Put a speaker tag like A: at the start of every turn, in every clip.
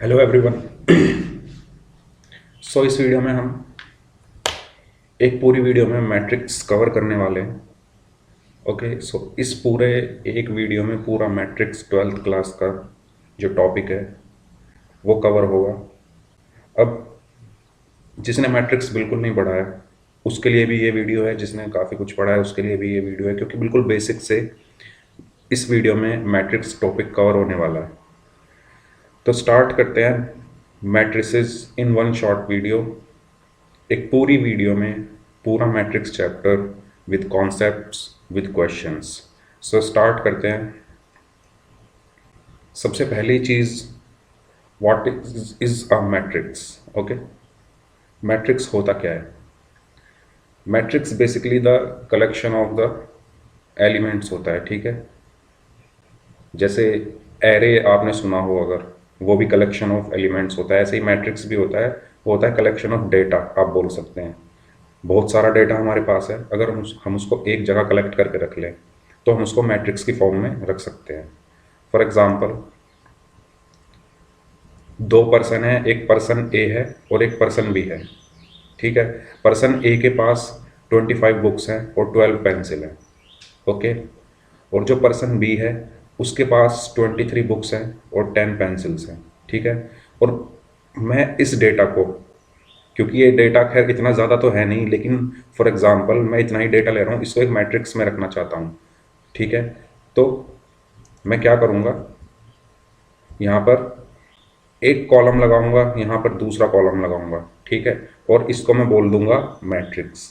A: Hello everyone. इस video में हम एक पूरी वीडियो में मैट्रिक्स कवर करने वाले हैं। इस पूरे एक वीडियो में पूरा मैट्रिक्स 12th क्लास का जो टॉपिक है वो कवर होगा। अब जिसने मैट्रिक्स बिल्कुल नहीं पढ़ा है उसके लिए भी ये वीडियो है, जिसने काफ़ी कुछ पढ़ा है उसके लिए भी ये वीडियो है, क्योंकि बिल्कुल बेसिक से इस वीडियो में मैट्रिक्स टॉपिक कवर होने वाला है। तो स्टार्ट करते हैं matrices in one short video. एक पूरी वीडियो में पूरा matrix chapter with concepts with questions. Start करते हैं। सबसे पहली चीज़, what is a matrix. Okay, matrix होता क्या है? Matrix basically the collection of the elements होता है। ठीक है, जैसे एरे आपने सुना हो, अगर वो भी कलेक्शन ऑफ एलिमेंट्स होता है, ऐसे ही मैट्रिक्स भी होता है। वो होता है कलेक्शन ऑफ डेटा, आप बोल सकते हैं। बहुत सारा डेटा हमारे पास है, अगर हम उसको एक जगह कलेक्ट करके रख लें तो हम उसको मैट्रिक्स की फॉर्म में रख सकते हैं। फॉर एग्जांपल, दो पर्सन है, एक पर्सन ए है और एक पर्सन बी है। ठीक है, पर्सन ए के पास 25 बुक्स हैं और 12 पेंसिल हैं। ओके, और जो पर्सन बी है उसके पास 23 बुक्स हैं और 10 पेंसिल्स हैं। ठीक है, और मैं इस डेटा को, क्योंकि ये डेटा खैर इतना ज़्यादा तो है नहीं, लेकिन फॉर एग्जांपल मैं इतना ही डेटा ले रहा हूँ, इसको एक मैट्रिक्स में रखना चाहता हूँ। ठीक है, तो मैं क्या करूँगा, यहाँ पर एक कॉलम लगाऊंगा, यहाँ पर दूसरा कॉलम लगाऊंगा। ठीक है, और इसको मैं बोल दूंगा मैट्रिक्स।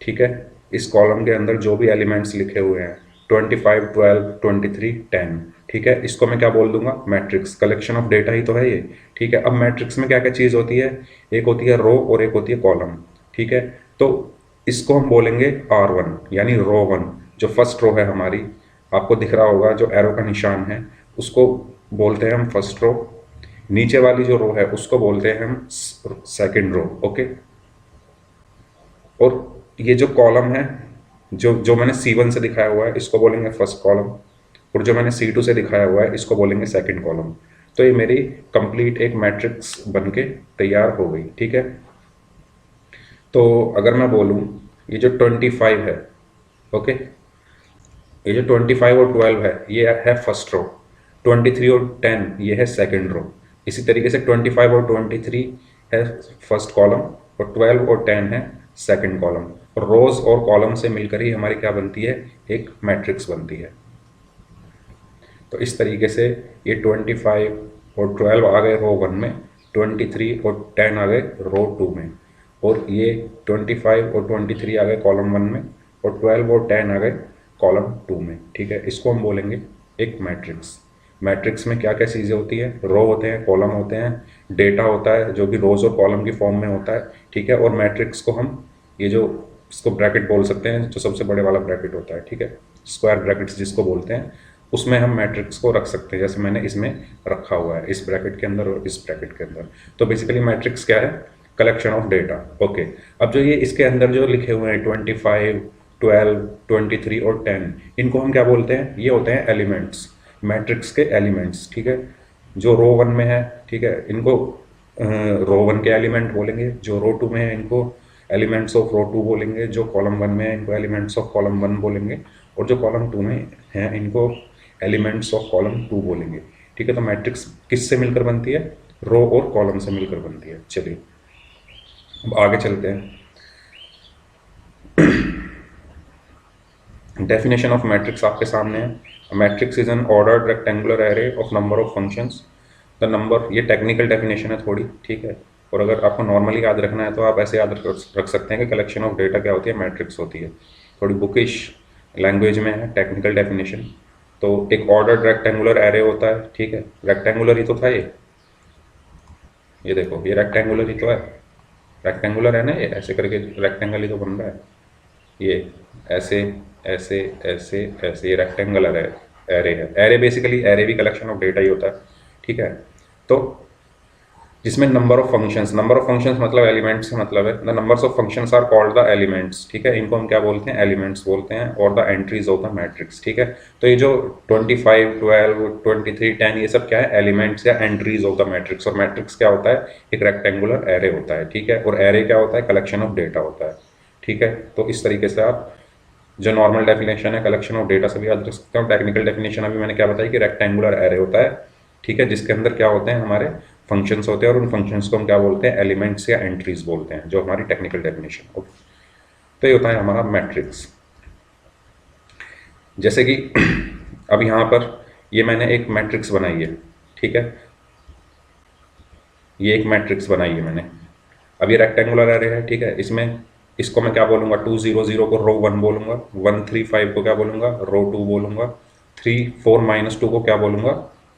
A: ठीक है, इस कॉलम के अंदर जो भी एलिमेंट्स लिखे हुए हैं 25, 12, 23, 10। ठीक है, इसको मैं क्या बोल दूंगा? मैट्रिक्स। कलेक्शन ऑफ डेटा ही तो है ये। ठीक है, अब मैट्रिक्स में क्या क्या चीज़ होती है? एक होती है रो और एक होती है कॉलम। ठीक है, तो इसको हम बोलेंगे R1, यानी रो वन। जो फर्स्ट रो है हमारी, आपको दिख रहा होगा जो एरो का निशान है, उसको बोलते हैं हम फर्स्ट रो। नीचे वाली जो रो है उसको बोलते हैं हम सेकंड रो। ओके, और ये जो कॉलम है, जो जो मैंने C1 से दिखाया हुआ है, इसको बोलेंगे फर्स्ट कॉलम, और जो मैंने C2 से दिखाया हुआ है इसको बोलेंगे सेकंड कॉलम। तो ये मेरी कंप्लीट एक मैट्रिक्स बनके तैयार हो गई। ठीक है, तो अगर मैं बोलूँ, ये जो 25 है, ओके, ये जो 25 और 12 है ये है फर्स्ट रो, 23 और 10 ये है सेकंड रो। इसी तरीके से 25 और 23 है फर्स्ट कॉलम और 12 और 10 है सेकंड कॉलम। रोज और कॉलम से मिलकर ही हमारी क्या बनती है? एक मैट्रिक्स बनती है। तो इस तरीके से ये 25 और 12 आ गए रो वन में, 23 और 10 आ गए रो टू में, और ये 25 और 23 आ गए कॉलम वन में, और 12 और 10 आ गए कॉलम टू में। ठीक है, इसको हम बोलेंगे एक मैट्रिक्स। मैट्रिक्स में क्या क्या चीज़ें होती हैं? रो होते हैं, कॉलम होते हैं, डेटा होता है जो कि रोज और कॉलम की फॉर्म में होता है। ठीक है, और मैट्रिक्स को हम, ये जो इसको ब्रैकेट बोल सकते हैं, जो सबसे बड़े वाला ब्रैकेट होता है, ठीक है, स्क्वायर ब्रैकेट्स जिसको बोलते हैं, उसमें हम मैट्रिक्स को रख सकते हैं, जैसे मैंने इसमें रखा हुआ है, इस ब्रैकेट के अंदर और इस ब्रैकेट के अंदर। तो बेसिकली मैट्रिक्स क्या है? Collection of data. ओके, अब जो ये इसके अंदर जो लिखे हुए हैं 25, 12, 23 और 10, इनको हम क्या बोलते हैं? ये होते हैं एलिमेंट्स, मैट्रिक्स के एलिमेंट्स। ठीक है, जो रो वन में है, ठीक है, इनको रो वन के एलिमेंट बोलेंगे। जो रो टू में है इनको एलिमेंट्स ऑफ रो टू बोलेंगे। जो कॉलम वन में है इनको एलिमेंट्स ऑफ कॉलम वन बोलेंगे, और जो कॉलम टू में है इनको एलिमेंट्स ऑफ कॉलम टू बोलेंगे। ठीक है, तो मैट्रिक्स किससे मिलकर बनती है? रो और कॉलम से मिलकर बनती है। चलिए अब आगे चलते हैं। डेफिनेशन ऑफ मैट्रिक्स आपके सामने है। Matrix is an ordered rectangular array of number of functions. The number, ये टेक्निकल डेफिनेशन है थोड़ी, ठीक है, और अगर आपको नॉर्मली याद रखना है तो आप ऐसे याद रख सकते हैं कि कलेक्शन ऑफ डेटा क्या होती है? मैट्रिक्स होती है। थोड़ी बुकिश लैंग्वेज में है टेक्निकल डेफिनेशन। तो एक ऑर्डर्ड रेक्टेंगुलर एरे होता है। ठीक है, रेक्टेंगुलर ही तो था ये देखो, ये रेक्टेंगुलर ही तो है, रेक्टेंगुलर है ना, ये ऐसे करके रेक्टेंगल ही तो बन रहा है। ये ऐसे ऐसे ऐसे ऐसे, ये रेक्टेंगुलर है, एरे है। एरे बेसिकली, एरे भी कलेक्शन ऑफ डेटा ही होता है। ठीक है, तो जिसमें नंबर ऑफ फंक्शंस मतलब एलिमेंट्स से मतलब है, the numbers of functions are called the elements, ठीक है, इनको हम क्या बोलते हैं, एलिमेंट्स बोलते हैं, और the entries of the matrix, ठीक है। तो ये जो 25, 12, 23, 10 ये सब क्या है, एलिमेंट्स या एंट्रीज ऑफ द मैट्रिक्स। और मैट्रिक्स क्या होता है, एक रेक्टेंगुलर एरे होता है, ठीक है, और एरे क्या होता है, कलेक्शन ऑफ डेटा होता है, ठीक है। तो इस तरीके से आप जो नॉर्मल डेफिनेशन है कलेक्शन ऑफ डेटा से भी याद रख सकते हो। टेक्निकल डेफिनेशन अभी मैंने क्या बताया कि रेक्टेंगुलर एरे होता है, ठीक है, जिसके अंदर क्या होते हैं, हमारे फंक्शंस होते हैं, और उन फंक्शंस को हम क्या बोलते हैं, एलिमेंट्स या एंट्रीज बोलते हैं, जो हमारी टेक्निकल डेफिनेशन। ओके, तो ये होता है हमारा मैट्रिक्स। जैसे कि अब यहाँ पर ये मैंने एक मैट्रिक्स बनाई है, ठीक है, ये एक मैट्रिक्स बनाई है मैंने। अब ये रेक्टेंगुलर एरे है, ठीक है, इसमें इसको मैं क्या बोलूंगा, 200 को रो 1 बोलूंगा, 135 को क्या बोलूंगा, रो 2 बोलूंगा, 34 - 2 को क्या बोलूंगा,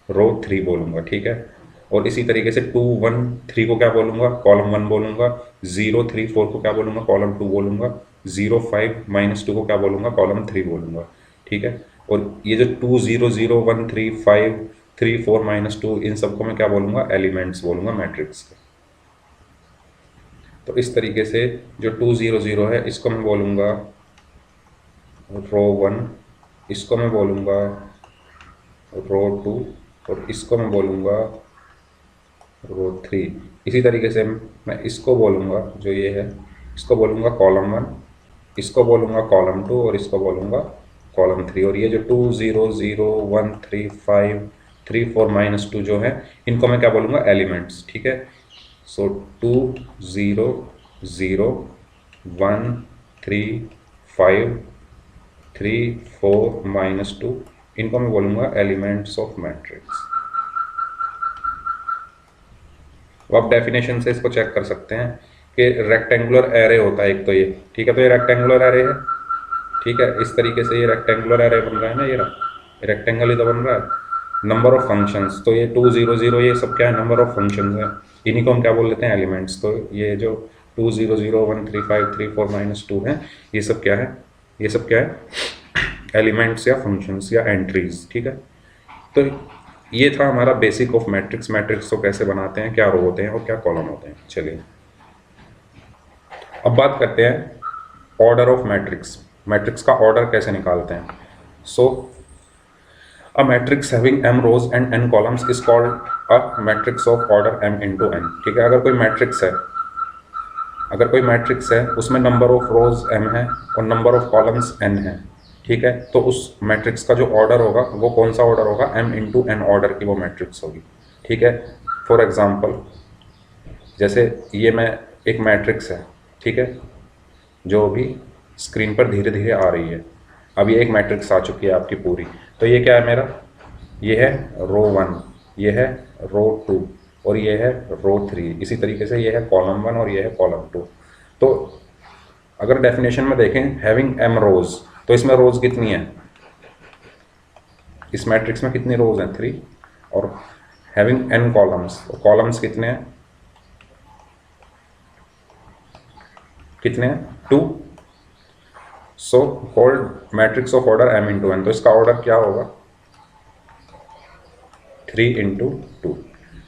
A: रो 3 बोलूंगा, ठीक है। और इसी तरीके से 213 को क्या बोलूंगा, कॉलम 1 बोलूंगा, 034 को क्या बोलूंगा, कॉलम 2 बोलूंगा, 05 - 2 को क्या बोलूंगा, कॉलम 3 बोलूंगा, ठीक है। और ये जो 200, 135, 34 - 2 इन सबको मैं क्या बोलूंगा, एलिमेंट्स बोलूंगा मैट्रिक्स के। तो इस तरीके से जो 200 है इसको मैं बोलूँगा रो 1, इसको मैं बोलूँगा रो 2, और इसको मैं बोलूँगा रो 3। इसी तरीके से मैं इसको बोलूँगा, जो ये है इसको बोलूँगा कॉलम 1, इसको बोलूँगा कॉलम 2, और इसको बोलूँगा कॉलम 3। और ये जो 200, 135, 34 - 2 जो है इनको मैं क्या बोलूँगा, एलिमेंट्स, ठीक है। सो 200, 135, 34 - 2 इनको मैं बोलूँगा एलिमेंट्स ऑफ मैट्रिक्स। अब आप डेफिनेशन से इसको चेक कर सकते हैं कि रेक्टेंगुलर एरे होता है एक, तो ये ठीक है, तो ये रेक्टेंगुलर एरे है, ठीक है, इस तरीके से ये रेक्टेंगुलर एरे बन रहा है ना, ये रेक्टेंगल ही तो बन रहा है। नंबर ऑफ फंक्शंस, तो ये 200 ये सब क्या है, नंबर ऑफ फंक्शंस है, इन्हीं को हम क्या बोल देते हैं, एलिमेंट्स। तो ये जो 200, 135, 34 - 2 है, ये सब क्या है, ये सब क्या है, एलिमेंट्स या फंक्शंस या एंट्रीज, ठीक है। तो ये था हमारा बेसिक ऑफ मैट्रिक्स। मैट्रिक्स को कैसे बनाते हैं, क्या रो होते हैं और क्या कॉलम होते हैं। चलिए अब बात करते हैं ऑर्डर ऑफ मैट्रिक्स। मैट्रिक्स का ऑर्डर कैसे निकालते हैं। So a matrix having m rows and n columns is called a matrix of order m into n, ठीक है। अगर कोई मैट्रिक्स है उसमें नंबर ऑफ रोज m है और नंबर ऑफ कॉलम्स n है, ठीक है, तो उस मैट्रिक्स का जो ऑर्डर होगा वो कौन सा ऑर्डर होगा, m इंटू n ऑर्डर की वो मैट्रिक्स होगी, ठीक है। फॉर एग्जाम्पल जैसे ये मैं एक मैट्रिक्स है, ठीक है, जो अभी स्क्रीन पर धीरे धीरे आ रही है। अब ये एक मैट्रिक्स आ चुकी है आपकी पूरी। तो ये क्या है मेरा, ये है रो 1, ये है रो 2, और ये है रो 3। इसी तरीके से ये है कॉलम 1 और ये है कॉलम 2। तो अगर डेफिनेशन में देखें हैविंग m रोज, तो इसमें रोज कितनी है, इस मैट्रिक्स में कितनी रोज हैं, 3। और हैविंग n कॉलम्स, तो कॉलम्स कितने हैं, 2। So called matrix of order m into n। तो इसका ऑर्डर क्या होगा, 3 इंटू 2,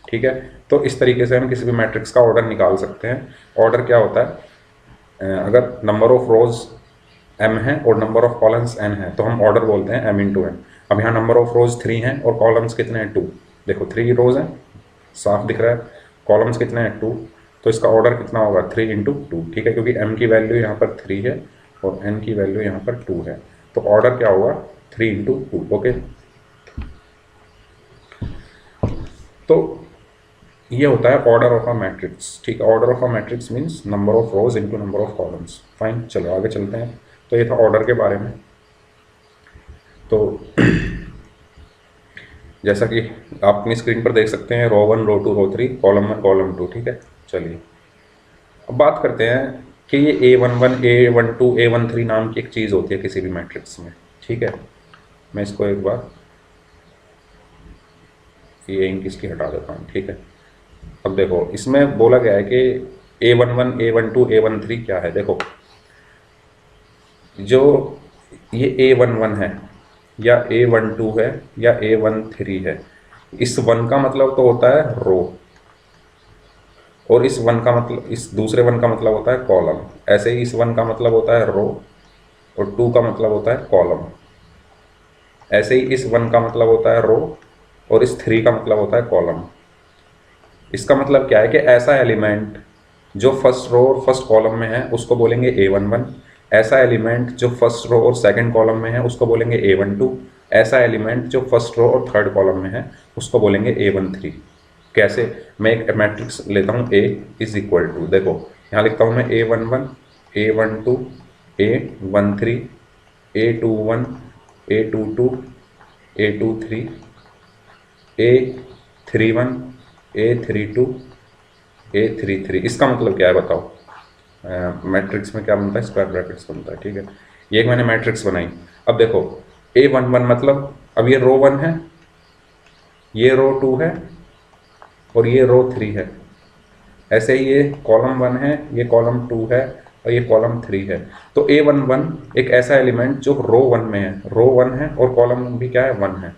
A: ठीक है। तो इस तरीके से हम किसी भी मैट्रिक्स का ऑर्डर निकाल सकते हैं। ऑर्डर क्या होता है, अगर नंबर ऑफ रोज m है और नंबर ऑफ कॉलम्स n है तो हम ऑर्डर बोलते हैं m इंटू n। अब यहाँ नंबर ऑफ रोज 3 हैं और कॉलम्स कितने हैं, 2। देखो 3 रोज हैं, साफ दिख रहा है, कॉलम्स कितने हैं, 2। तो इसका ऑर्डर कितना होगा, 3 इंटू 2, ठीक है, क्योंकि m की वैल्यू यहाँ पर 3 है और n की वैल्यू यहाँ पर 2 है। तो ऑर्डर क्या होगा, 3 इंटू 2, ओके। तो ये होता है ऑर्डर ऑफ अ मैट्रिक्स, ठीक है। Order of a matrix means number of rose into number of columns. Fine, चलो आगे चलते हैं। तो ये था ऑर्डर के बारे में। तो जैसा कि आप अपनी स्क्रीन पर देख सकते हैं, रो 1, रो 2, रो 3, कॉलम 1, कॉलम 2, ठीक है। चलिए अब बात करते हैं कि ये A11, A12, A13 नाम की एक चीज़ होती है किसी भी मैट्रिक्स में, ठीक है। मैं इसको एक बार ये इंक इसकी हटा देता हूँ, ठीक है। अब देखो इसमें बोला गया है कि A11, A12, A13 क्या है। देखो जो ये A11 है या A12 है या A13 है, इस 1 का मतलब तो होता है रो, और इस वन का मतलब, इस दूसरे वन का मतलब होता है कॉलम। ऐसे ही इस वन का मतलब होता है रो, और टू का मतलब होता है कॉलम। ऐसे ही इस वन का मतलब होता है रो, और इस थ्री का मतलब होता है कॉलम। इसका मतलब क्या है कि ऐसा एलिमेंट जो फर्स्ट रो और फर्स्ट कॉलम में है उसको बोलेंगे A11। ऐसा एलिमेंट जो फर्स्ट रो और सेकंड कॉलम में है उसको बोलेंगे A12। ऐसा एलिमेंट जो फर्स्ट रो और थर्ड कॉलम में है उसको बोलेंगे A13। कैसे? मैं एक मैट्रिक्स लेता हूँ A इज इक्वल टू, देखो यहाँ लिखता हूँ मैं A11, A12, A13, A21, A22, A23, A31, A32, A33। इसका मतलब क्या है बताओ? मैट्रिक्स में क्या बनता है? स्क्वायर ब्रैकेट्स बनता है, ठीक है। ये एक मैंने मैट्रिक्स बनाई। अब देखो A11 मतलब, अब ये रो 1 है, ये रो 2 है, और ये रो 3 है। ऐसे ही ये कॉलम 1 है, ये कॉलम 2 है, और ये कॉलम 3 है। तो A11 एक ऐसा एलिमेंट जो रो 1 में है, रो 1 है और कॉलम भी क्या है? 1 है।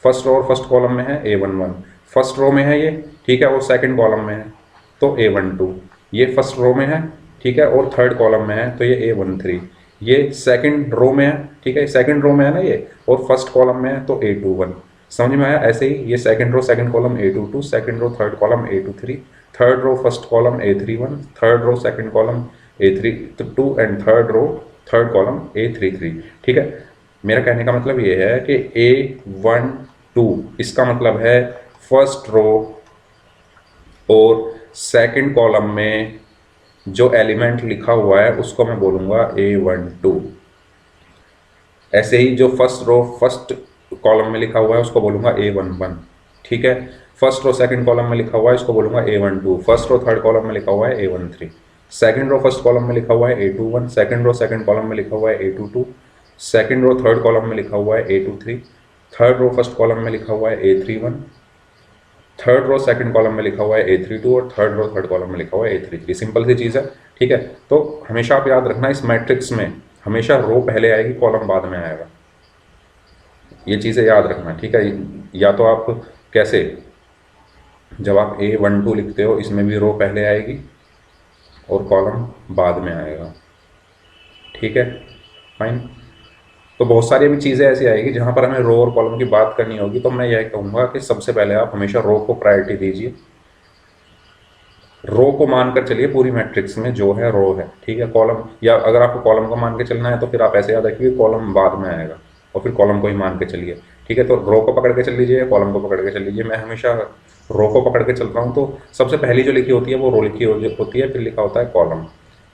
A: फर्स्ट रो और फर्स्ट कॉलम में है A11, फर्स्ट रो में है ये, ठीक है, और सेकंड कॉलम में है तो A12। ये फर्स्ट रो में है, ठीक है, और थर्ड कॉलम में है तो ये A13। ये सेकंड रो में है, ठीक है, सेकंड रो में है ना ये, और फर्स्ट कॉलम में है तो A21। समझ में आया? ऐसे ही ये second row second column A22, second row third column A23, third row first column A31, third row second column A32, and third row third column A33। ठीक है, मेरा कहने का मतलब ये है कि A12 इसका मतलब है फर्स्ट रो और सेकंड कॉलम में जो एलिमेंट लिखा हुआ है उसको मैं बोलूंगा A12। ऐसे ही जो फर्स्ट रो फर्स्ट कॉलम में लिखा हुआ है उसको बोलूंगा A11। ठीक है, फर्स्ट रो सेकंड कॉलम में लिखा हुआ है इसको बोलूंगा A12। First row third column में लिखा हुआ है A13। Second row first column में लिखा हुआ है A21। Second row second column में लिखा हुआ है A22। Second row third column में लिखा हुआ है A23। Third row first column में लिखा हुआ है A31। Third row second column में लिखा हुआ है A32, और थर्ड रो थर्ड कॉलम में लिखा हुआ है A33। सिंपल सी चीज़ है, ठीक है। तो हमेशा आप याद रखना, इस मैट्रिक्स में हमेशा रो पहले आएगी, कॉलम बाद में आएगा। ये चीज़ें याद रखना, ठीक है। या तो आप कैसे, जब आप A12 लिखते हो इसमें भी रो पहले आएगी और कॉलम बाद में आएगा, ठीक है, फाइन। तो बहुत सारी अभी चीज़ें ऐसी आएगी जहाँ पर हमें रो और कॉलम की बात करनी होगी, तो मैं यह कहूँगा कि सबसे पहले आप हमेशा रो को प्रायोरिटी दीजिए। रो को मानकर चलिए, पूरी मैट्रिक्स में जो है रो है, ठीक है। कॉलम, या अगर आपको कॉलम को मान के चलना है तो फिर आप ऐसे याद रखिए कॉलम बाद में आएगा, और फिर कॉलम को ही मान के चलिए, ठीक है। तो रो को पकड़ के चल लीजिए, कॉलम को पकड़ के चल लीजिए। मैं हमेशा रो को पकड़ के चलता हूँ, तो सबसे पहली जो लिखी होती है वो रो लिखी होती है, फिर लिखा होता है कॉलम,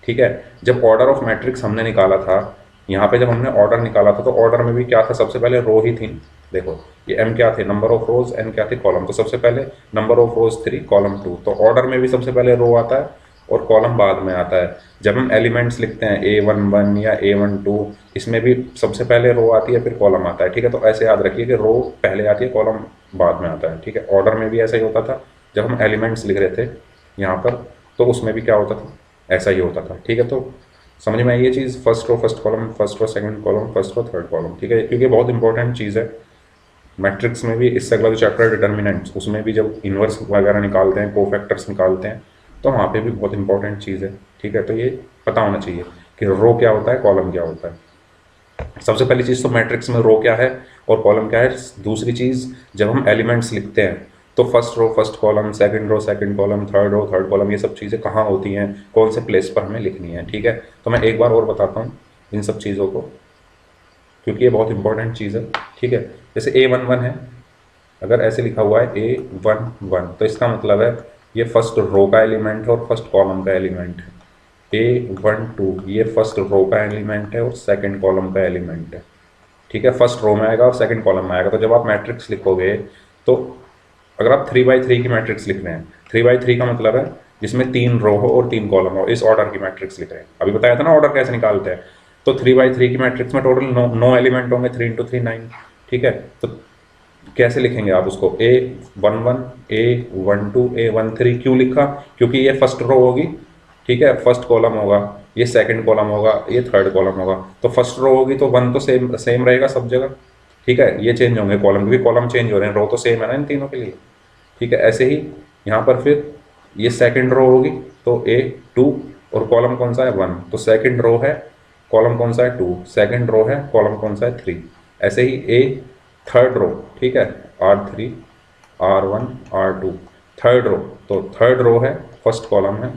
A: ठीक है। जब ऑर्डर ऑफ मैट्रिक्स हमने निकाला था, यहाँ पे जब हमने ऑर्डर निकाला था तो ऑर्डर में भी क्या था? सबसे पहले रो ही थी। देखो ये एम क्या थे? Number of rose. एन क्या थे? कॉलम। तो सबसे पहले नंबर ऑफ रोज 3, कॉलम 2। तो ऑर्डर में भी सबसे पहले रो आता है और कॉलम बाद में आता है। जब हम एलिमेंट्स लिखते हैं A11 या A12, इसमें भी सबसे पहले रो आती है फिर कॉलम आता है, ठीक है। तो ऐसे याद रखिए कि रो पहले आती है, कॉलम बाद में आता है, ठीक है। ऑर्डर में भी ऐसा ही होता था जब हम एलिमेंट्स लिख रहे थे यहाँ पर, तो उसमें भी क्या होता था? ऐसा ही होता था, ठीक है। तो समझ में आई ये चीज़? First row first column, first row second column, first row third column, ठीक है, क्योंकि बहुत इंपॉर्टेंट चीज़ है। मैट्रिक्स में भी इससे अगला जो चैप्टर है डिटर्मिनेंट्स, उसमें भी जब इन्वर्स वगैरह निकालते हैं, कोफैक्टर्स निकालते हैं, तो वहाँ पे भी बहुत इंपॉर्टेंट चीज़ है, ठीक है। तो ये पता होना चाहिए कि रो क्या होता है, कॉलम क्या होता है। सबसे पहली चीज़ तो मैट्रिक्स में रो क्या है और कॉलम क्या है। दूसरी चीज़, जब हम एलिमेंट्स लिखते हैं तो first row first column, second row second column, third row third column, ये सब चीज़ें कहाँ होती हैं, कौन से प्लेस पर हमें लिखनी है, ठीक है। तो मैं एक बार और बताता हूँ इन सब चीज़ों को, क्योंकि ये बहुत इंपॉर्टेंट चीज़ है, ठीक है। जैसे A11 है, अगर ऐसे लिखा हुआ है A11, तो इसका मतलब है ये फर्स्ट रो का एलिमेंट है और फर्स्ट कॉलम का एलिमेंट है। A12 ये फर्स्ट रो का एलिमेंट है और सेकंड कॉलम का एलिमेंट है, ठीक है। फर्स्ट रो में आएगा और सेकंड कॉलम में आएगा। तो जब आप मैट्रिक्स लिखोगे, तो अगर आप 3x3 की मैट्रिक्स लिख रहे हैं, 3x3 का मतलब है जिसमें 3 रो हो और 3 कॉलम हो, इस ऑर्डर की मैट्रिक्स लिख रहे हैं। अभी बताया था ना ऑर्डर कैसे निकालते हैं। तो 3x3 की मैट्रिक्स में टोटल 9 एलिमेंट होंगे, 3 × 3 9, ठीक है। तो कैसे लिखेंगे आप उसको? A11, A12, A13 क्यों लिखा? क्योंकि ये फर्स्ट रो होगी, ठीक है, फर्स्ट कॉलम होगा, ये सेकंड कॉलम होगा, ये थर्ड कॉलम होगा। तो फर्स्ट रो होगी तो 1 तो सेम सेम रहेगा सब जगह, ठीक है। ये चेंज होंगे कॉलम, क्योंकि कॉलम चेंज हो रहे हैं, रो तो सेम है ना इन तीनों के लिए, ठीक है। ऐसे ही यहाँ पर फिर ये सेकंड रो होगी तो A2, और कॉलम कौन सा है 1, तो सेकंड रो है, कॉलम कौन सा है 2, सेकंड रो है, कॉलम कौन सा है 3। ऐसे ही A थर्ड रो, ठीक है, R3 R1 R2 third row, तो थर्ड रो है फर्स्ट कॉलम है,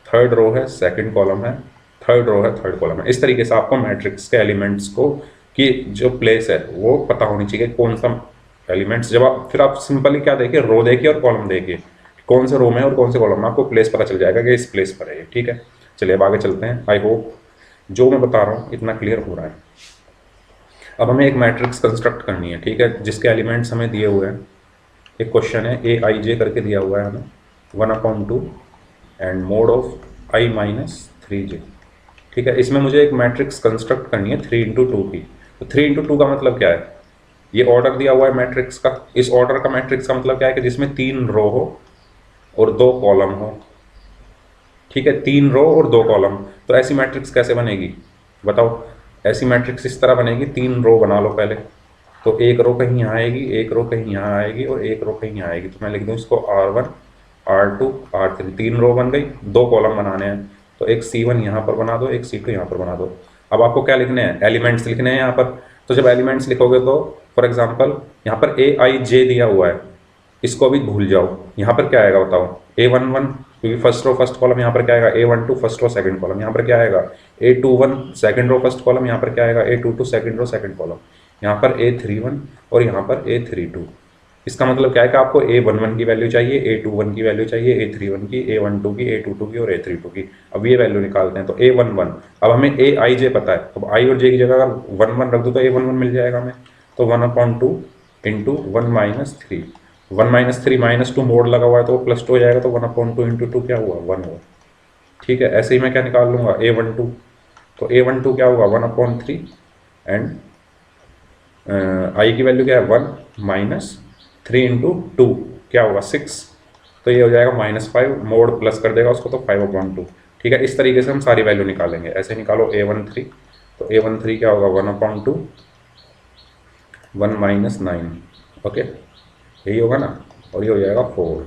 A: थर्ड रो है सेकंड कॉलम है, थर्ड रो है थर्ड कॉलम है। इस तरीके से आपको मैट्रिक्स के एलिमेंट्स को की जो प्लेस है वो पता होनी चाहिए, कौन सा एलिमेंट्स, जब आप फिर आप सिंपली क्या देखिए, रो देखिए और कॉलम देखिए, कौन से रो में और कौन से कॉलम में, आपको प्लेस पता चल जाएगा कि इस प्लेस पर है ये। ठीक है, चलिए अब आगे चलते हैं। आई होप जो मैं बता रहा हूँ इतना क्लियर हो रहा है। अब हमें एक मैट्रिक्स कंस्ट्रक्ट करनी है, ठीक है, जिसके एलिमेंट्स हमें दिए हुए हैं। एक क्वेश्चन है AIJ करके दिया हुआ है हमें 1/2 एंड मोड ऑफ I-3j। ठीक है, इसमें मुझे एक मैट्रिक्स कंस्ट्रक्ट करनी है 3×2 की। तो 3×2 का मतलब क्या है, ये ऑर्डर दिया हुआ है मैट्रिक्स का। इस ऑर्डर का मैट्रिक्स का मतलब क्या है कि जिसमें 3 रो हो और 2 कॉलम हो। ठीक है, 3 रो और 2 कॉलम, तो ऐसी मैट्रिक्स कैसे बनेगी बताओ। ऐसी मैट्रिक्स इस तरह बनेगी, 3 रो बना लो पहले, तो एक रो कहीं यहाँ आएगी, एक रो कहीं यहाँ आएगी और एक रो कहीं यहाँ आएगी। तो मैं लिख दूँ इसको R1 R2 R3, 3 रो बन गई, 2 कॉलम बनाने हैं, तो एक C1 यहाँ पर बना दो, एक C2 यहाँ पर बना दो। अब आपको क्या लिखने हैं, एलिमेंट्स लिखने हैं यहाँ पर। तो जब एलिमेंट्स लिखोगे तो फॉर एग्जाम्पल यहाँ पर AIJ दिया हुआ है, इसको भी भूल जाओ। यहाँ पर क्या आएगा बताओ, A11, क्योंकि फर्स्ट रो फर्स्ट कॉलम, यहाँ पर क्या आएगा A12 first row second column, यहाँ पर क्या आएगा A21 second row first column, यहाँ पर क्या आएगा A22 second row second column, यहाँ पर A31 और यहाँ पर A32। इसका मतलब क्या है कि आपको A11 की वैल्यू चाहिए, A21 की वैल्यू चाहिए, A31 की, A12 की, A22 की और A32 की। अब ये वैल्यू निकालते हैं, तो A11, अब हमें AIJ पता है, अब I और J की जगह अगर 1 1 रख दो तो A11 मिल जाएगा हमें। तो 1/2 इंटू 1-3, 1-3 -2 मोड लगा हुआ है तो +2 हो जाएगा, तो 1/2 इंटू 2 क्या हुआ 1 हुआ। ठीक है, ऐसे ही मैं क्या निकाल लूँगा A12, तो A12 क्या होगा 1/3 एंड आई की वैल्यू क्या है 1 -3 इंटू 2 क्या होगा 6, तो ये हो जाएगा -5, मोड प्लस कर देगा उसको तो 5/2। ठीक है, इस तरीके से हम सारी वैल्यू निकालेंगे। ऐसे निकालो A13, तो A13 क्या होगा 1/2 1 -9, ओके, यही होगा ना, और ये हो जाएगा 4।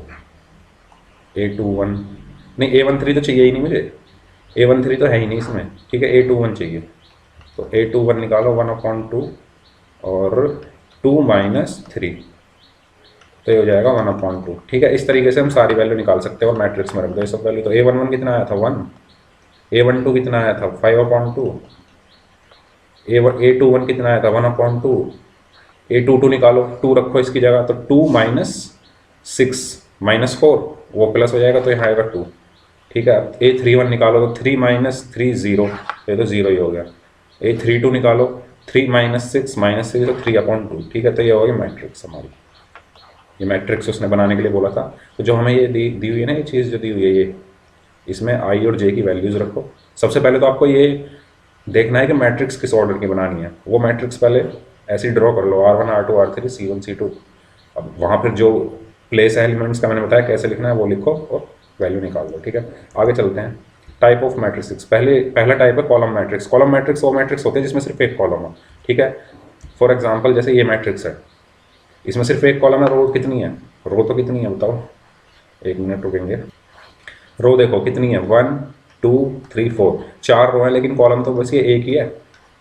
A: A21 नहीं, A13 तो चाहिए ही नहीं मुझे, A13 तो है ही नहीं इसमें। ठीक है, A21 चाहिए, तो A21 निकालो 1/2 और 2 -3, तो ये हो जाएगा 1/2। ठीक है, इस तरीके से हम सारी वैल्यू निकाल सकते हैं और मैट्रिक्स में रख दो ये सब वैल्यू। तो A11 कितना आया था 1, A12 कितना आया था 5/2, A21 कितना आया था 1/2, A22 निकालो, 2 रखो इसकी जगह, तो 2 -6 -4 वो प्लस हो जाएगा तो यहाँ आएगा 2। ठीक है, A31 निकालो तो 3 -3 0, ये तो 0 ही हो गया। A32 निकालो, 3 -6 तो 3/2। ठीक है, तो ये होगी मैट्रिक्स हमारी। ये मैट्रिक्स उसने बनाने के लिए बोला था। तो जो हमें ये दी हुई है ना, ये चीज़ जो दी हुई है, ये इसमें I और J की वैल्यूज़ रखो। सबसे पहले तो आपको ये देखना है कि मैट्रिक्स किस ऑर्डर की बनानी है। वो मैट्रिक्स पहले ऐसे ही ड्रॉ कर लो, R1 R2 R3 C1 C2। अब वहाँ फिर जो प्लेस एलिमेंट्स का मैंने बताया कैसे लिखना है वो लिखो और वैल्यू निकाल लो। ठीक है, आगे चलते हैं। टाइप ऑफ मैट्रिक्स, पहला टाइप है कॉलम मैट्रिक्स। कॉलम मैट्रिक्स वो मैट्रिक्स होते हैं जिसमें सिर्फ एक कॉलम हो। ठीक है, फॉर एग्जाम्पल जैसे ये मैट्रिक्स है, इसमें सिर्फ एक कॉलम है, रो कितनी है, रो तो कितनी है बताओ, 1 मिनट रुकेंगे। रो देखो कितनी है 1 2 3 4, 4 रो है, लेकिन कॉलम तो बस ये एक ही है,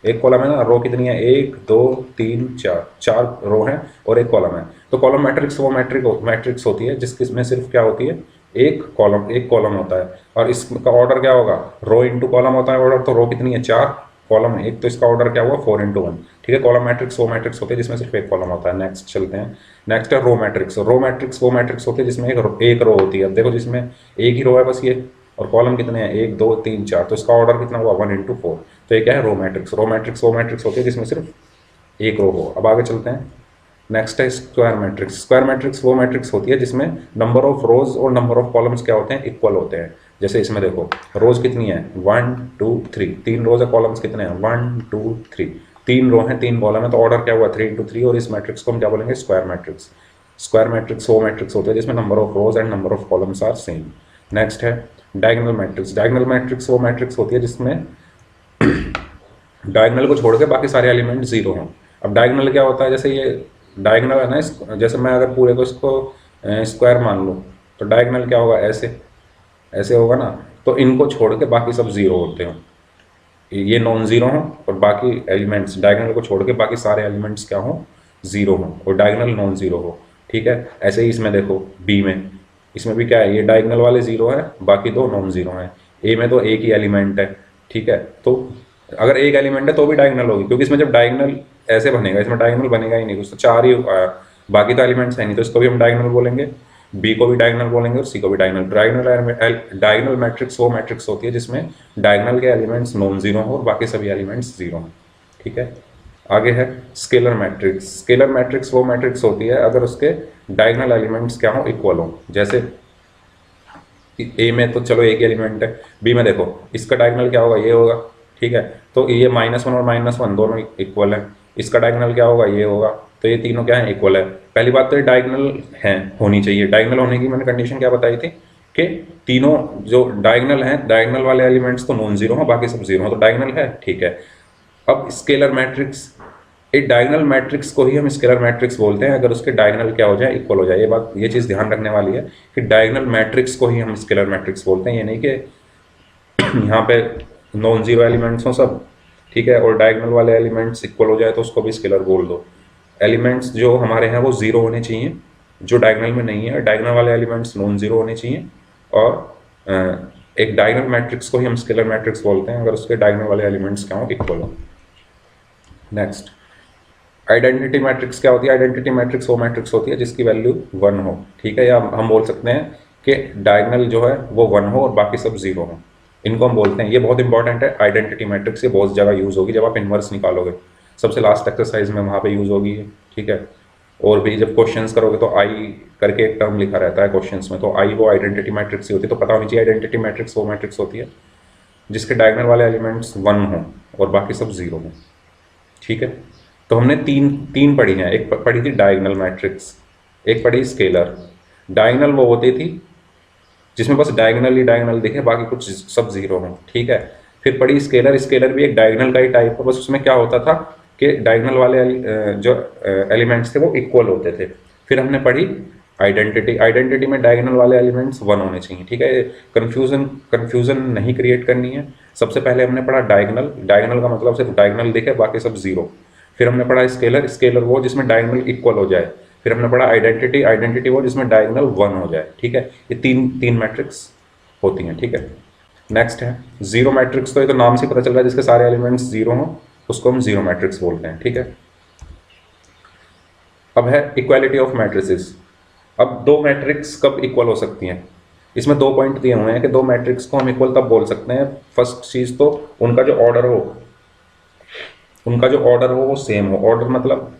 A: एक कॉलम है ना। रो कितनी है 1 2 3 4, 4 रो है और एक कॉलम है। तो कॉलम मैट्रिक्स वो मैट्रिक्स होती है जिसमें सिर्फ क्या होती है, एक कॉलम होता है। और इसका ऑर्डर क्या होगा, रो इंटू कॉलम होता है ऑर्डर। तो रो कितनी है 4, कॉलम है एक, तो इसका ऑर्डर क्या हुआ 4×1। ठीक है, कॉलम मैट्रिक्स वो मैट्रिक्स होते हैं जिसमें सिर्फ एक कॉलम होता है। नेक्स्ट चलते हैं। नेक्स्ट है रो मैट्रिक्स। रो मैट्रिक्स वो मैट्रिक्स होते हैं जिसमें एक रो होती है। अब देखो जिसमें एक ही रो है बस ये, और कॉलम कितने हैं 1 2 3 4, तो इसका ऑर्डर कितना हुआ 1×4। तो ये क्या है रो मैट्रिक्स। रो मैट्रिक्स वो मैट्रिक्स होती है जिसमें सिर्फ एक रो हो। अब आगे चलते हैं। नेक्स्ट है स्क्वायर मैट्रिक्स। स्क्वायर मैट्रिक्स वो मैट्रिक्स होती है जिसमें नंबर ऑफ रोज और नंबर ऑफ कॉलम्स क्या होते हैं, इक्वल होते हैं। जैसे इसमें देखो रोज कितनी है 1 2 3, 3 रोज है, कॉलम्स कितने हैं 1 2 3, 3 रो हैं 3 कॉलम है, तो ऑर्डर क्या हुआ 3×3। और इस मैट्रिक्स को हम क्या बोलेंगे, स्क्वायर मैट्रिक्स। स्क्वायर मैट्रिक्स वो मैट्रिक्स होते हैं जिसमें number of rows and number of columns are same. Next है डायगोनल मैट्रिक्स। डायगोनल मैट्रिक्स वो मैट्रिक्स होती है जिसमें डायगोनल को छोड़ के बाकी सारे एलिमेंट जीरो हों। अब डायगोनल क्या होता है, जैसे ये डायगोनल है ना, जैसे मैं अगर पूरे को इसको स्क्वायर मान लूँ तो डायगोनल क्या होगा ऐसे, ऐसे होगा ना, तो इनको छोड़ के बाकी सब जीरो होते हो, ये नॉन जीरो हो और बाकी एलिमेंट्स डायगोनल को छोड़ के बाकी सारे एलिमेंट्स क्या हो, जीरो हो और डायगोनल नॉन जीरो हो। ठीक है, ऐसे ही इसमें देखो बी में, इसमें भी क्या है, ये डायगोनल वाले जीरो है, बाकी दो नॉन जीरो हैं। ए में तो एक ही एलिमेंट है। ठीक है, तो अगर एक एलिमेंट है तो भी डायगोनल होगी, क्योंकि इसमें जब डायगोनल ऐसे बनेगा, इसमें डायगोनल बनेगा ही नहीं, कुछ तो चार ही बाकी तो एलिमेंट्स है नहीं, तो इसको भी हम डायगोनल बोलेंगे, बी को भी डायगोनल बोलेंगे और सी को भी डायगोनल। डायगोनल मैट्रिक्स वो मैट्रिक्स होती है जिसमें डायगोनल के एलिमेंट्स नॉन जीरो हो और बाकी सभी एलिमेंट्स जीरो हैं। ठीक है, आगे है स्केलर मैट्रिक्स। स्केलर मैट्रिक्स वो मैट्रिक्स होती है अगर उसके डायगोनल एलिमेंट्स क्या हो, इक्वल हो। जैसे ए में तो चलो एक ही एलिमेंट है, बी में देखो इसका डायगोनल क्या होगा, ये होगा। ठीक है, तो ये -1 और -1 दोनों इक्वल है, इसका डायगोनल क्या होगा, ये होगा। तो ये तीनों क्या है, इक्वल है। पहली बात तो ये डायगोनल है, होनी चाहिए। डायगोनल होने की मैंने कंडीशन क्या बताई थी कि तीनों जो डायगोनल हैं, डायगोनल वाले एलिमेंट्स तो नॉन जीरो हो, बाकी सब जीरो हो, तो डायगोनल है। ठीक है, अब स्केलर मैट्रिक्स, एक डायगोनल मैट्रिक्स को ही हम स्केलर मैट्रिक्स बोलते हैं अगर उसके डायगोनल क्या हो जाए, इक्वल हो जाए। ये बात, ये चीज़ ध्यान रखने वाली है कि डायगोनल मैट्रिक्स को ही हम स्केलर मैट्रिक्स बोलते हैं, ये नहीं कि यहाँ पे नॉन जीरो एलिमेंट्स हो सब। ठीक है, और डायगोनल वाले एलिमेंट्स इक्वल हो जाए तो उसको भी स्केलर बोल दो। एलिमेंट्स जो हमारे हैं वो जीरो होने चाहिए, जो डायगोनल में नहीं है। डायगोनल वाले एलिमेंट्स नॉन जीरो होने चाहिए, और एक डायगोनल मैट्रिक्स को ही हम स्केलर मैट्रिक्स बोलते हैं अगर उसके डायगोनल वाले एलिमेंट्स क्या हो, इक्वल हो। नेक्स्ट, आइडेंटिटी मैट्रिक्स क्या होती है? आइडेंटिटी मैट्रिक्स वो मैट्रिक्स होती है जिसकी वैल्यू 1 हो। ठीक है, या हम बोल सकते हैं कि डायगोनल जो है वो 1 हो और बाकी सब जीरो हो, इनको हम बोलते हैं। ये बहुत इंपॉर्टेंट है आइडेंटिटी मैट्रिक्स, ये बहुत जगह यूज़ होगी जब आप इन्वर्स निकालोगे, सबसे लास्ट एक्सरसाइज में वहाँ पे यूज़ होगी। ठीक है, और भी जब क्वेश्चंस करोगे तो आई करके एक टर्म लिखा रहता है क्वेश्चंस में, तो आई वो आइडेंटिटी मैट्रिक्स ही होती है। तो पता होनी चाहिए आइडेंटिटी मैट्रिक्स वो मैट्रिक्स होती है जिसके डायगोनल वाले एलिमेंट्स 1 हो और बाकी सब जीरो हो। ठीक है, तो हमने तीन तीन पढ़ी हैं, एक पढ़ी थी डायगोनल मैट्रिक्स, एक पढ़ी स्केलर। डायगोनल वो होती थी जिसमें बस डायगोनल ही डायगोनल दिखे, बाकी कुछ सब जीरो हो। ठीक है, फिर पढ़ी स्केलर। स्केलर भी एक डायगोनल का ही टाइप है, बस उसमें क्या होता था कि डायगोनल वाले जो एलिमेंट्स थे वो इक्वल होते थे। फिर हमने पढ़ी आइडेंटिटी। आइडेंटिटी में डायगोनल वाले एलिमेंट्स 1 होने चाहिए। ठीक है, कंफ्यूजन नहीं क्रिएट करनी है। सबसे पहले हमने पढ़ा डायगोनल। डायगोनल का मतलब सिर्फ डायगोनल दिखे, बाकी सब जीरो। फिर हमने पढ़ा स्केलर। स्केलर वो जिसमें डायगोनल इक्वल हो जाए। फिर हमने पढ़ा आइडेंटिटी। आइडेंटिटी वो जिसमें डायगोनल 1 हो जाए। ठीक है, ये तीन तीन मैट्रिक्स होती हैं। ठीक है, नेक्स्ट है जीरो मैट्रिक्स। तो ये तो नाम से पता चल रहा है, जिसके सारे एलिमेंट्स जीरो हों उसको हम जीरो मैट्रिक्स बोलते हैं। ठीक है, अब है इक्वालिटी ऑफ मैट्रिसेस। अब दो मैट्रिक्स कब इक्वल हो सकती हैं, इसमें दो पॉइंट दिए हुए हैं कि दो मैट्रिक्स को हम इक्वल तब बोल सकते हैं। फर्स्ट चीज तो उनका जो ऑर्डर हो, वो सेम हो। ऑर्डर मतलब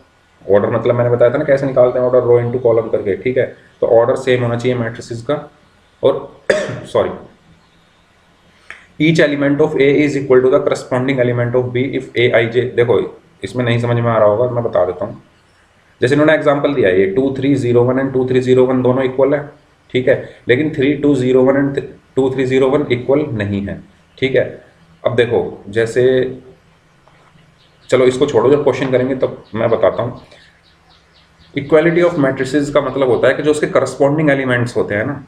A: मैंने बताया था ना कैसे निकालते हैं ऑर्डर, रो इनटू कॉलम करके। ठीक है, तो ऑर्डर सेम होना चाहिए मैट्रिसेस का। और sorry, each element of A is equal to the corresponding element of B if A I J. देखो इसमें नहीं समझ में आ रहा होगा, मैं बता देता हूँ। जैसे इन्होंने एग्जांपल दिया है, ये 2 3 0 1 एंड 2 3 0 1 दोनों इक्वल है। ठीक है, लेकिन 3 2 0 1 एंड 2 3 0 1 इक्वल नहीं है। ठीक है, अब देखो जैसे, चलो इसको छोड़ो, जब क्वेश्चन करेंगे तब मैं बताता हूँ। इक्वालिटी ऑफ मैट्रिसेस का मतलब होता है कि जो उसके करस्पॉन्डिंग एलिमेंट्स होते हैं ना,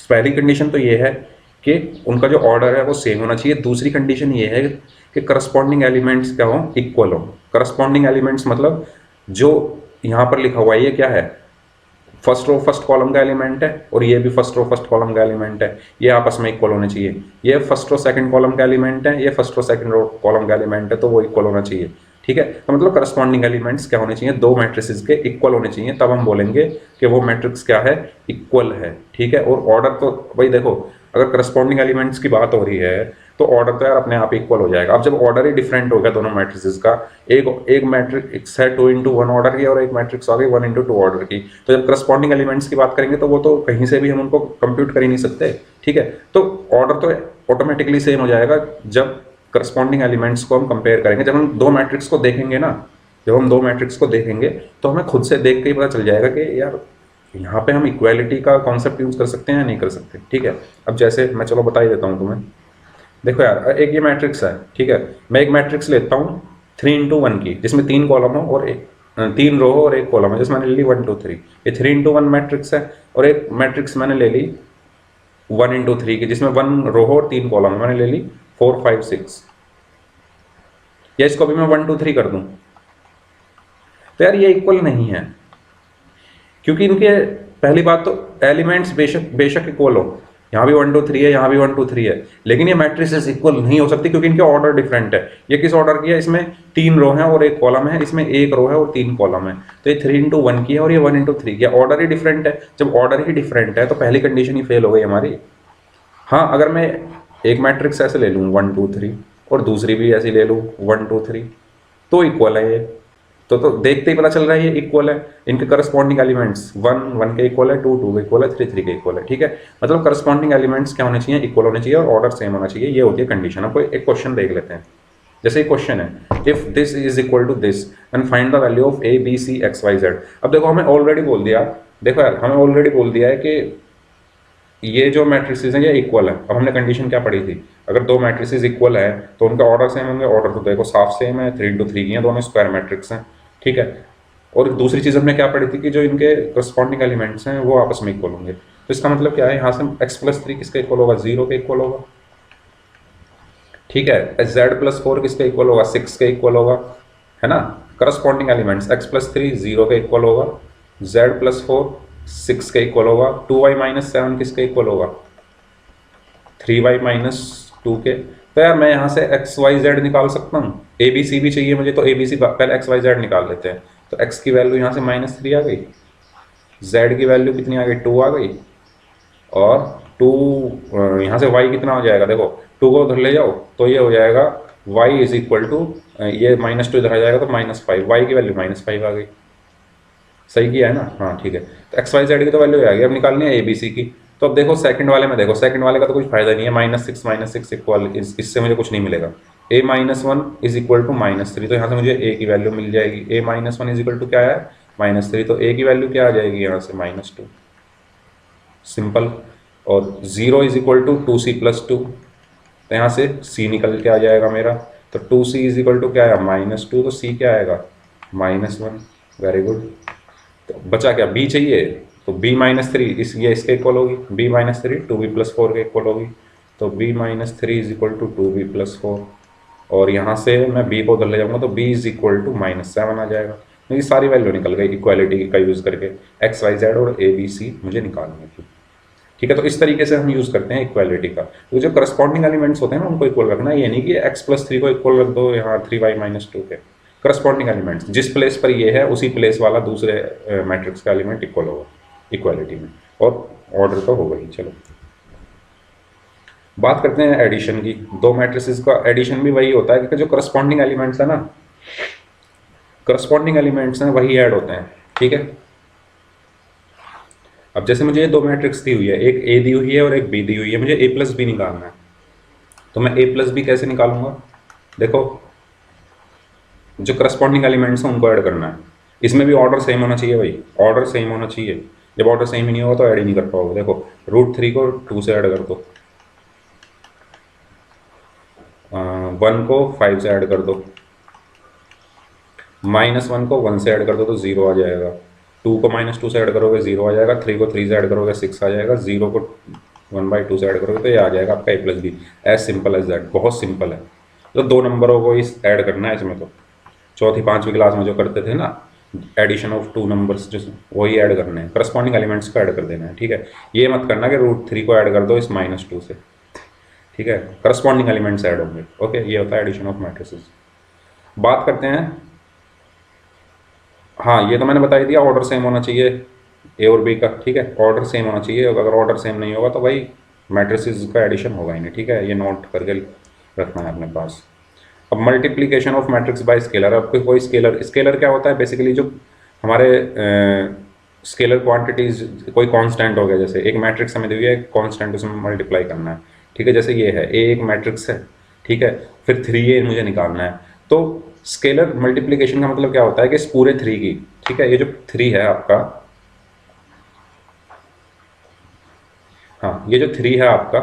A: पहली कंडीशन तो ये है कि उनका जो ऑर्डर है वो सेम होना चाहिए। दूसरी कंडीशन ये है कि करस्पॉन्डिंग एलिमेंट्स क्या हो, इक्वल हो। करस्पॉन्डिंग एलिमेंट्स मतलब जो यहाँ पर लिखा हुआ है ये क्या है, फर्स्ट रो फर्स्ट कॉलम का एलिमेंट है और ये भी फर्स्ट रो फर्स्ट कॉलम का एलिमेंट है, ये आपस में इक्वल होने चाहिए। ये फर्स्ट रो सेकंड कॉलम का एलिमेंट है, ये first row second row column का एलिमेंट है, तो वो इक्वल होना चाहिए। ठीक है, तो मतलब करस्पॉन्डिंग एलिमेंट्स क्या होने चाहिए, दो मैट्रिसेस के इक्वल होने चाहिए, तब हम बोलेंगे कि वो मैट्रिक्स क्या है, इक्वल है। ठीक है, और ऑर्डर तो भाई देखो, अगर करस्पॉन्डिंग एलिमेंट्स की बात हो रही है तो ऑर्डर तो यार अपने आप इक्वल हो जाएगा। अब जब ऑर्डर ही डिफरेंट हो गया दोनों मैट्रिसेस का, एक मैट्रिक्स है 2 into 1 ऑर्डर की और एक मैट्रिक्स आ गई 1 into 2 ऑर्डर की, तो जब करस्पॉन्डिंग एलिमेंट्स की बात करेंगे तो वो तो कहीं से भी हम उनको कंप्यूट कर ही नहीं सकते। ठीक है, तो ऑर्डर तो ऑटोमेटिकली सेम हो जाएगा जब करस्पॉन्डिंग एलिमेंट्स को हम कंपेयर करेंगे। जब हम दो मैट्रिक्स को देखेंगे ना, जब हम दो मैट्रिक्स को देखेंगे तो हमें खुद से देख के ही पता चल जाएगा कि यार यहाँ पे हम इक्वालिटी का कॉन्सेप्ट यूज कर सकते हैं या नहीं कर सकते। ठीक है, अब जैसे मैं चलो बता ही देता हूँ तुम्हें। देखो यार, एक ये मैट्रिक्स है। ठीक है, मैं एक मैट्रिक्स लेता हूँ 3 into 1 की, जिसमें 3 कॉलम हो और 3 रो हो और 1 कॉलम है, जिसमें मैंने ले ली 1 2 3। ये 3 into 1 मैट्रिक्स है। और एक मैट्रिक्स मैंने ले ली 1 into 3 की, जिसमें 1 रो और 3 कॉलम, मैंने ले ली 4 5 6। या इसको भी मैं 1 2 3 कर दूं, तो यार ये इक्वल नहीं है, क्योंकि इनके पहली बात तो एलिमेंट्स बेशक बेशक इक्वल हो, यहाँ भी 1 2 3 है, यहाँ भी 1 2 3 है, लेकिन ये मैट्रिसेस इक्वल नहीं हो सकती क्योंकि इनके ऑर्डर डिफरेंट है। ये किस ऑर्डर की है, इसमें 3 रो है और 1 कॉलम है, इसमें 1 रो है और 3 कॉलम है। तो ये 3 into 1 की है और ये 1 into 3 की है, ऑर्डर ही डिफरेंट है। जब ऑर्डर ही डिफरेंट है तो पहली कंडीशन ही फेल हो गई हमारी। हाँ, अगर मैं एक मैट्रिक्स ऐसे ले लूँ 1 2 3 और दूसरी भी ऐसी ले लूँ 1 2 3, तो इक्वल है ये। तो देखते ही पता चल रहा है ये इक्वल है। इनके करस्पॉन्डिंग एलिमेंट्स 1 1 के इक्वल है, 2 2 के इक्वल है, 3 3 के इक्वल है। ठीक है, मतलब करस्पॉन्डिंग एलिमेंट्स क्या होने चाहिए, इक्वल होने चाहिए और ऑर्डर सेम होना चाहिए। ये होती है कंडीशन। आपको एक क्वेश्चन देख लेते हैं। जैसे क्वेश्चन है, if this is equal to this and find the value of A B C X Y Z. अब देखो हमें ऑलरेडी बोल दिया, देखो यार हमें ऑलरेडी बोल दिया है कि ये जो मैट्रिसेस हैं ये इक्वल है। अब हमने कंडीशन क्या पढ़ी थी, अगर दो मैट्रिसेस इक्वल है तो उनका ऑर्डर सेम होंगे। ऑर्डर तो देखो साफ सेम है, 3 into 3 की है, दोनों स्क्वायर मैट्रिक्स हैं। ठीक है, और दूसरी चीज़ हमने क्या पढ़ी थी कि जो इनके करस्पॉन्डिंग एलिमेंट्स हैं वो आपस में इक्वल होंगे। तो इसका मतलब क्या है, यहाँ से x+3 किसका इक्वल होगा, 0 के इक्वल होगा। ठीक है, z+4 किसका इक्वल होगा, 6 के इक्वल होगा, है ना। करस्पॉन्डिंग एलिमेंट्स x+3 0 के इक्वल होगा, z+4 6 के इक्वल होगा, 2y-7 किसके इक्वल होगा, 3y-2 के। तो यार मैं यहाँ से x y z निकाल सकता हूँ, a b c भी चाहिए मुझे, तो a b c पहले x y z निकाल लेते हैं। तो x की वैल्यू यहाँ से -3 आ गई, z की वैल्यू कितनी आ गई, 2 आ गई, और 2 यहाँ से y कितना हो जाएगा, देखो 2 को उधर ले जाओ तो ये हो जाएगा y इज इक्वल टू, ये -2 इधर आ जाएगा तो -5, y की वैल्यू -5 आ गई। सही किया है ना, हाँ ठीक है। तो एक्स वाई जेड की तो वैल्यू आ गई, अब निकालनी है ए बी सी की। तो अब देखो सेकंड वाले में, देखो सेकंड वाले का तो कुछ फायदा नहीं है, -6 इक्वल, इससे मुझे कुछ नहीं मिलेगा। a-1 इज इक्वल टू -3, तो यहाँ से मुझे a की वैल्यू मिल जाएगी। a-1 इज इक्वल टू क्या है, -3, तो a की वैल्यू क्या आ जाएगी यहाँ से, -2, सिंपल। और 0 इज इक्वल टू 2c+2, तो यहाँ से c निकल के आ जाएगा मेरा। तो 2c इज इक्वल टू क्या है, -2, तो c क्या आएगा, -1। Very good. तो बचा क्या, b चाहिए, तो b-3 ये इसके इक्वल होगी, b-3 2b+4 के इक्वल होगी। तो b-3 is equal to 2b+4, और यहाँ से मैं b को उधर ले जाऊँगा तो b इज इक्वल टू -7 आ जाएगा। तो ये सारी वैल्यू निकल गई इक्वालिटी का यूज़ करके, एक्स वाई जेड और ए बी सी मुझे निकालनी थी। ठीक है, तो इस तरीके से हम यूज़ करते हैं इक्वालिटी का। तो जो करस्पॉन्डिंग एलिमेंट्स होते हैं ना उनको इक्वल रखना, ये नहीं कि x+3 को इक्वल रख दो यहाँ 3y-2 के। करस्पॉन्डिंग एलिमेंट्स जिस प्लेस पर ये है उसी प्लेस वाला दूसरे मैट्रिक्स का एलिमेंट इक्वल होगा इक्वालिटी में, और ऑर्डर तो होगा ही। चलो बात करते हैं एडिशन की। दो मैट्रिसेस का एडिशन भी वही होता है क्योंकि जो करस्पॉन्डिंग एलिमेंट्स है ना, करस्पॉन्डिंग एलिमेंट्स हैं वही ऐड होते हैं। ठीक है, अब जैसे मुझे ये दो मैट्रिक्स दी हुई है, एक ए दी हुई है और एक बी दी हुई है, मुझे a+b निकालना है। तो मैं a+b कैसे निकालूंगा, देखो जो करस्पॉन्डिंग एलिमेंट्स हैं उनको ऐड करना है। इसमें भी ऑर्डर सेम होना चाहिए भाई, ऑर्डर सेम होना चाहिए। जब ऑर्डर सेम ही नहीं होगा तो ऐड ही नहीं कर पाओगे। देखो √3 को 2 से ऐड कर दो, 1 को 5 से ऐड कर दो, -1 को 1 से ऐड कर दो तो 0 आ जाएगा, 2 को -2 से ऐड करोगे 0 आ जाएगा, 3 को 3 से ऐड करोगे 6 आ जाएगा, 0 को 1/2 से ऐड करोगे तो ये आ जाएगा आपका a+b। As simple as that, बहुत सिंपल है। तो दो नंबरों को इस ऐड करना है इसमें। तो चौथी पांचवी क्लास में जो करते थे ना, एडिशन ऑफ 2 नंबर्स, जो वही ऐड करने हैं, करस्पॉन्डिंग एलिमेंट्स को ऐड कर देना है। ठीक है, ये मत करना कि √3 को ऐड कर दो इस -2 से। ठीक है, करस्पॉन्डिंग एलिमेंट्स ऐड होंगे। ओके, ये होता है एडिशन ऑफ मैट्रिसेस। बात करते हैं, हाँ ये तो मैंने बता ही दिया, ऑर्डर सेम होना चाहिए ए और बी का। ठीक है, ऑर्डर सेम होना चाहिए, अगर ऑर्डर सेम नहीं होगा तो भाई मैट्रिसेस का एडिशन होगा ही नहीं। ठीक है, ये नोट करके रखना है अपने पास। अब multiplication of matrix bye scalar. अब कोई स्केलर, स्केलर क्या होता है बेसिकली, जो हमारे स्केलर क्वांटिटीज, कोई कांस्टेंट हो गया, जैसे एक मैट्रिक्स हमें दी हुई है, कांस्टेंट उसमें मल्टीप्लाई करना है। ठीक है, जैसे ये है ए एक मैट्रिक्स है, ठीक है, फिर 3a मुझे निकालना है। तो स्केलर मल्टीप्लिकेशन का मतलब क्या होता है कि इस पूरे 3 की, ठीक है, ये जो 3 है आपका, हाँ ये जो 3 है आपका,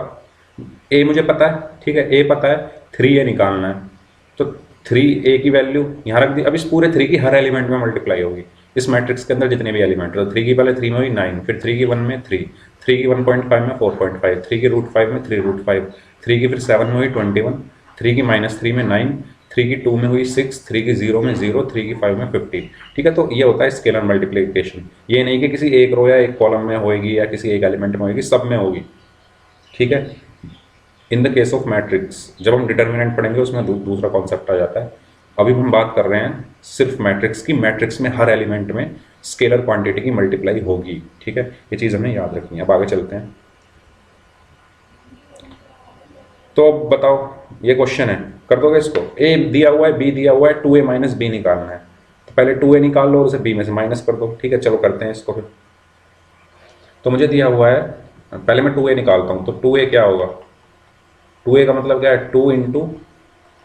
A: a मुझे पता है, ठीक है, a पता है, 3a निकालना है। तो 3a की वैल्यू यहाँ रख दी। अब इस पूरे 3 की हर एलिमेंट में मल्टीप्लाई होगी, इस मैट्रिक्स के अंदर जितने भी एलिमेंट, तो 3 की पहले 3 में हुई 9, फिर 3 की 1 में 3, 3 की 1.5 में 4.5, 3 की √5 में 3√5, 3 की फिर 7 में हुई 21, 3 की -3 में 9, 3 की 2 में हुई 6, 3 की 0 में 0, 3 की 5 में 15। ठीक है, तो ये होता है स्केलर मल्टीप्लिकेशन। ये नहीं कि किसी एक रो या एक कॉलम में होएगी या किसी एक एलिमेंट में होएगी, सब में होगी। ठीक है, in the case of matrix जब हम डिटर्मिनेंट पढ़ेंगे उसमें दूसरा कॉन्सेप्ट आ जाता है। अभी हम बात कर रहे हैं सिर्फ मैट्रिक्स की। मैट्रिक्स में हर एलिमेंट में स्केलर क्वांटिटी की मल्टीप्लाई होगी। ठीक है, ये चीज़ हमें याद रखनी है। अब आगे चलते हैं। तो अब बताओ, ये क्वेश्चन है, कर दोगे इसको? ए दिया हुआ है, बी दिया हुआ है, 2a माइनस बी निकालना है। तो पहले 2a निकाल लो और उसे b में से माइनस कर दो। ठीक है, चलो करते हैं इसको फिर। तो मुझे दिया हुआ है, पहले मैं 2a निकालता हूँ। तो 2a क्या होगा? 2a का मतलब क्या है? 2 इंटू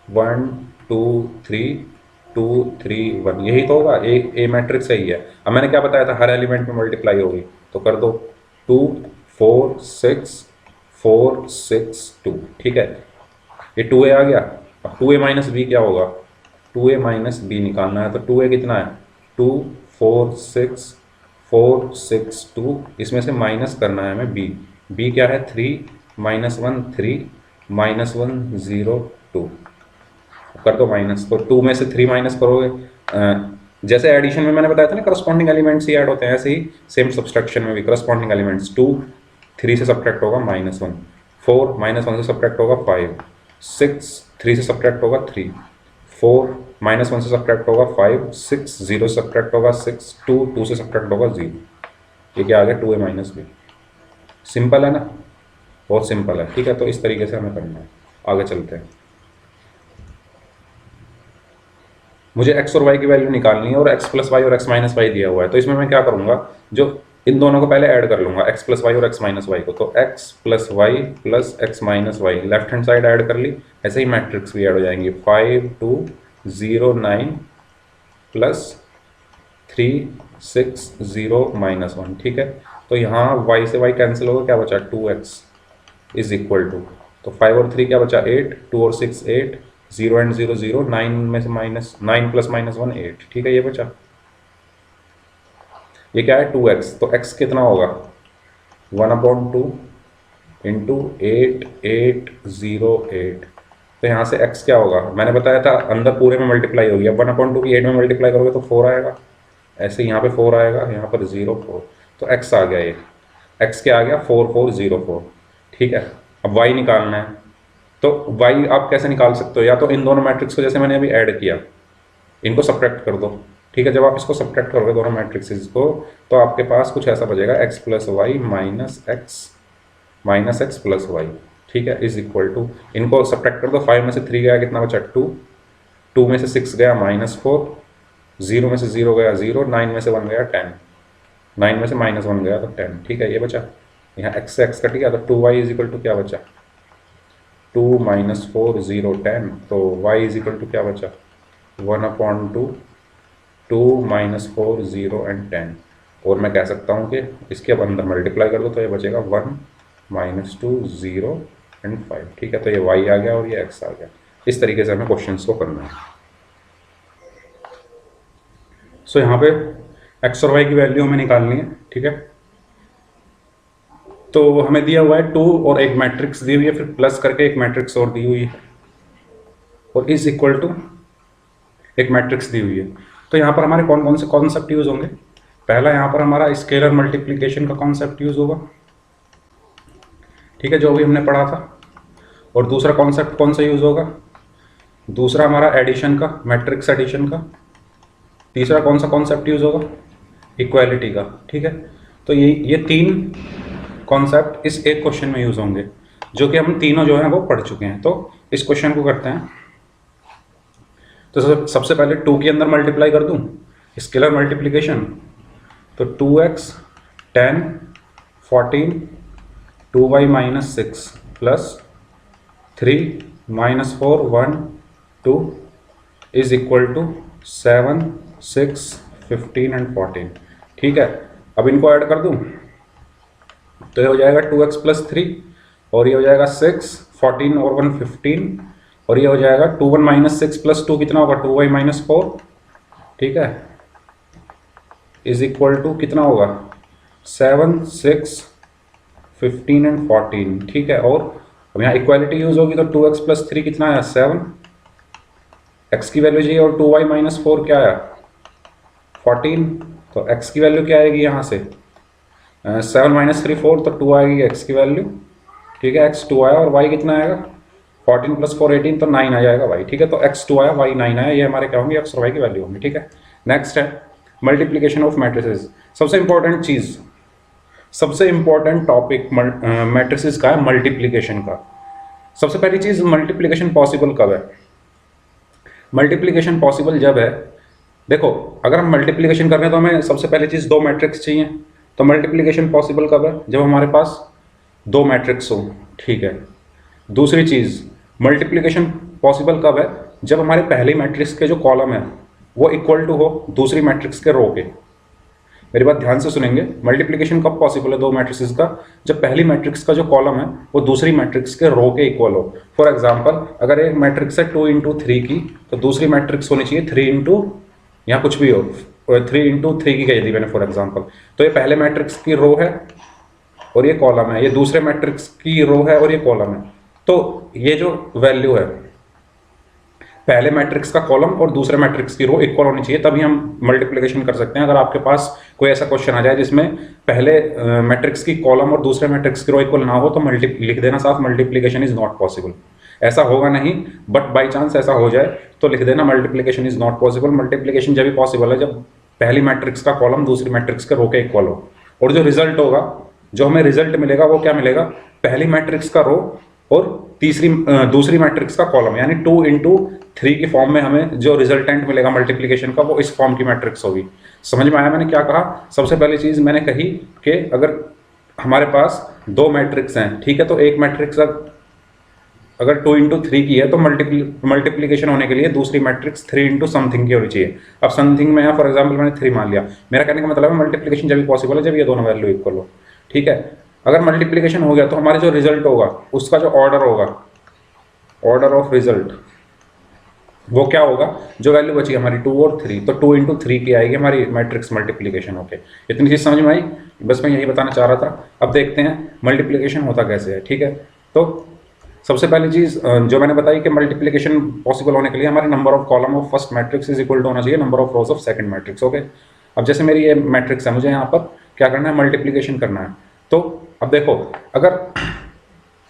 A: 1 2 3 2 3 1, यही तो होगा। ए मैट्रिक्स सही है। अब मैंने क्या बताया था, हर एलिमेंट में मल्टीप्लाई होगी। तो कर दो 2 4 6 4 6 2। ठीक है, ये 2a आ गया। अब 2a माइनस बी क्या होगा? 2a माइनस बी निकालना है। तो 2a कितना है? 2 4 6 4 6 2, इसमें से माइनस करना है हमें b क्या है? 3 -1 3 -1 0 2, कर दो माइनस। तो 2 में से 3 माइनस करोगे, जैसे एडिशन में मैंने बताया था ना करस्पॉन्डिंग एलिमेंट्स ही ऐड होते हैं, ऐसे ही सेम सब्सट्रैक्शन में भी करस्पॉन्डिंग एलिमेंट्स। 2 3 से सब्ट्रैक्ट होगा -1, 4 -1 से सब्ट्रैक्ट होगा 5, 6 3 से सब्ट्रैक्ट होगा 3, 4 -1 से सब्ट्रैक्ट होगा 5, 6 0 से सब्ट्रैक्ट होगा 6, 2 से सब्ट्रैक्ट होगा 0। ये क्या आ गया? 2a minus B. सिंपल है ना, बहुत सिंपल है। ठीक है, तो इस तरीके से हमें करना है। आगे चलते हैं। मुझे x और y की वैल्यू निकालनी है और x प्लस वाई और x माइनस वाई दिया हुआ है। तो इसमें मैं क्या करूंगा, जो इन दोनों को पहले ऐड कर लूंगा, x प्लस वाई और x माइनस वाई को। तो x plus Y plus x minus Y left hand side add कर ली। ऐसे ही मैट्रिक्स भी ऐड हो जाएंगी। 5 2 0 9 प्लस 3 6 0 -1। ठीक है, तो यहाँ y से y कैंसिल होगा, क्या बचा? 2x इज इक्वल टू, तो 5 और 3 क्या बचा? 8, 2 और 6 8, 0 एंड 0 0, 9 में से माइनस 9 प्लस -1 8। ठीक है, ये बचा। ये क्या है? 2x। तो x कितना होगा? 1/2 इंटू 8 8 0 8। तो यहाँ से x क्या होगा? मैंने बताया था अंदर पूरे में मल्टीप्लाई होगी। अब 1/2 की 8 में मल्टीप्लाई करोगे तो 4 आएगा। ऐसे यहाँ पे 4 आएगा, यहाँ पर 0 4, तो x आ गया। ये x क्या आ गया? 4 4 0 4। ठीक है, अब y निकालना है। तो y आप कैसे निकाल सकते हो? या तो इन दोनों मैट्रिक्स को जैसे मैंने अभी ऐड किया, इनको सब्ट्रैक्ट कर दो। ठीक है, जब आप इसको सब्ट्रैक्ट करोगे दोनों मैट्रिक्सेस को, तो आपके पास कुछ ऐसा बचेगा, x plus Y minus X plus Y. ठीक है, इज इक्वल टू, इनको सब्ट्रैक्ट कर दो। 5 में से 3 गया, कितना बचा? 2, 2 में से 6 गया -4, 0 में से 0 गया 0, 9 में से 1 गया 10, 9 में से -1 गया तो 10। ठीक है, ये बचा। यहाँ x से x कट गया, तो 2y इज इक्वल टू क्या बचा? 2 -4 0 10, तो y इज इक्वल टू क्या बचा? 1/2 2 -4 0 एंड 10। और मैं कह सकता हूँ कि इसके अब अंदर मल्टीप्लाई कर दो तो ये बचेगा 1 -2 0 एंड 5। ठीक है, तो ये y आ गया और ये x आ गया। इस तरीके से हमें क्वेश्चंस को करना है। सो यहाँ पे x और y की वैल्यू हमें निकालनी है। ठीक है, तो हमें दिया हुआ है 2 और एक मैट्रिक्स दी हुई है, फिर प्लस करके एक मैट्रिक्स और दी हुई है, और इज इक्वल टू एक मैट्रिक्स दी हुई है। तो यहाँ पर हमारे कौन कौन से कॉन्सेप्ट यूज होंगे? पहला यहाँ पर हमारा स्केलर मल्टीप्लिकेशन का कॉन्सेप्ट यूज होगा। ठीक है, जो अभी हमने पढ़ा था। और दूसरा कॉन्सेप्ट कौन सा यूज होगा? दूसरा हमारा एडिशन का, मैट्रिक्स एडिशन का। तीसरा कौन सा कॉन्सेप्ट यूज होगा? इक्वालिटी का। ठीक है, तो ये 3 कॉन्सेप्ट इस एक क्वेश्चन में यूज होंगे, जो कि हम तीनों जो है वो पढ़ चुके हैं। तो इस क्वेश्चन को करते हैं। तो सबसे पहले 2 के अंदर मल्टीप्लाई कर दूं, स्केलर मल्टीप्लिकेशन। तो 2x 10 14 2y -6 plus 3 -4 1 2 is equal to 7 6 15 and 14। ठीक है, अब इनको ऐड कर दूं तो ये हो जाएगा 2x प्लस 3, और ये हो जाएगा 6 14 और 1 15, और ये हो जाएगा 2 1 -6 प्लस 2 कितना होगा? 2y -4। ठीक है, इज इक्वल टू कितना होगा 7, 6, 15 एंड 14, ठीक है। और अब यहाँ इक्वालिटी यूज होगी तो 2x प्लस 3 कितना आया 7, x की वैल्यू चाहिए, और 2y माइनस 4 क्या आया 14, तो x की वैल्यू क्या आएगी यहाँ से 7 माइनस 3 4, तो 2 आएगी x की वैल्यू, ठीक है। x 2 आया और y कितना आएगा 14 प्लस 4 18, तो 9 आ जाएगा y, ठीक है। तो x 2 आया y 9 आया, ये हमारे क्या होंगे x और y की वैल्यू होंगी, ठीक है। नेक्स्ट है मल्टीप्लीकेशन ऑफ मैट्रिसेस। सबसे इंपॉर्टेंट चीज, सबसे इंपॉर्टेंट टॉपिक मैट्रिसेस का है मल्टीप्लीकेशन का। सबसे पहली चीज मल्टीप्लीकेशन पॉसिबल कब है? मल्टीप्लीकेशन पॉसिबल जब है, देखो अगर हम मल्टीप्लीकेशन कर रहे हैं तो हमें सबसे पहली चीज दो मैट्रिक्स चाहिए। तो मल्टीप्लीकेशन पॉसिबल कब है? जब हमारे पास दो मैट्रिक्स हो, ठीक है। दूसरी चीज मल्टीप्लीकेशन पॉसिबल कब है? जब हमारे पहले मैट्रिक्स के जो कॉलम है वो इक्वल टू हो दूसरी मैट्रिक्स के रो के। मेरी बात ध्यान से सुनेंगे, मल्टीप्लीकेशन कब पॉसिबल है दो मैट्रिक्स का? जब पहली मैट्रिक्स का जो कॉलम है वो दूसरी मैट्रिक्स के रो के इक्वल हो। फॉर एग्जांपल अगर एक मैट्रिक्स है 2 इंटू 3 की, तो दूसरी मैट्रिक्स होनी चाहिए 3 इंटू, यहाँ कुछ भी हो 3 इंटू 3 की कह दी मैंने फॉर एग्जाम्पल। तो ये पहले मैट्रिक्स की रो है और ये कॉलम है, ये दूसरे मैट्रिक्स की रो है और ये कॉलम है। तो ये जो वैल्यू है पहले मैट्रिक्स का कॉलम और दूसरे मैट्रिक्स की रो इक्वल होनी चाहिए, तभी हम मल्टीप्लिकेशन कर सकते हैं। अगर आपके पास कोई ऐसा क्वेश्चन आ जाए जिसमें पहले मैट्रिक्स की कॉलम और दूसरे मैट्रिक्स की रो इक्वल ना हो, तो लिख देना साफ मल्टीप्लिकेशन इज नॉट पॉसिबल। ऐसा होगा नहीं, बट बाई चांस ऐसा हो जाए तो लिख देना multiplication is not possible. Multiplication जब भी पॉसिबल है जब पहली मैट्रिक्स का कॉलम दूसरी मैट्रिक्स के रो के इक्वल हो। और जो रिजल्ट होगा, जो हमें रिजल्ट मिलेगा वो क्या मिलेगा? पहली मैट्रिक्स का रो और दूसरी मैट्रिक्स का कॉलम, यानी 2 इंटू 3 की फॉर्म में हमें जो रिजल्टेंट मिलेगा मल्टीप्लिकेशन का वो इस फॉर्म की मैट्रिक्स होगी। समझ में आया मैंने क्या कहा? सबसे पहली चीज मैंने कही कि अगर हमारे पास दो मैट्रिक्स हैं, ठीक है, तो एक मैट्रिक्स अगर 2 इंटू 3 की है तो मल्टीप्लिकेशन होने के लिए दूसरी मैट्रिक्स 3 इंटू समथिंग की होनी चाहिए। अब समथिंग में फॉर एग्जाम्पल मैंने 3 मान लिया। मेरा कहने का मतलब है मल्टीप्लिकेशन जब भी पॉसिबल है जब ये दोनों वैल्यू इक्वल हो, ठीक है। अगर मल्टीप्लिकेशन हो गया तो हमारे जो रिजल्ट होगा उसका जो ऑर्डर होगा, ऑर्डर ऑफ रिजल्ट, वो क्या होगा? जो वैल्यू बची हमारी 2 और 3, तो 2 इंटू 3 की आएगी हमारी मैट्रिक्स मल्टीप्लिकेशन। ओके, इतनी चीज समझ में आई? बस मैं यही बताना चाह रहा था। अब देखते हैं मल्टीप्लिकेशन होता कैसे है, ठीक है। तो सबसे पहली चीज जो मैंने बताई कि मल्टीप्लिकेशन पॉसिबल होने के लिए हमारे number of column of first matrix is equal to होना चाहिए number of rows of second matrix. Okay, अब जैसे मेरी ये मैट्रिक्स है, मुझे यहाँ पर क्या करना है? मल्टीप्लिकेशन करना है। तो अब देखो, अगर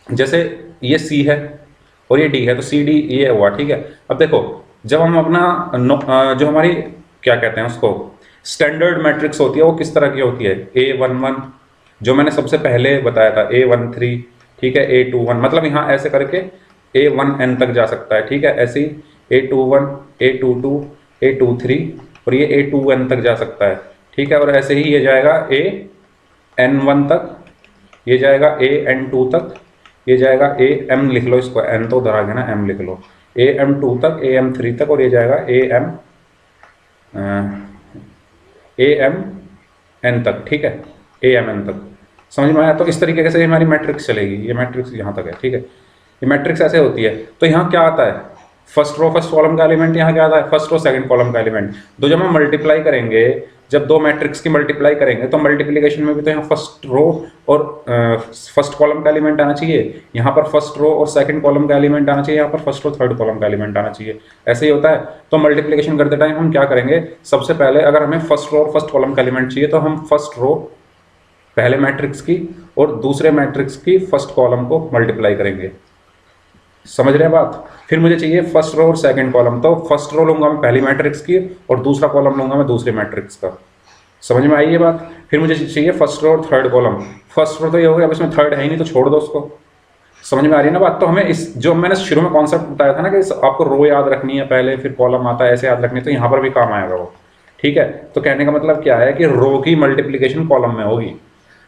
A: जैसे ये C है और ये D है, तो CD ये हुआ, ठीक है। अब देखो जब हम अपना जो हमारी क्या कहते हैं उसको स्टैंडर्ड मैट्रिक्स होती है वो किस तरह की होती है? A11 जो मैंने सबसे पहले बताया था, A13, ठीक है, A21, मतलब यहाँ ऐसे करके A1n तक जा सकता है, ठीक है। ऐसे ही A21, A22, A23 और ये A2n तक जा सकता है, ठीक है। और ऐसे ही ये जाएगा AN1 तक, ये जाएगा AN2 तक, ये जाएगा AM, लिख लो इसको, N तो उधर आ गया ना, M लिख लो, AM2 तक, AM3 तक, और ये जाएगा AMN तक, ठीक है, AMN तक। समझ में आया? तो इस तरीके से हमारी मैट्रिक्स चलेगी। ये मैट्रिक्स यहाँ तक है, ठीक है। ये मैट्रिक्स ऐसे होती है। तो यहाँ क्या आता है? फर्स्ट रो फर्स्ट कॉलम का एलिमेंट। यहाँ क्या आता है? फर्स्ट रो सेकंड कॉलम का एलिमेंट। तो जब हम मल्टीप्लाई करेंगे, जब दो मैट्रिक्स की मल्टीप्लाई करेंगे तो मल्टीप्लिकेशन में भी तो यहाँ फर्स्ट रो और फर्स्ट कॉलम का एलिमेंट आना चाहिए, यहाँ पर फर्स्ट रो और सेकंड कॉलम का एलिमेंट आना चाहिए, यहाँ पर फर्स्ट रो थर्ड कॉलम का एलिमेंट आना चाहिए। ऐसे ही होता है। तो मल्टीप्लिकेशन करते टाइम हम क्या करेंगे? सबसे पहले अगर हमें फर्स्ट रो और फर्स्ट कॉलम का एलिमेंट चाहिए तो हम फर्स्ट रो पहले मैट्रिक्स की और दूसरे मैट्रिक्स की फर्स्ट कॉलम को मल्टीप्लाई करेंगे। समझ रहे हैं बात? फिर मुझे चाहिए फर्स्ट रो और सेकंड कॉलम, तो फर्स्ट रो लूंगा मैं पहली मैट्रिक्स की और दूसरा कॉलम लूंगा मैं दूसरी मैट्रिक्स का। समझ में आई ये बात? फिर मुझे चाहिए फर्स्ट रो और थर्ड कॉलम। फर्स्ट रो तो ये हो गया, अब इसमें थर्ड है ही नहीं तो छोड़ दो उसको। समझ में आ रही है ना बात? तो हमें इस जो मैंने शुरू में कॉन्सेप्ट बताया था ना कि आपको रो याद रखनी है पहले, फिर कॉलम आता है, ऐसे याद रखनी है, तो यहाँ पर भी काम आएगा वो, ठीक है। तो कहने का मतलब क्या है कि रो की मल्टीप्लिकेशन कॉलम में होगी।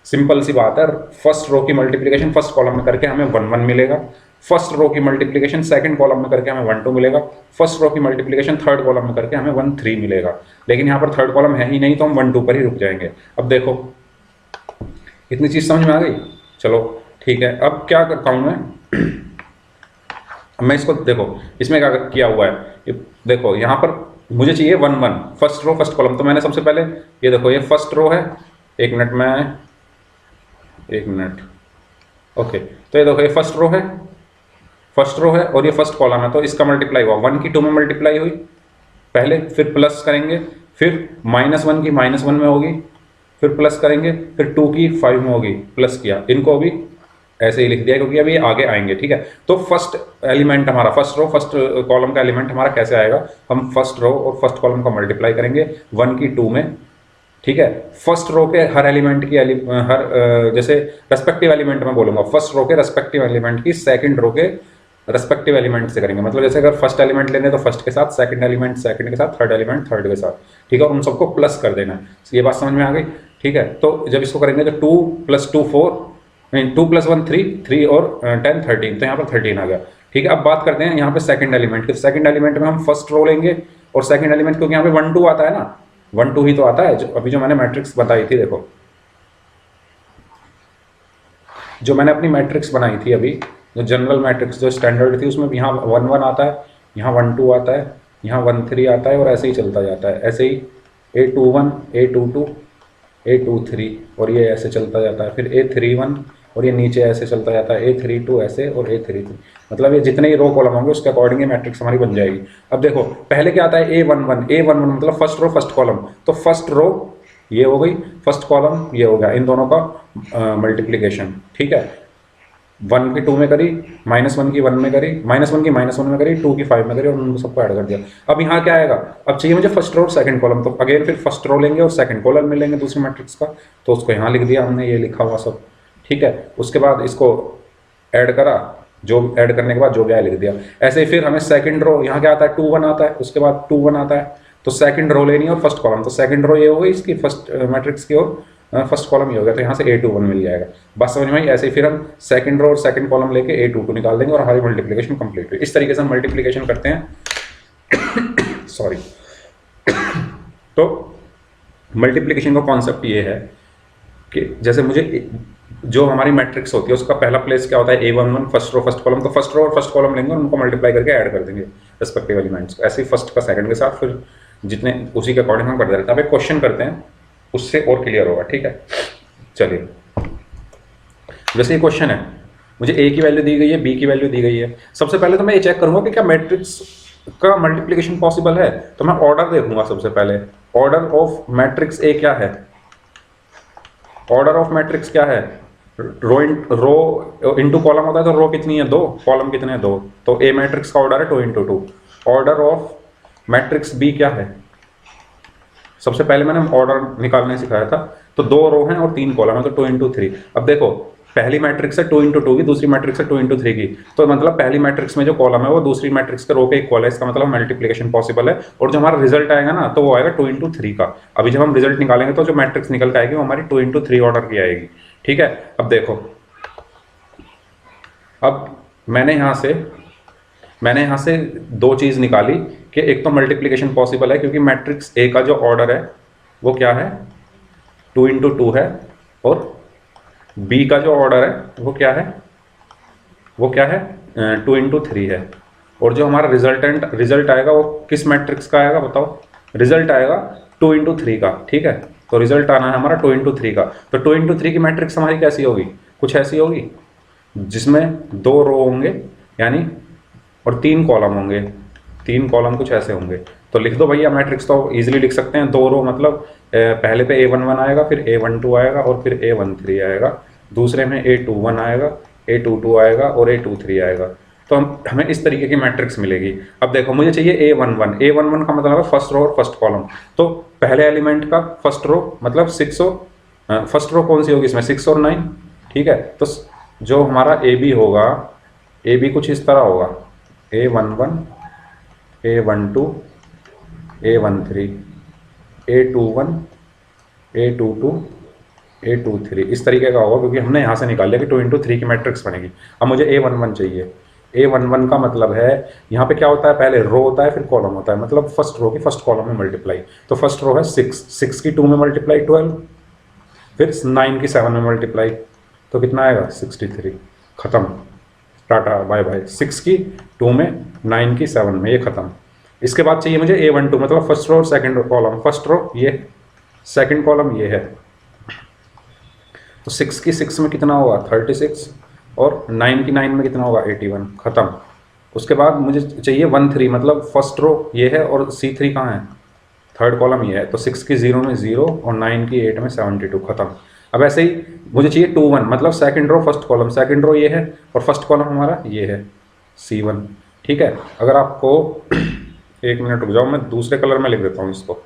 A: सिंपल सी बात है। फर्स्ट रो की मल्टीप्लिकेशन फर्स्ट कॉलम में करके हमें 1 1 मिलेगा, फर्स्ट रो की मल्टीप्लिकेशन सेकंड कॉलम में करके हमें 1 2 मिलेगा, फर्स्ट रो की मल्टीप्लिकेशन थर्ड कॉलम में करके हमें 1 3 मिलेगा। लेकिन यहाँ पर थर्ड कॉलम है ही नहीं तो हम 1 2 पर ही रुक जाएंगे। अब देखो इतनी चीज समझ में आ गई? चलो ठीक है। अब क्या करता हूँ मैं इसको देखो, इसमें क्या किया हुआ है, देखो यहाँ पर मुझे चाहिए 1 1 फर्स्ट रो फर्स्ट कॉलम। तो मैंने सबसे पहले ये देखो ये फर्स्ट रो है, एक मिनट में, एक मिनट, ओके। तो ये देखो ये फर्स्ट रो है, फर्स्ट रो है और ये फर्स्ट कॉलम है, तो इसका मल्टीप्लाई हुआ 1 की 2 में मल्टीप्लाई हुई पहले, फिर प्लस करेंगे, फिर -1 की -1 में होगी, फिर प्लस करेंगे, फिर 2 की 5 में होगी, प्लस किया, इनको अभी ऐसे ही लिख दिया क्योंकि अभी आगे आएंगे, ठीक है। तो फर्स्ट एलिमेंट हमारा, फर्स्ट रो फर्स्ट कॉलम का एलिमेंट हमारा कैसे आएगा, हम फर्स्ट रो और फर्स्ट कॉलम का मल्टीप्लाई करेंगे 1 की 2 में, ठीक है। फर्स्ट रो के हर एलिमेंट की जैसे रेस्पेक्टिव एलिमेंट में बोलूंगा, फर्स्ट रो के रेस्पेक्टिव एलिमेंट की सेकंड रो के रेस्पेक्टिव एलिमेंट से करेंगे। मतलब जैसे अगर फर्स्ट एलिमेंट लेंगे तो फर्स्ट के साथ, सेकंड एलिमेंट सेकंड के साथ, थर्ड एलिमेंट थर्ड के साथ, ठीक है। और उन सबको प्लस कर देना है। ये बात समझ में आ गई, ठीक है। तो जब इसको करेंगे तो 2 + 2 4, नहीं 2 + 1 3, 3 और 10 13, तो यहाँ पर 13 आ गया, ठीक है। अब बात करते हैं यहाँ पे सेकंड एलिमेंट की। सेकंड एलिमेंट में हम फर्स्ट रो लेंगे और सेकंड एलिमेंट, क्योंकि यहाँ पे 1 2 आता है ना, 1 2 ही तो आता है। अभी जो मैंने मैट्रिक्स बताई थी, देखो जो मैंने अपनी मैट्रिक्स बनाई थी अभी, जो जनरल मैट्रिक्स जो स्टैंडर्ड थी, उसमें यहाँ 1 1 आता है, यहाँ 1 2 आता है, यहाँ 1 3 आता है और ऐसे ही चलता जाता है। ऐसे ही A21 A22 A23 और ये ऐसे चलता जाता है। फिर A31 और ये नीचे ऐसे चलता जाता है, A32 ऐसे और A33। मतलब ये जितने ही रो कॉलम होंगे उसके अकॉर्डिंग ये मैट्रिक्स हमारी बन जाएगी। अब देखो पहले क्या आता है, A11 मतलब फर्स्ट रो फर्स्ट कॉलम। तो फर्स्ट रो ये हो गई, फर्स्ट कॉलम ये हो गया, इन दोनों का मल्टीप्लीकेशन, ठीक है। 1 की 2 में करी, -1 की 1 में करी, -1 की -1 में करी, 2 की 5 में करी और उनको सबको ऐड कर दिया। अब यहाँ क्या आएगा, अब चाहिए मुझे फर्स्ट रो और सेकंड कॉलम। तो अगेन फिर फर्स्ट रो लेंगे और सेकंड कॉलम में लेंगे दूसरी मैट्रिक्स का, तो उसको यहाँ लिख दिया हमने, ये लिखा हुआ सब, ठीक है। उसके बाद इसको ऐड करा, जो ऐड करने के बाद जो भी आया लिख दिया। ऐसे ही फिर हमें सेकंड रो, यहाँ क्या आता है 2 1 आता है, उसके बाद 2 1 आता है, तो सेकंड रो लेनी है और फर्स्ट कॉलम। तो सेकंड रो ये हो गई इसकी फर्स्ट मैट्रिक्स की, और फर्स्ट कॉलम ये हो गया, तो यहाँ से A21 मिल जाएगा। बस समझ में आई। ऐसे ही फिर हम सेकंड रो और सेकंड कॉलम लेके A22 निकाल देंगे और हमारी मल्टीप्लिकेशन कंप्लीट हुई। इस तरीके से हम मल्टीप्लिकेशन करते हैं सॉरी। तो मल्टीप्लिकेशन का कॉन्सेप्ट ये है कि जैसे मुझे जो हमारी मैट्रिक्स होती है उसका पहला प्लेस क्या होता है, A11 first row first column. तो फर्स्ट रो और फर्स्ट कॉलम लेंगे और उनको मल्टीप्लाई करके ऐड कर देंगे रेस्पेक्टिव एलिमेंट्स। ऐसे ही फर्स्ट का सेकंड के साथ, फिर जितने उसी के अकॉर्डिंग हम कर देते हैं। अब एक क्वेश्चन करते हैं, उससे और क्लियर होगा, ठीक है। चलिए, जैसे ये क्वेश्चन है, मुझे A की वैल्यू दी गई है, B की वैल्यू दी गई है। सबसे पहले तो मैं ये चेक करूंगा कि क्या मैट्रिक्स का मल्टीप्लिकेशन पॉसिबल है। तो मैं ऑर्डर देखूंगा सबसे पहले, ऑर्डर ऑफ मैट्रिक्स A क्या है, ऑर्डर ऑफ मैट्रिक्स क्या है। रो इंटू कॉलम होता है, तो रो कितनी है 2, कॉलम कितने हैं 2, तो A मैट्रिक्स का ऑर्डर है 2 × 2। ऑर्डर ऑफ मैट्रिक्स B क्या है, सबसे पहले मैंने ऑर्डर निकालने सिखाया था। तो 2 रो हैं और 3 कॉलम है, तो 2 × 3। अब देखो पहली मैट्रिक्स है 2 × 2 की, दूसरी मैट्रिक्स है 2 × 3 की, तो मतलब पहली मैट्रिक्स में जो कॉलम है वो दूसरी मैट्रिक्स के रो के इक्वल है। इसका मतलब मल्टीप्लिकेशन पॉसिबल है। और जो हमारा रिजल्ट आएगा ना, तो वो आएगा 2 × 3 का। अभी जब हम रिजल्ट निकालेंगे तो जो मैट्रिक्स निकल के आएगी वो हमारी 2 × 3 ऑर्डर की आएगी, ठीक है। अब देखो, अब मैंने यहाँ से 2 चीज़ निकाली कि एक तो मल्टीप्लिकेशन पॉसिबल है क्योंकि मैट्रिक्स A का जो ऑर्डर है वो क्या है 2 × 2 है, और B का जो ऑर्डर है वो क्या है 2 × 3 है। और जो हमारा रिजल्ट आएगा वो किस मैट्रिक्स का आएगा बताओ, रिजल्ट आएगा 2 × 3 का, ठीक है। तो रिजल्ट आना है हमारा 2 × 3 का। तो 2 × 3 की मैट्रिक्स हमारी कैसी होगी, कुछ ऐसी होगी जिसमें 2 रो होंगे यानी, और 3 कॉलम होंगे, 3 कॉलम कुछ ऐसे होंगे। तो लिख दो भैया, मैट्रिक्स तो इजीली लिख सकते हैं। 2 रो मतलब पहले पे A11 आएगा, फिर A12 आएगा और फिर A13 आएगा, दूसरे में A21 आएगा, A22 आएगा और A23 आएगा। तो हमें इस तरीके की मैट्रिक्स मिलेगी। अब देखो मुझे चाहिए A11 का मतलब है फर्स्ट रो और फर्स्ट कॉलम। तो पहले एलिमेंट का फर्स्ट रो मतलब 6 फर्स्ट रो कौन सी होगी इसमें 6 और 9, ठीक है। तो जो हमारा AB होगा, AB कुछ इस तरह होगा A11 A12 A13 A21 A22 A23 इस तरीके का होगा, क्योंकि हमने यहाँ से निकाल लिया कि 2 × 3 की मैट्रिक्स बनेगी। अब मुझे A11 चाहिए। A11 का मतलब है यहाँ पे क्या होता है, पहले रो होता है फिर कॉलम होता है, मतलब फर्स्ट रो की फर्स्ट कॉलम में मल्टीप्लाई। तो फर्स्ट रो है 6 की 2 में मल्टीप्लाई 12, फिर 9 की 7 में मल्टीप्लाई, तो कितना आएगा 63। खत्म, टाटा बाय बाय। 6 की 2 में 9 की 7 में, ये खत्म। इसके बाद चाहिए मुझे A12 मतलब फर्स्ट रो और सेकंड कॉलम। फर्स्ट रो ये, सेकंड कॉलम ये है, तो 6 की 6 में कितना होगा 36 और 9 की 9 में कितना होगा 81, खत्म। उसके बाद मुझे चाहिए 1 3 मतलब फर्स्ट रो ये है और C3 कहाँ है, थर्ड कॉलम ये है, तो 6 की 0 में 0 और 9 की 8 में 72, खत्म। अब ऐसे ही मुझे चाहिए 2 1 मतलब second row first column, second row ये है और फर्स्ट कॉलम हमारा ये है C1, ठीक है। अगर आपको एक मिनट रुक जाओ, मैं दूसरे कलर में लिख देता हूँ इसको।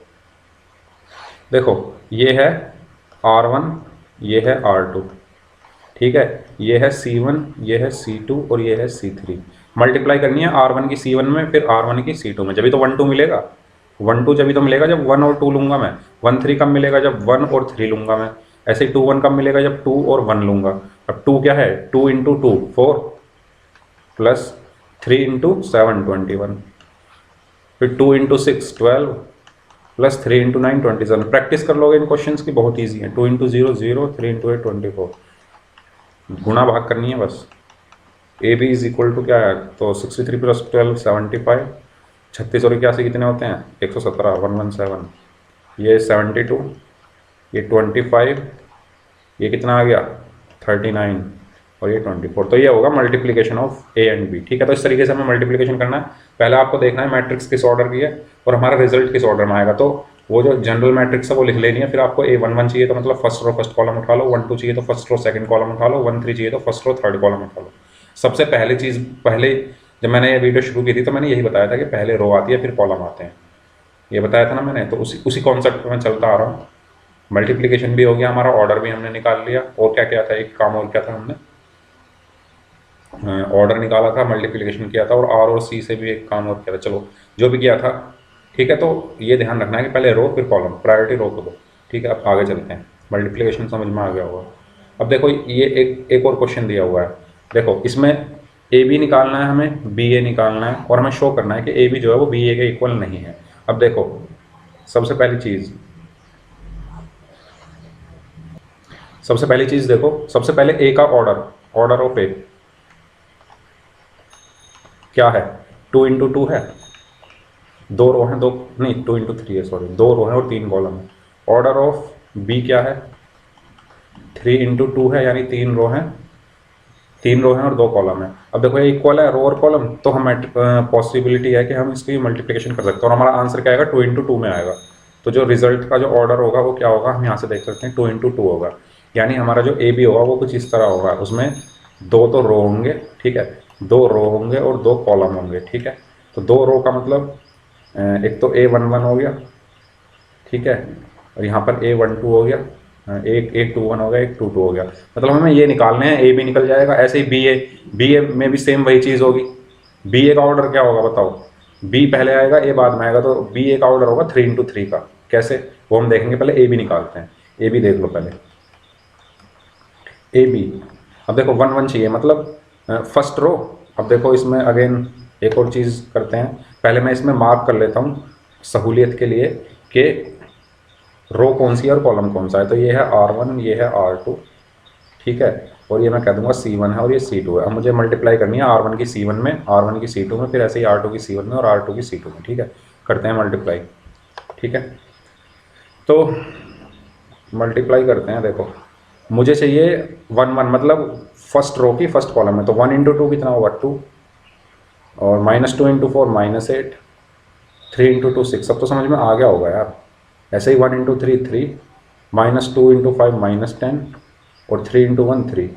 A: देखो ये है R1, ये है R2, ठीक है, ये है C1, ये है C2 और ये है C3। मल्टीप्लाई करनी है R1 की C1 में, फिर R1 की C2 में, जब तो 1 2 मिलेगा। 1 2 जब तो मिलेगा जब 1 और 2 लूंगा मैं। 1 3 कब मिलेगा जब 1 और 3 लूंगा मैं। ऐसे ही 2 1 कब मिलेगा जब 2 और 1 लूंगा। अब 2 क्या है, 2 इंटू 2 4 प्लस 3 इंटू 7 21, फिर 2 इंटू 6 12 प्लस 3 इंटू 9 27। प्रैक्टिस कर लोगे इन क्वेश्चंस की, बहुत ईजी है। 2 इंटू 0 0, 3 इंटू 8 24, गुणा भाग करनी है बस। A B is equal to क्या है, तो 63 प्लस 12 75, 36 और 81 कितने होते हैं 117 117, ये 72, ये 25, ये कितना आ गया 39 और ये 24। तो ये होगा multiplication of A and B, ठीक है। तो इस तरीके से हमें मल्टीप्लिकेशन करना है। पहले आपको देखना है मैट्रिक्स किस ऑर्डर की है और हमारा रिजल्ट किस ऑर्डर में आएगा। तो वो जो जनरल मैट्रिक्स है वो लिख लेनी है। फिर आपको A11 चाहिए तो मतलब फर्स्ट रो फर्स्ट कॉलम उठा लो, 1 2 चाहिए तो फर्स्ट रो सेकंड कॉलम उठा लो, 1 3 चाहिए तो फर्स्ट रो थर्ड कॉलम उठा लो। सबसे पहले चीज़, पहले जब मैंने ये वीडियो शुरू की थी तो मैंने यही बताया था कि पहले रो आती है फिर कॉलम आते हैं, ये बताया था ना मैंने। तो उसी कॉन्सेप्ट पे मैं चलता आ रहा हूँ। मल्टीप्लिकेशन भी हो गया हमारा, ऑर्डर भी हमने निकाल लिया, और क्या क्या था, एक काम और क्या था, हमने ऑर्डर निकाला था, मल्टीप्लिकेशन किया था, और आर और सी से भी एक काम और किया था। चलो जो भी किया था, ठीक है। तो ये ध्यान रखना है कि पहले रो फिर कॉलम, प्रायोरिटी रो को दो, ठीक है। अब आगे चलते हैं, मल्टीप्लिकेशन समझ में आ गया होगा। अब देखो ये एक और क्वेश्चन दिया हुआ है। देखो इसमें ए बी निकालना है हमें, बी ए निकालना है, और हमें शो करना है कि ए बी जो है वो बी ए के इक्वल नहीं है। अब देखो सबसे पहली चीज़ देखो, सबसे पहले ए का ऑर्डर ऑफ ए क्या है, 2 इंटू 2 है, 2 रो हैं, 2 नहीं 2 इंटू 3 है, सॉरी 2 रो हैं और 3 कॉलम है। ऑर्डर ऑफ बी क्या है, 3 इंटू 2 है, यानी 3 रो हैं, 3 रो हैं और 2 कॉलम है। अब देखो ये इक्वल है रो और कॉलम, तो हम पॉसिबिलिटी है कि हम इसकी मल्टीप्लिकेशन कर सकते हैं और हमारा आंसर क्या आएगा 2 इंटू 2 में आएगा। तो जो रिजल्ट का जो ऑर्डर होगा वो क्या होगा, हम यहाँ से देख सकते हैं 2 इंटू 2 होगा। यानी हमारा जो ए बी होगा वो कुछ इस तरह होगा, उसमें 2 तो रो होंगे, ठीक है, 2 रो होंगे और 2 कॉलम होंगे, ठीक है। तो 2 रो का मतलब एक तो A11 हो गया, ठीक है, और यहाँ पर A12 हो गया, एक 21 हो गया, एक 22 हो गया। मतलब हमें ये निकालने हैं, ए बी निकल जाएगा। ऐसे ही बी ए में भी सेम वही चीज़ होगी। बी ए का ऑर्डर क्या होगा बताओ, बी पहले आएगा ए बाद में आएगा, तो बी ए का ऑर्डर होगा 3 इंटू 3 का। कैसे, वो हम देखेंगे, पहले ए बी निकालते हैं। ए बी देख लो पहले, ए बी। अब देखो 1 1 चाहिए मतलब फर्स्ट रो। अब देखो इसमें अगेन एक और चीज़ करते हैं, पहले मैं इसमें मार्क कर लेता हूँ सहूलियत के लिए कि रो कौन सी है और कॉलम कौन सा है। तो ये है R1, ये है R2, ठीक है, और ये मैं कह दूंगा C1 है और ये C2 है। अब मुझे मल्टीप्लाई करनी है R1 की C1 में, R1 की C2 में, फिर ऐसे ही R2 की C1 में और R2 की C2 में, ठीक है। करते हैं मल्टीप्लाई, ठीक है। तो मल्टीप्लाई करते हैं। देखो मुझे चाहिए 1 1 मतलब फर्स्ट रो की फर्स्ट कॉलम में, तो 1 इंटू 2 कितना होगा 2, और -2 इंटू 4 -8, 3 इंटू 2 6। अब तो समझ में आ गया होगा यार। ऐसे ही 1 इंटू 3 3, -2 इंटू 5 -10 और 3 इंटू 1 3,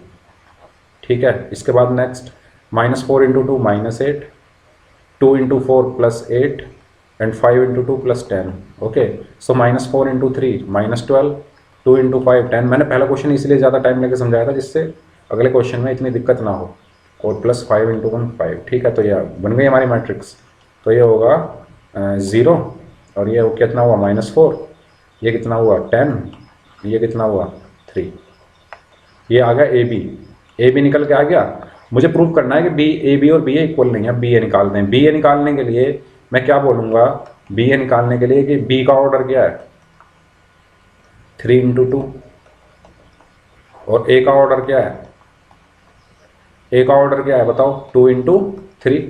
A: ठीक है। इसके बाद next -4 into 2 -8, 2 into 4 +8 and 5 into 2 +10, okay. So -4 into 3 -12, 2 into 5 10। मैंने पहला क्वेश्चन इसलिए ज़्यादा टाइम लेकर समझाया था जिससे अगले क्वेश्चन में इतनी दिक्कत ना हो, और +5 इंटू 1 5, ठीक है। तो ये बन गई हमारी मैट्रिक्स। तो ये होगा 0, और ये कितना हुआ -4, ये कितना हुआ 10, ये कितना हुआ 3। ये आ गया ए बी निकल के आ गया। मुझे प्रूव करना है कि ए बी और बी ए इक्वल नहीं है। बी ए निकालते हैं। बी ए निकालने के लिए मैं क्या बोलूँगा, बी ए निकालने के लिए कि बी का ऑर्डर क्या है 3 इंटू 2, और ए का ऑर्डर क्या है, ए का ऑर्डर क्या है बताओ 2 इंटू 3,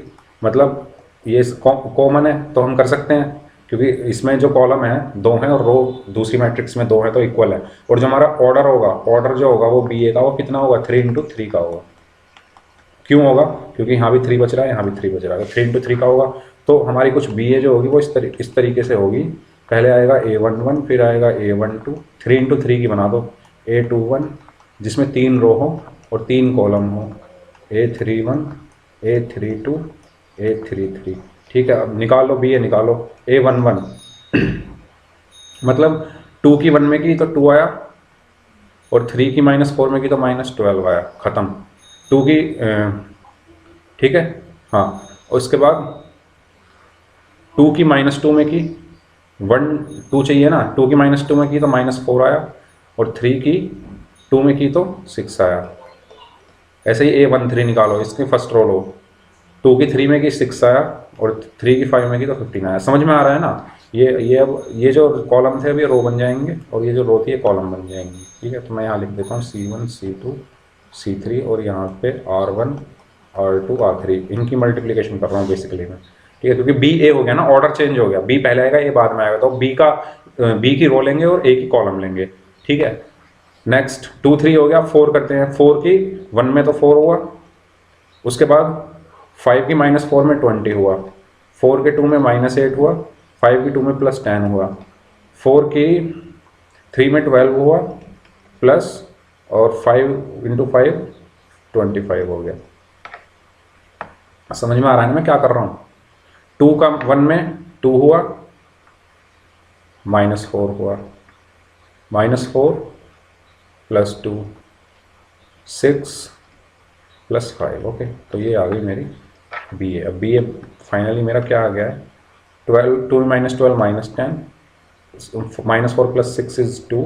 A: मतलब ये कॉमन है तो हम कर सकते हैं, क्योंकि इसमें जो कॉलम है दो हैं और रो दूसरी मैट्रिक्स में दो है तो इक्वल है। और जो हमारा ऑर्डर होगा, ऑर्डर जो होगा वो बी ए का वो कितना होगा, 3 × 3 का होगा। क्यों होगा, क्योंकि यहाँ भी 3 बच रहा है, यहाँ भी 3 बच रहा है, तो 3 × 3 का होगा। तो हमारी कुछ बी ए जो होगी वो इस तरीके से होगी। पहले आएगा A11, फिर आएगा A12, 3 × 3 की बना दो, A21 जिसमें 3 रो हो और 3 कॉलम हो, A31, A32, A33। ठीक है, अब निकाल लो बी ए, निकालो। A11 मतलब 2 की 1 में की तो 2 आया, और 3 की -4 में की तो -12 आया, ख़त्म। 2 की ठीक है, हाँ। और उसके बाद 2 की -2 में की, 1 2 चाहिए ना, 2 की -2 में की तो -4 आया, और 3 की 2 में की तो 6 आया। ऐसे ही A13 निकालो, इसकी फर्स्ट रो लो, 2 की 3 में की 6 आया, और 3 की 5 में की तो 15 आया। समझ में आ रहा है ना? ये अब ये जो कॉलम थे अब ये रो बन जाएंगे, और ये जो रो थी ये कॉलम बन जाएंगी। ठीक है, तो मैं यहाँ लिख देता हूँ C1, C2, C3, और यहाँ पे R1, R2, R3, इनकी मल्टीप्लिकेशन कर रहा हूँ बेसिकली मैं। ठीक है, क्योंकि बी ए हो गया ना, ऑर्डर चेंज हो गया, बी पहले आएगा ए बाद में आएगा, तो बी की रो लेंगे और ए की कॉलम लेंगे। ठीक है, नेक्स्ट 2 3 हो गया, 4 करते हैं। 4 की 1 में तो 4 हुआ, उसके बाद 5 की -4 में 20 हुआ, 4 के 2 में -8 हुआ, 5 की 2 में +10 हुआ, 4 की 3 में 12 हुआ, प्लस और 5 × 5 25 हो गया। समझ में आ रहा है ना मैं क्या कर रहा हूँ? 2 का 1 में 2 हुआ, -4 हुआ, -4 + 2 6 + 5। ओके, तो ये आ गई मेरी बी ए। अब बी ए फाइनली मेरा क्या आ गया है, 12, 2 - 12 -10, -4 + 6 = 2,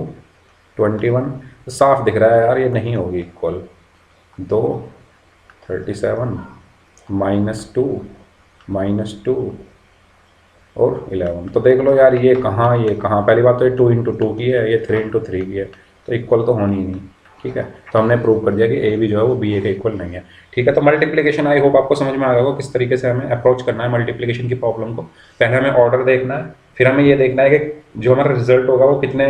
A: 21। साफ दिख रहा है यार, ये नहीं होगी इक्वल। 2 37 -2 -2 और 11। तो देख लो यार, ये कहाँ, पहली बात तो ये 2 × 2 की है, ये 3 × 3 की है, तो इक्वल तो होनी ही नहीं। ठीक है, तो हमने प्रूव कर दिया कि ए भी जो है वो बी ए के इक्वल नहीं है। ठीक है, तो मल्टीप्लिकेशन आई होप आपको समझ में आ गया होगा किस तरीके से हमें अप्रोच करना है मल्टीप्लिकेशन की प्रॉब्लम को। पहले हमें ऑर्डर देखना है, फिर हमें ये देखना है कि जो हमारा रिजल्ट होगा वो कितने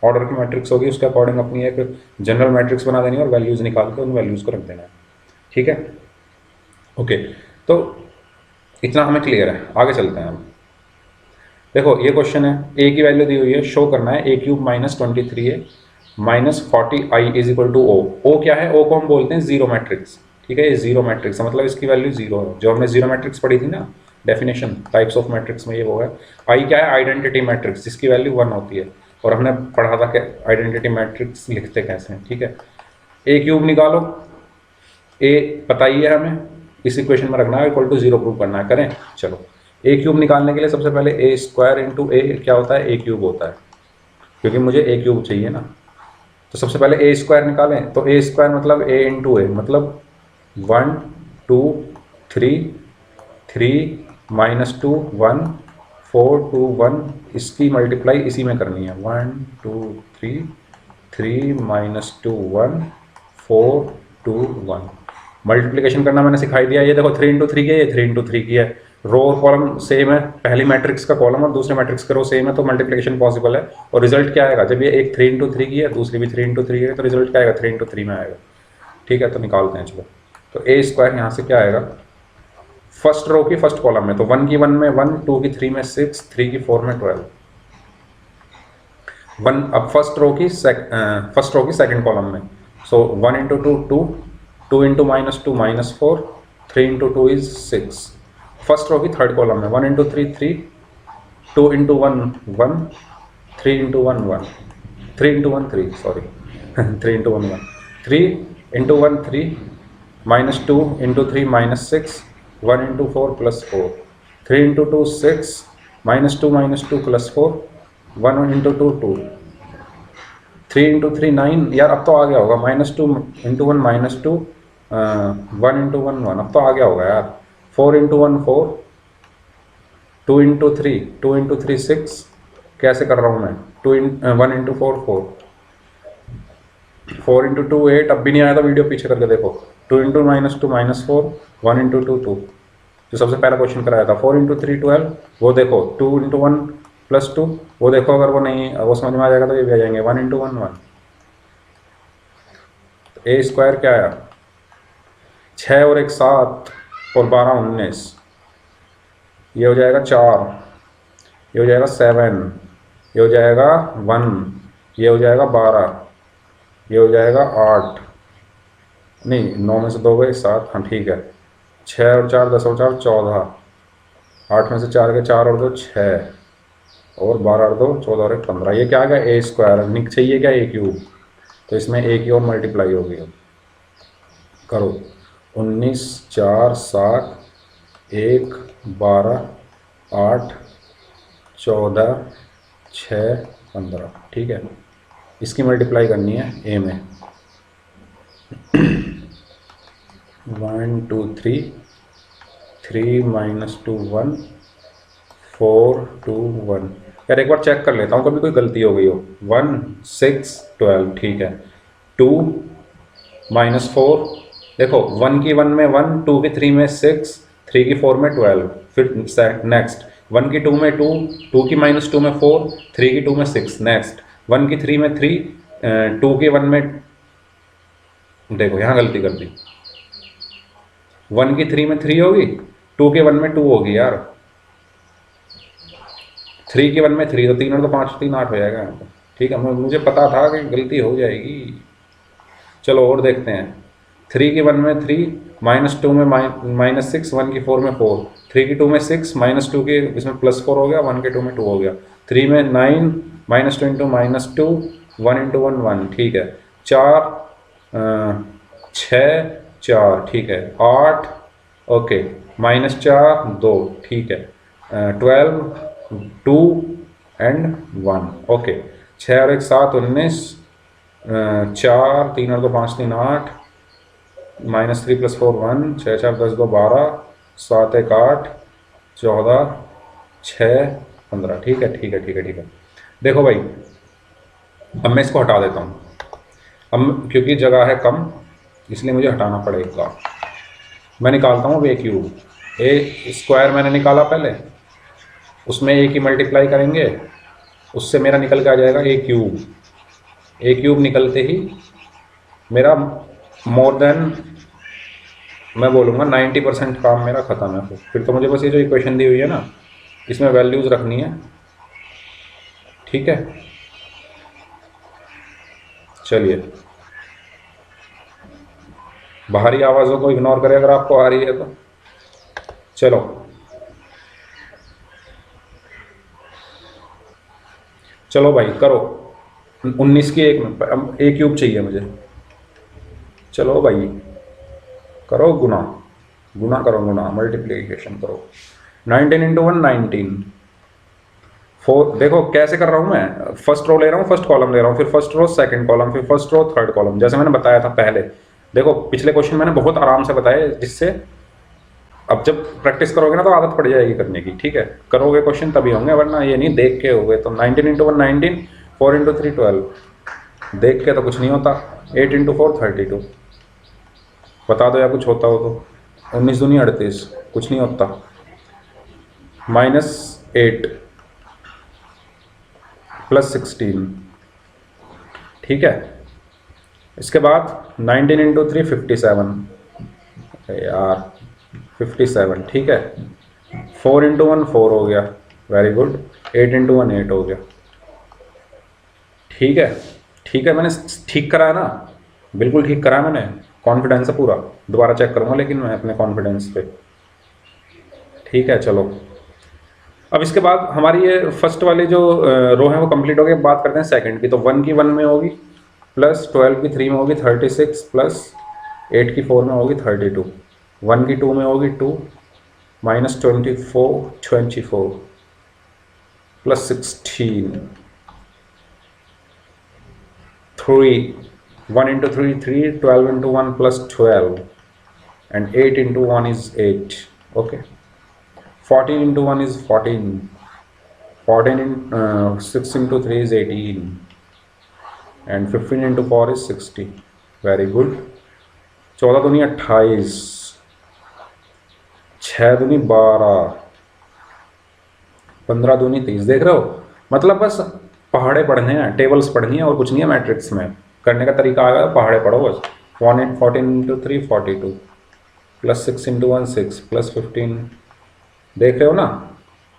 A: ऑर्डर की मैट्रिक्स होगी, उसके अकॉर्डिंग अपनी एक जनरल मैट्रिक्स बना देनी है और वैल्यूज़ निकाल के उन वैल्यूज़ को रख देना है। ठीक है, ओके, तो इतना हमें क्लियर है। आगे चलते हैं हम। देखो ये क्वेश्चन है, ए की वैल्यू दी हुई है, शो करना है A³ -23A -40I = O। ओ क्या है? ओ को हम बोलते हैं जीरो मैट्रिक्स। ठीक है, ये जीरो मैट्रिक्स है, मतलब इसकी वैल्यू जीरो है। जो हमने जीरो मैट्रिक्स पढ़ी थी ना, डेफिनेशन टाइप्स ऑफ मैट्रिक्स में, ये वो है। आई क्या है? आइडेंटिटी मैट्रिक्स, जिसकी वैल्यू 1 होती है, और हमने पढ़ा था कि आइडेंटिटी मैट्रिक्स लिखते कैसे हैं। ठीक है, A³ निकालो, ए पता ही है हमें, इस इक्वेशन में रखना है, = 0 प्रूव करना है। करें, चलो। A³ निकालने के लिए सबसे पहले A² × A क्या होता है? A³ होता है, क्योंकि मुझे A³ चाहिए ना। तो सबसे पहले A² निकालें, तो A² मतलब A × A, मतलब 1 2 3 3 -2 1 4 2 1, इसकी मल्टीप्लाई इसी में करनी है। 1 2 3 3 -2 1 4 2 1। मल्टीप्लिकेशन करना मैंने सिखाई दिया। ये देखो 3 × 3 की है, ये 3 × 3 की है। रो और कॉलम सेम है, पहली मैट्रिक्स का कॉलम और दूसरे मैट्रिक्स का रो सेम है, तो मल्टीप्लिकेशन पॉसिबल है। और रिजल्ट क्या आएगा? जब ये एक 3 × 3 की है, दूसरी भी 3 × 3 की है, तो रिजल्ट क्या आएगा? 3 × 3 में आएगा। ठीक है, तो निकालते हैं चलो। तो A² यहाँ से क्या आएगा? फर्स्ट रो की फर्स्ट कॉलम में, तो 1 की 1 में 1, 2 की 3 में 6, 3 की 4 में 12। 1 अब फर्स्ट रो की सेकंड कॉलम में, सो 1 × 2 2, 2 × -2 -4, 3 × 2 = 6। फर्स्ट रो की थर्ड कॉलम में 1 × 3 3, 2 × 1 1, 3 × 1 1, 3 × 1 3, सॉरी 3 × 1 1, 3 × 1 3, -2 × 3 -6, 1 × 4 +4, 3 × 2 6, -2 -2 +4, 1 × 2 2, 3 × 3 9। यार अब तो आ गया होगा, -2 × 1 -2, 1 × 1 1, अब तो आ गया होगा यार। 4 × 1 4, 2 × 3 2 × 3 6, कैसे कर रहा हूँ मैं? 1 × 4 4, 4 × 2 8। अब भी नहीं आया तो वीडियो पीछे करके देखो। 2 × -2 -4, 1 × 2 2, जो सबसे पहला क्वेश्चन कराया था 4 × 3 12, वो देखो 2 × 1 + 2, वो देखो अगर वो नहीं वो समझ में आ जाएगा तो ये भी आ जाएंगे 1 × 1 1। तो ए स्क्वायर क्या आया 6 और 1 7 और 12 19, ये हो जाएगा 4, ये हो जाएगा 7, ये हो जाएगा 1, ये हो जाएगा 12, ये हो जाएगा 8, नहीं 9 में से 2 गए 7, हाँ ठीक है, 6 और 4 10 और 4 14, 8 में से 4 गए 4 और 2 6, और 12 और 2 14 और 1 15, ये क्या आ गया ए स्क्वायर। निक चाहिए क्या ए क्यूब, तो इसमें ए की और मल्टीप्लाई होगी। अब करो 19 4 7 1 12 8 14 6 15, ठीक है, इसकी मल्टीप्लाई करनी है ए में 1 2 3 3 - 2 1 4 2 1। यार एक बार चेक कर लेता हूँ कभी कोई गलती हो गई हो। 1 6 12, ठीक है, 2 - 4, देखो 1 की 1 में 1, 2 की 3 में 6, 3 की 4 में 12, फिर नेक्स्ट 1 की 2 में 2, 2 की -2 में 4, 3 की 2 में 6, नेक्स्ट 1 की 3 में 3, 2 की 1 में, देखो यहाँ गलती कर दी, 1 की 3 में 3 होगी, 2 के 1 में 2 होगी यार, 3 की 1 में 3, तो 3 और 2 5 3 8 हो जाएगा, ठीक है, मुझे पता था कि गलती हो जाएगी। चलो और देखते हैं, 3 की 1 में 3, -2 में -6, 1 की 4 में 4, 3 की 2 में 6, -2 के इसमें +4 हो गया, 1 के 2 में 2 हो गया, 3 में 9, -2 × -2, 1 × 1 1, ठीक है, 4 6 4, ठीक है, 8 ओके, -4 2, ठीक है, 12 2 एंड 1, ओके, 6 और 1 7 19, 4 3 और 2 5 3 8, -3 + 4 1, 6 4 10 2 12, 7 1 8 14 6 15, ठीक है ठीक है ठीक है ठीक है। देखो भाई अब मैं इसको हटा देता हूँ, अब क्योंकि जगह है कम इसलिए मुझे हटाना पड़ेगा। मैं निकालता हूँ अब ए क्यूब, ए स्क्वायर मैंने निकाला पहले, उसमें ए की मल्टीप्लाई करेंगे, उससे मेरा निकल के आ जाएगा ए क्यूब। ए क्यूब निकलते ही मेरा मोर देन, मैं बोलूँगा 90% काम मेरा ख़त्म है। फिर तो मुझे बस ये जो इक्वेशन दी हुई है ना, इसमें वैल्यूज़ रखनी है, ठीक है। चलिए बाहरी आवाज़ों को इग्नोर करें अगर आपको आ रही है तो। चलो चलो भाई करो, 19 की 1 में ए क्यूब चाहिए मुझे। चलो भाई करो गुना, गुना करो, गुना मल्टीप्लिकेशन करो, 19 × 1 19, 4, देखो कैसे कर रहा हूँ मैं, फर्स्ट रो ले रहा हूँ, फर्स्ट कॉलम ले रहा हूँ, फिर फर्स्ट रो सेकंड कॉलम, फिर फर्स्ट रो थर्ड कॉलम, जैसे मैंने बताया था पहले। देखो पिछले क्वेश्चन मैंने बहुत आराम से बताया, जिससे अब जब प्रैक्टिस करोगे ना तो आदत पड़ जाएगी करने की, ठीक है, करोगे क्वेश्चन तभी होंगे, वरना ये नहीं देख के हो गए। तो 19 × 1 19, 4 × 3 12, देख के तो कुछ नहीं होता, 8 × 4 32, बता दो या कुछ होता हो तो, 19 दूनी 38, कुछ नहीं होता, -8 + 16, ठीक है। इसके बाद 19 × 3 57, यार 57, ठीक है, 4 × 1 4 हो गया, वेरी गुड, 8 × 1 8 हो गया, ठीक है ठीक है, मैंने ठीक करा है ना, बिल्कुल ठीक करा है मैंने, कॉन्फिडेंस है पूरा, दोबारा चेक करूँगा लेकिन मैं अपने कॉन्फिडेंस पे, ठीक है। चलो अब इसके बाद हमारी ये फर्स्ट वाली जो रो है वो कंप्लीट हो गई। बात करते हैं सेकंड की, तो 1 की 1 में होगी, +12 की 3 में होगी 36, +8 की 4 में होगी 32, 1 की 2 में होगी 2, -24 24, +16 3, 1 × 3 3, 12 × 1 +12, and 8 × 1 is 8, okay, 14 × 1 is 14, 6 × 3 is 18, and 15 × 4 is 60, very good, 14 दूनी 28, 6 दूनी 12, 15 दूनी 30, देख रहे हो? मतलब बस पहाड़े पढ़ने हैं, टेबल्स पढ़नी है और कुछ नहीं है। मैट्रिक्स में करने का तरीका आ गया, पहाड़े पढ़ो बस। 14 इंटू 3 42 प्लस 6 इंटू 1 6 प्लस 15, देख रहे हो ना?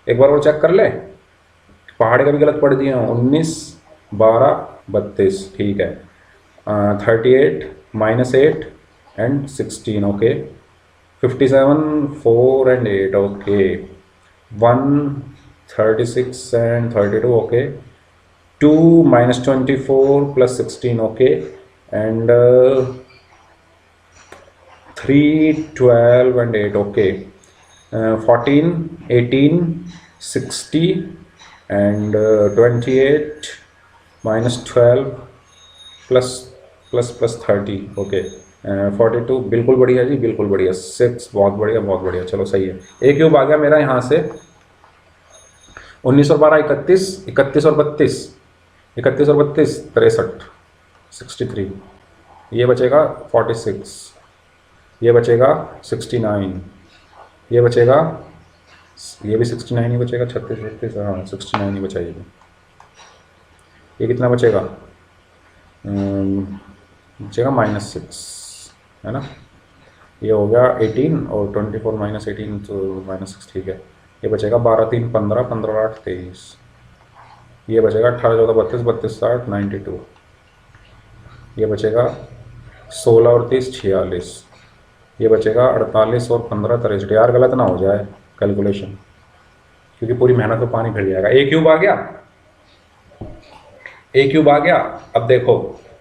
A: एक बार वो चेक कर ले, पहाड़े का भी गलत पढ़ दिए हूँ। 19 12 32, ठीक है। 38 -8 and 16, okay. 57 4 and 8, okay. 1 36 and 32, okay. 2 -24 plus 16, okay. And 3 12 and 8, okay. 14 18 60 and 28 -12 plus plus 30, okay. 42, बिल्कुल बढ़िया जी, बिल्कुल बढ़िया। 6, बहुत बढ़िया बहुत बढ़िया, चलो सही है। ए क्यूब आ गया मेरा यहाँ से। 19 और 12 31, 31 और 32, 31 और 32 63, 63। ये बचेगा 46, ये बचेगा 69, ये बचेगा, ये भी 69 ही बचेगा। 36 36, हाँ 69 ही बचा ये भी। ये कितना बचेगा? बचेगा -6, है ना? ये हो गया 18 और 24 -18 तो -6, ठीक है। ये बचेगा 12 3 15, 15 8 23। ये बचेगा 18 14 32 32 60 92। ये बचेगा 16 और 30 46। ये बचेगा 48 और 15 63। यार गलत ना हो जाए कैलकुलेशन, क्योंकि पूरी मेहनत में पानी फिर जाएगा। ए क्यूब आ गया, ए क्यूब आ गया। अब देखो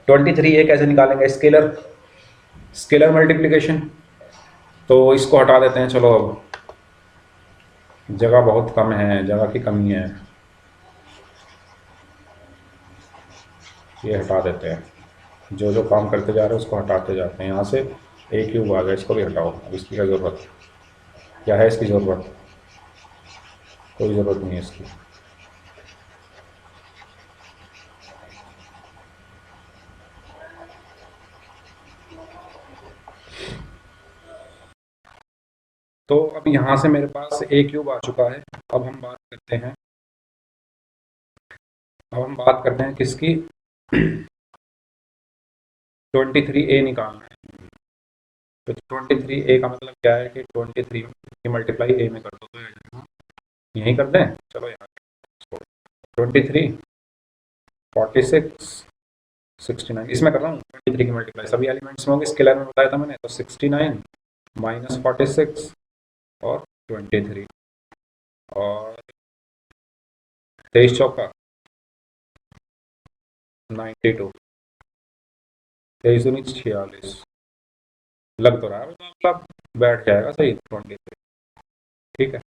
A: 23 ए कैसे निकालेंगे? Scalar, scalar multiplication. तो इसको हटा देते हैं, चलो। अब जगह बहुत कम है, जगह की कमी है, ये हटा देते हैं। जो जो काम करते जा रहे हैं उसको हटाते जाते हैं। यहाँ से ए क्यूब आ गया, इसको भी हटाओ। अब इसकी क्या ज़रूरत, क्या है इसकी ज़रूरत? कोई ज़रूरत नहीं है इसकी। तो अब यहाँ से मेरे पास ए क्यूब आ चुका है। अब हम बात करते हैं, अब हम बात करते हैं किसकी? 23 ए निकालना है। तो 23 ए का मतलब क्या है कि 23 की मल्टीप्लाई ए में कर दो तो यहीं कर दें। चलो यहाँ 23 46 69, इसमें कर रहा हूँ। 23 की मल्टीप्लाई सभी एलिमेंट्स में होगी, स्केलर में बताया था मैंने। तो 69 -46 और 23 और 23 चौका 92, 23 दूनी 46। लग तो रहा है मतलब बैठ जाएगा सही 23, ठीक है।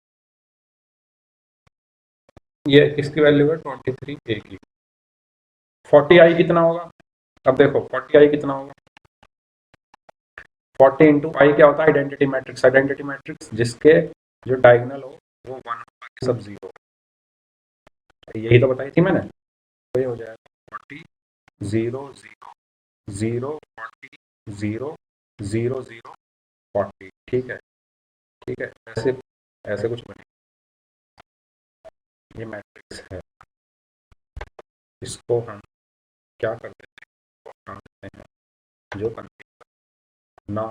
A: ये किसकी वैल्यू है? 23 ए की। 40 आई कितना होगा? अब देखो 40 आई कितना होगा? 40 इंटू आई क्या होता है? Identity matrix. आइडेंटिटी मैट्रिक्स जिसके जो डायगोनल हो वो 1 हो, बाकी सब 0। यही तो बताई थी मैंने। तो ये हो जाएगा 40 0 0 0 40 0 0 0 40, ठीक है। ठीक है, ऐसे ऐसे कुछ बने। ये मैट्रिक्स है, इसको हम क्या कर देते हैं? इसको हटा देते हैं जो ना।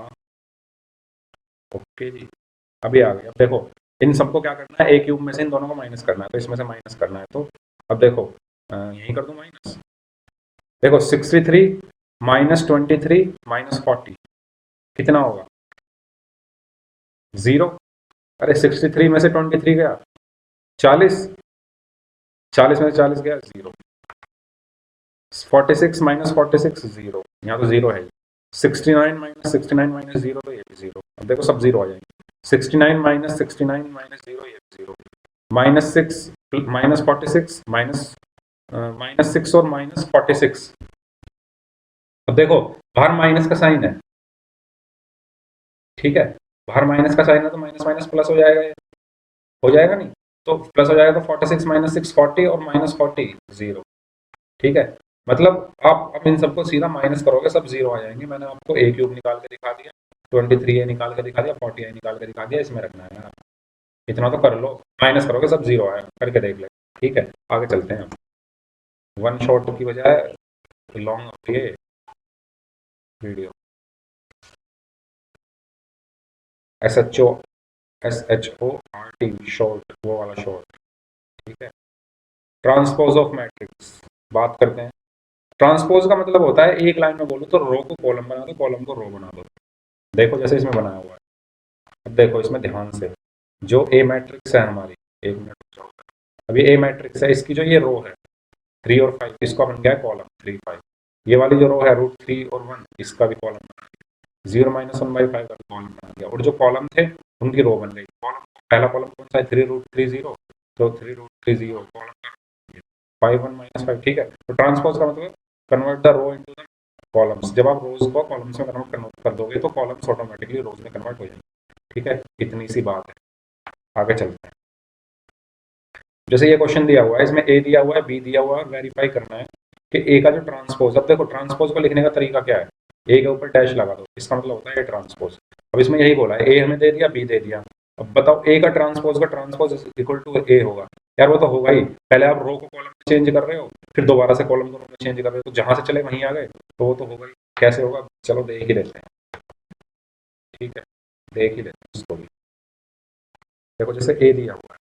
A: ओके जी, अभी आ गया। अब देखो इन सबको क्या करना है? ए क्यूब में से इन दोनों को माइनस करना है, तो इसमें से माइनस करना है। तो अब देखो यहीं कर दूं माइनस। देखो 63 -23 -40 कितना होगा? 0। अरे 63 में से 23 गया 40, 40 में से 40 गया 0। 46 -46 0, यहाँ तो 0 है ही। 69 -69 -0, तो ये भी 0। अब देखो सब 0 आ जाएंगे। 69 -69 -0, ये भी 0। -6 -46 -6 और -46। अब देखो बाहर माइनस का साइन है, ठीक है। बाहर माइनस का साइन है तो माइनस माइनस प्लस हो जाएगा, हो जाएगा नहीं? तो प्लस हो जाएगा। तो 46 -6 40 और -40 0, ठीक है। मतलब आप अब इन सबको सीधा माइनस करोगे, सब 0 आ जाएंगे। मैंने आपको ए क्यूब निकाल के दिखा दिया। 23A निकाल के दिखा दिया, 40A निकाल के दिखा दिया, इसमें रखना है यार, इतना तो कर लो, माइनस करोगे सब जीरो है, करके देख ले। ठीक है, आगे चलते हैं। वन शॉट की बजाय लॉन्ग होती है वीडियो। SHORT, शॉर्ट, वो वाला शॉर्ट। ठीक है, ट्रांसपोज ऑफ मैट्रिक्स बात करते हैं। ट्रांसपोज का मतलब होता है, एक लाइन में बोलूँ तो रो को कॉलम बना दो, कॉलम को रो बना दो। देखो जैसे इसमें बनाया हुआ है, अब देखो इसमें ध्यान से, जो ए मैट्रिक्स है हमारी, एक मिनट, अभी ए मैट्रिक्स है, इसकी जो ये रो है 3 और 5, इसका बन गया है कॉलम 3 5। ये वाली जो रो है √3 और 1, इसका भी कॉलम बना दिया, 0 -1/5 का कॉलम बना दिया, और जो कॉलम थे उनकी रो बन गई। कॉलम, पहला कॉलम कौन सा है, 3√3 0, तो 3√3 0 कॉलम का 5 1 -5। ठीक है, तो ट्रांसपोज का मतलब convert the row into the columns. जब आप रोज को कॉलम्स में कन्वर्ट कर दोगे तो कॉलम्स ऑटोमेटिकली रोज में कन्वर्ट हो जाएंगे। ठीक है, इतनी सी बात है, आगे चलते हैं। जैसे ये क्वेश्चन दिया हुआ है, इसमें ए दिया हुआ है, बी दिया हुआ है, वेरीफाई करना है कि ए का जो ट्रांसपोज, अब देखो ट्रांसपोज को लिखने का तरीका क्या है, ए के ऊपर डैश लगा दो, इसका मतलब होता है ए ट्रांसपोज। अब इसमें यही बोला है, ए हमें दे दिया, बी दे दिया, अब बताओ ए का ट्रांसपोज इक्वल टू ए होगा। यार वो तो होगा ही, पहले आप रो को कॉलम में चेंज कर रहे हो, फिर दोबारा से कॉलम को रो में चेंज कर रहे हो, तो जहां से चले वहीं आ गए, तो वो तो होगा ही। कैसे होगा, चलो देख ही लेते हैं। ठीक है, देख ही लेते हैं इसको भी। देखो जैसे ए दिया हुआ है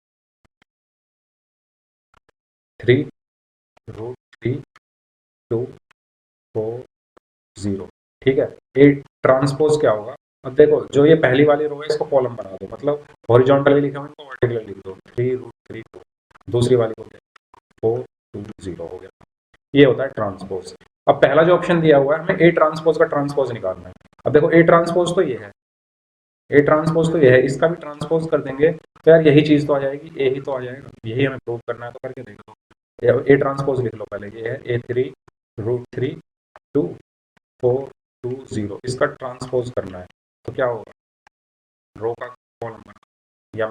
A: 3√3 2 4 0। ठीक है, ए ट्रांसपोज क्या होगा, अब देखो जो ये पहली वाली रो है इसको कॉलम बना दो, मतलब हॉरिजॉन्टली लिखा हुआ है, वर्टिकली लिख दो, 3√3 2। दूसरी वाली को 4 2 0 हो गया, ये होता है ट्रांसपोज। अब पहला जो ऑप्शन दिया हुआ है, हमें ए ट्रांसपोज का ट्रांसपोज निकालना है। अब देखो ए ट्रांसपोज तो ये है, ए ट्रांसपोज तो ये है, इसका भी ट्रांसपोज कर देंगे तो यार यही चीज तो आ जाएगी, ए ही तो आ जाएगा, यही हमें प्रूव करना है, तो करके देख लो। ए ट्रांसपोज लिख लो पहले, ये है A3√3 2 4 2 0, इसका ट्रांसपोज करना है, तो क्या होगा, रो का कॉलम बना, या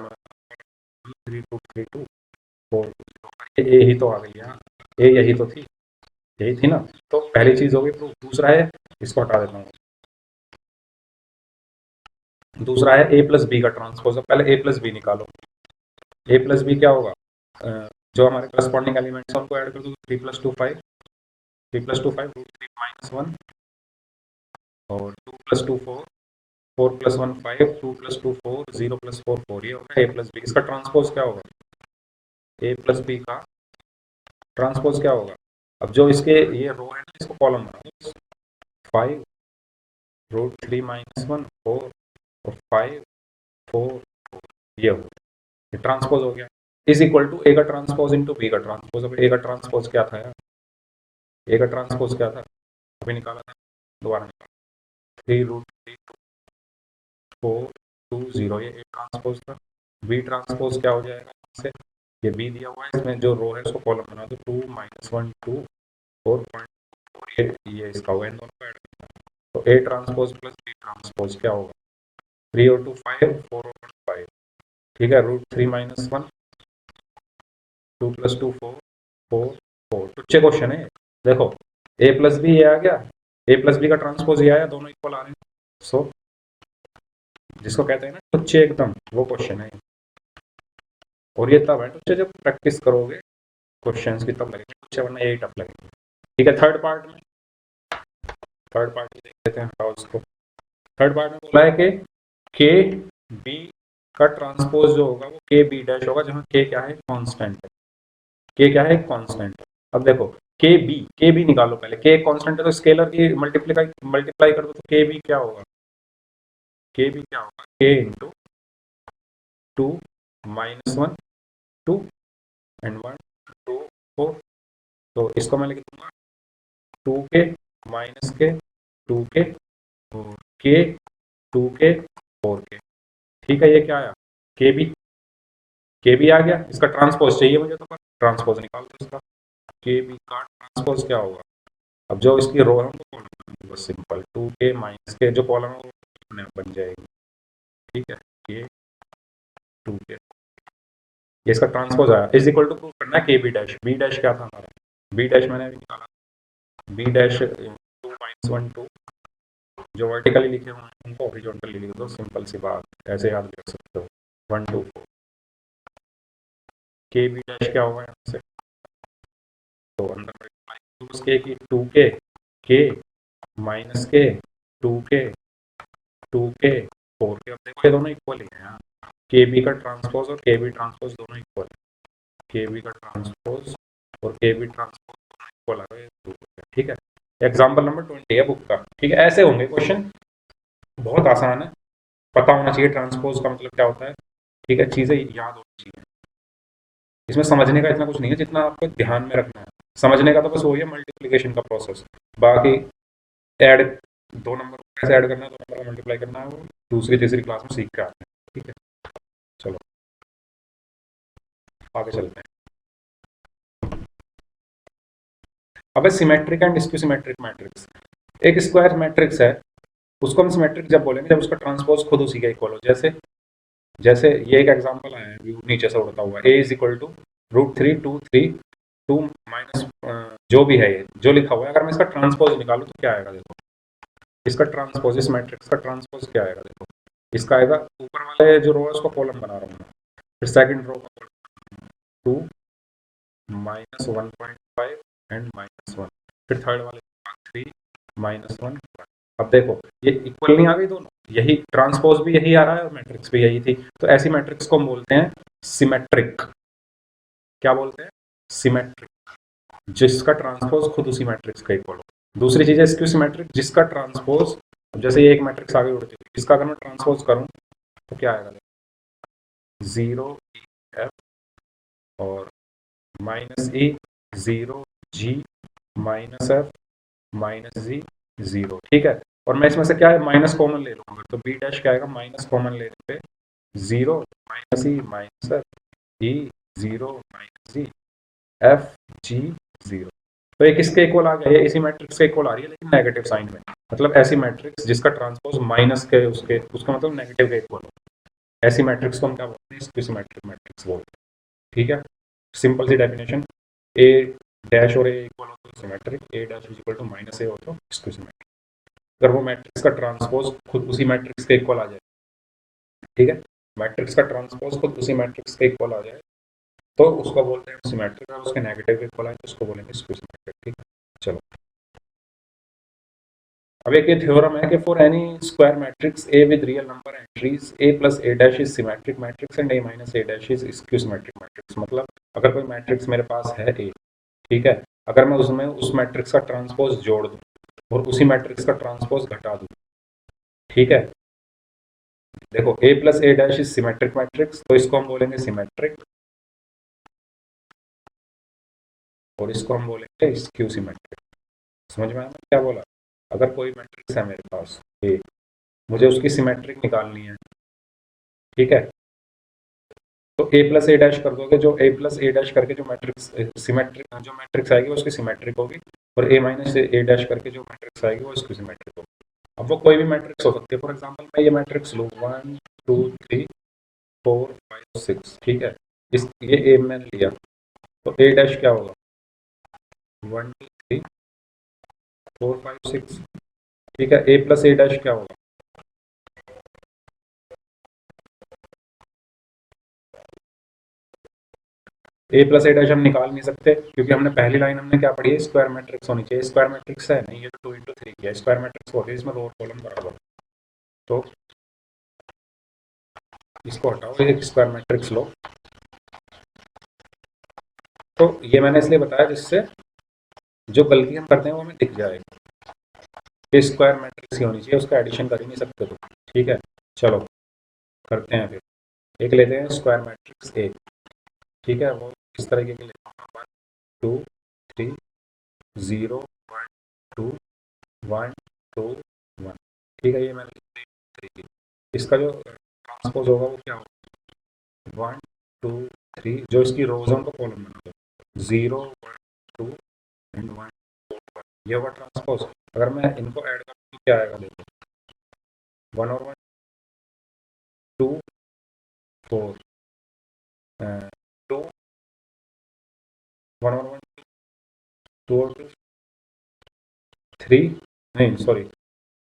A: 3 2 3 2 4 ए ही तो आ गई है, ए यही तो थी, यही थी ना। तो पहली चीज होगी प्रूफ। दूसरा है, इसको हटा देता हूँ, दूसरा है ए प्लस बी का ट्रांसपोज। पहले ए प्लस बी निकालो, ए प्लस बी क्या होगा, जो हमारे करस्पॉन्डिंग एलिमेंट्स हैं उनको ऐड कर दो, 3 + 2 5, 3 + 2 5, √3 - 1, और 2 + 2 4, 4 + 1 5, 2 + 2 4, 0 + 4 4, ये होगा ए प्लस बी। इसका ट्रांसपोज क्या होगा, ए प्लस बी का ट्रांसपोज क्या होगा, अब जो इसके ये रो है ना, इसको कॉलम बना दो, 5 √3 - 1 4 और 5 4, ये हो, ये ट्रांसपोज हो गया, इज इक्वल टू ए का ट्रांसपोज इंटू बी का ट्रांसपोज। अब ए का ट्रांसपोज क्या था यार, ए का ट्रांसपोज क्या था, अभी निकाला था, दोबारा निकाला, 3√3 4 2 0, ये ए ट्रांसपोज था। बी ट्रांसपोज क्या हो जाएगा, से ये बी दिया हुआ है, इसमें जो रो है उसको कॉलम बना दो, 2 - 1 2 4.4, ये इसका हुआ, इन दोनों को ऐड करना, तो A transpose plus B transpose क्या होगा, 3 और 2 5, 4 और 1 5। ठीक है, √3 - 1, 2 + 2 4 4 4, टुच्चे क्वेश्चन है। देखो ए प्लस बी ये आ गया, ए प्लस बी का ट्रांसपोज ये आया, दोनों इक्वल आ रहे हैं, सो जिसको कहते हैं ना टुच्चे एकदम, वो क्वेश्चन है। और ये तब है टुच्चे जब प्रैक्टिस करोगे क्वेश्चंस की, तब लगेंगे टुच्चे, वरना यही टफ लगेंगे। ठीक है, थर्ड पार्ट में, थर्ड पार्ट देख लेते हैं उसको। थर्ड पार्ट में बोला है कि के बी का ट्रांसपोज जो होगा वो के बी डैश होगा, जहाँ के क्या है, कांस्टेंट है, के क्या है, कांस्टेंट। अब देखो के बी निकालो पहले, के कांस्टेंट है तो स्केलर की मल्टीप्लाई कर दो, तो के बी क्या होगा, के बी क्या होगा, के इंटू 2 - 1 2 एंड 1 2 4, तो इसको मैं लिख दूंगा 2 के माइनस के 2 के और के 2 के 4 के। ठीक है, ये क्या आया, के बी आ गया, इसका ट्रांसपोज चाहिए मुझे, तो ट्रांसपोज निकाल दो इसका, के बी का ट्रांसपोज क्या होगा, अब जो इसकी रो है उनको कॉलम, बस सिंपल 2 के माइनस के जो कॉलम है वो बन जाएगी। ठीक है, के 2 के, ये इसका ट्रांसपोज आया, इज इक्वल टू प्रूव करना है के बी डैश क्या था हमारा, बी डैश मैंने निकाला, बी डैश 2 - 1 2, जो वर्टिकली लिखे हुए हैं उनको हॉरिजॉन्टली लिख दो, सिंपल सी बात, ऐसे याद कर सकते हो। 1 2 4 के बी डैश क्या होगा यहाँ से, तो अंदर के की 2 के माइनस के 4 के, अब देखो ये दोनों इक्वल ही है, के बी का ट्रांसपोज और के बी ट्रांसपोज दोनों इक्वल है, के बी का ट्रांसपोज और के बी ट्रांसपोज दोनों इक्वल आ गए, ठीक है। एग्जाम्पल नंबर 20 है बुक का, ठीक है। ऐसे होंगे क्वेश्चन, बहुत आसान है, पता होना चाहिए ट्रांसपोज का मतलब क्या होता है, ठीक है, चीज़ें याद होनी चाहिए। इसमें समझने का इतना कुछ नहीं है जितना आपको ध्यान में रखना है, समझने का तो बस वही है मल्टीप्लिकेशन का प्रोसेस, बाकी ऐड, 2 नंबर को कैसे ऐड करना है, 2 नंबर का मल्टीप्लाई करना है, वो दूसरी तीसरी क्लास में सीख के आते हैं, ठीक है। चलो आगे चलते हैं। अब symmetric and skew symmetric matrix, एक स्क्वायर मैट्रिक्स है, उसको हम सिमेट्रिक जब बोलेंगे जब उसका ट्रांसपोज खुद उसी का इक्वल हो, जैसे जैसे ये एक एग्जांपल आया है, व्यू नीचे से उड़ता हुआ, ए इज इक्वल टू √3 2 3 2 माइनस जो भी है, ये जो लिखा हुआ है, अगर मैं इसका ट्रांसपोज निकालूं तो क्या आएगा, देखो इसका ट्रांसपोज, इस मैट्रिक्स का ट्रांसपोज क्या आएगा, देखो इसका आएगा, ऊपर वाले जो रो है उसको कॉलम बना रहा हूँ मैं, फिर सेकंड रो का 2 -1.5 एंड -1, फिर थर्ड वाले 3 -1। अब देखो ये इक्वल नहीं आ गई दोनों, यही ट्रांसपोज भी यही आ रहा है और मैट्रिक्स भी यही थी, तो ऐसी मैट्रिक्स को हम बोलते हैं सिमेट्रिक। क्या बोलते हैं, सिमेट्रिक, जिसका ट्रांसपोज खुद उसी मैट्रिक्स का इक्वल हो। दूसरी चीज है स्क्यू सिमेट्रिक, जिसका ट्रांसपोज, जैसे ये एक मैट्रिक्स आगे उड़ती हुई, इसका अगर मैं ट्रांसपोज करूं तो क्या आएगा, 0 एफ और -e 0 g -f -g 0, ठीक है। और मैं इसमें से क्या है माइनस कॉमन ले लूंगा, तो बी डैश क्या आएगा, माइनस कॉमन लेने पे 0 -e -f e 0 -g f g 0, तो एक इसके इक्वल आ गया, ये इसी मैट्रिक्स के इक्वल आ रही है लेकिन नेगेटिव साइन में, मतलब ऐसी मैट्रिक्स जिसका ट्रांसपोज माइनस के उसके उसका मतलब नेगेटिव के इक्वल हो, ऐसी मैट्रिक्स को हम क्या बोलते हैं, स्क्यू सिमेट्रिक मैट्रिक्स बोलते हैं, ठीक है। सिंपल सी डेफिनेशन, ए डैश और ए इक्वल हो तो symmetric, A dash is equal to minus A हो तो स्क्यू सिमेट्रिक, अगर वो मैट्रिक्स का ट्रांसपोज खुद उसी मैट्रिक्स के इक्वल आ जाए, ठीक है, मैट्रिक्स का ट्रांसपोज खुद उसी मैट्रिक्स के इक्वल आ जाए तो उसको बोलते हैं सिमेट्रिक, और उसके नेगेटिव के इक्वल आए तो उसको बोलेंगे स्क्यू सिमेट्रिक, ठीक है। चलो अब एक ये थ्योरम है कि for N E square matrix A with real number entries A plus A dash is symmetric matrix and A minus A dash is skew symmetric matrix, मतलब अगर कोई मैट्रिक्स मेरे पास है ए, ठीक है, अगर मैं उसमें उस मैट्रिक्स का ट्रांसपोज जोड़ दूं और उसी मैट्रिक्स का ट्रांसपोज घटा दूं, ठीक है, देखो A plus A dash is symmetric matrix, तो इसको हम बोलेंगे सिमेट्रिक और इसको हम बोलेंगे स्क्यू सिमेट्रिक। समझ में आया मैं क्या बोला, अगर कोई मैट्रिक्स है मेरे पास ए, मुझे उसकी सिमेट्रिक निकालनी है, ठीक है, तो ए प्लस ए डैश कर दोगे, जो ए प्लस ए डैश करके जो मैट्रिक्स सिमेट्रिक जो मैट्रिक्स आएगी वो उसकी सिमेट्रिक होगी, और ए माइनस ए डैश करके जो मैट्रिक्स आएगी वो इसकी सिमेट्रिक होगी। अब वो कोई भी मैट्रिक्स हो सकती है, फॉर एग्जांपल मैं ये मैट्रिक्स लूँ 1 2 3 4 5 6, ठीक है, इस ये ए मैंने लिया, तो ए डैश क्या होगा, 1 2 3 4 5 6, ठीक है, ए प्लस ए डैश क्या होगा, ए प्लस ए डैश हम निकाल नहीं सकते क्योंकि हमने पहली लाइन हमने क्या पढ़ी है, स्क्वायर मैट्रिक्स होनी चाहिए, स्क्वायर मैट्रिक्स है नहीं, ये तो 2 × 3 की है, स्क्वायर मैट्रिक्स होती है इसमें रो और कॉलम बराबर, तो इसको हटाओ, एक स्क्वायर मैट्रिक्स लो, तो ये मैंने इसलिए बताया जिससे जो गलती हम करते हैं वो हमें दिख जाए, ये स्क्वायर मैट्रिक्स ही होनी चाहिए, उसका एडिशन कर ही नहीं सकते तो, ठीक है। चलो करते हैं फिर, एक लेते हैं स्क्वायर मैट्रिक्स ए, ठीक है, वो इस तरीके के लेते हैं 1 2 3 0 1 2 1 2 1, ठीक है, ये मैंने इसका जो ट्रांसपोज होगा वो क्या होगा, 1 2 3, जो इसकी रोज है उनको कॉलम बना दो, 0 1 2 एंड 1 ये होगा ट्रांसपोज। अगर मैं इनको ऐड करूँ तो क्या आएगा, देखो 1 और 1 2 4 2 1 और 1 2 और 2 3, नहीं सॉरी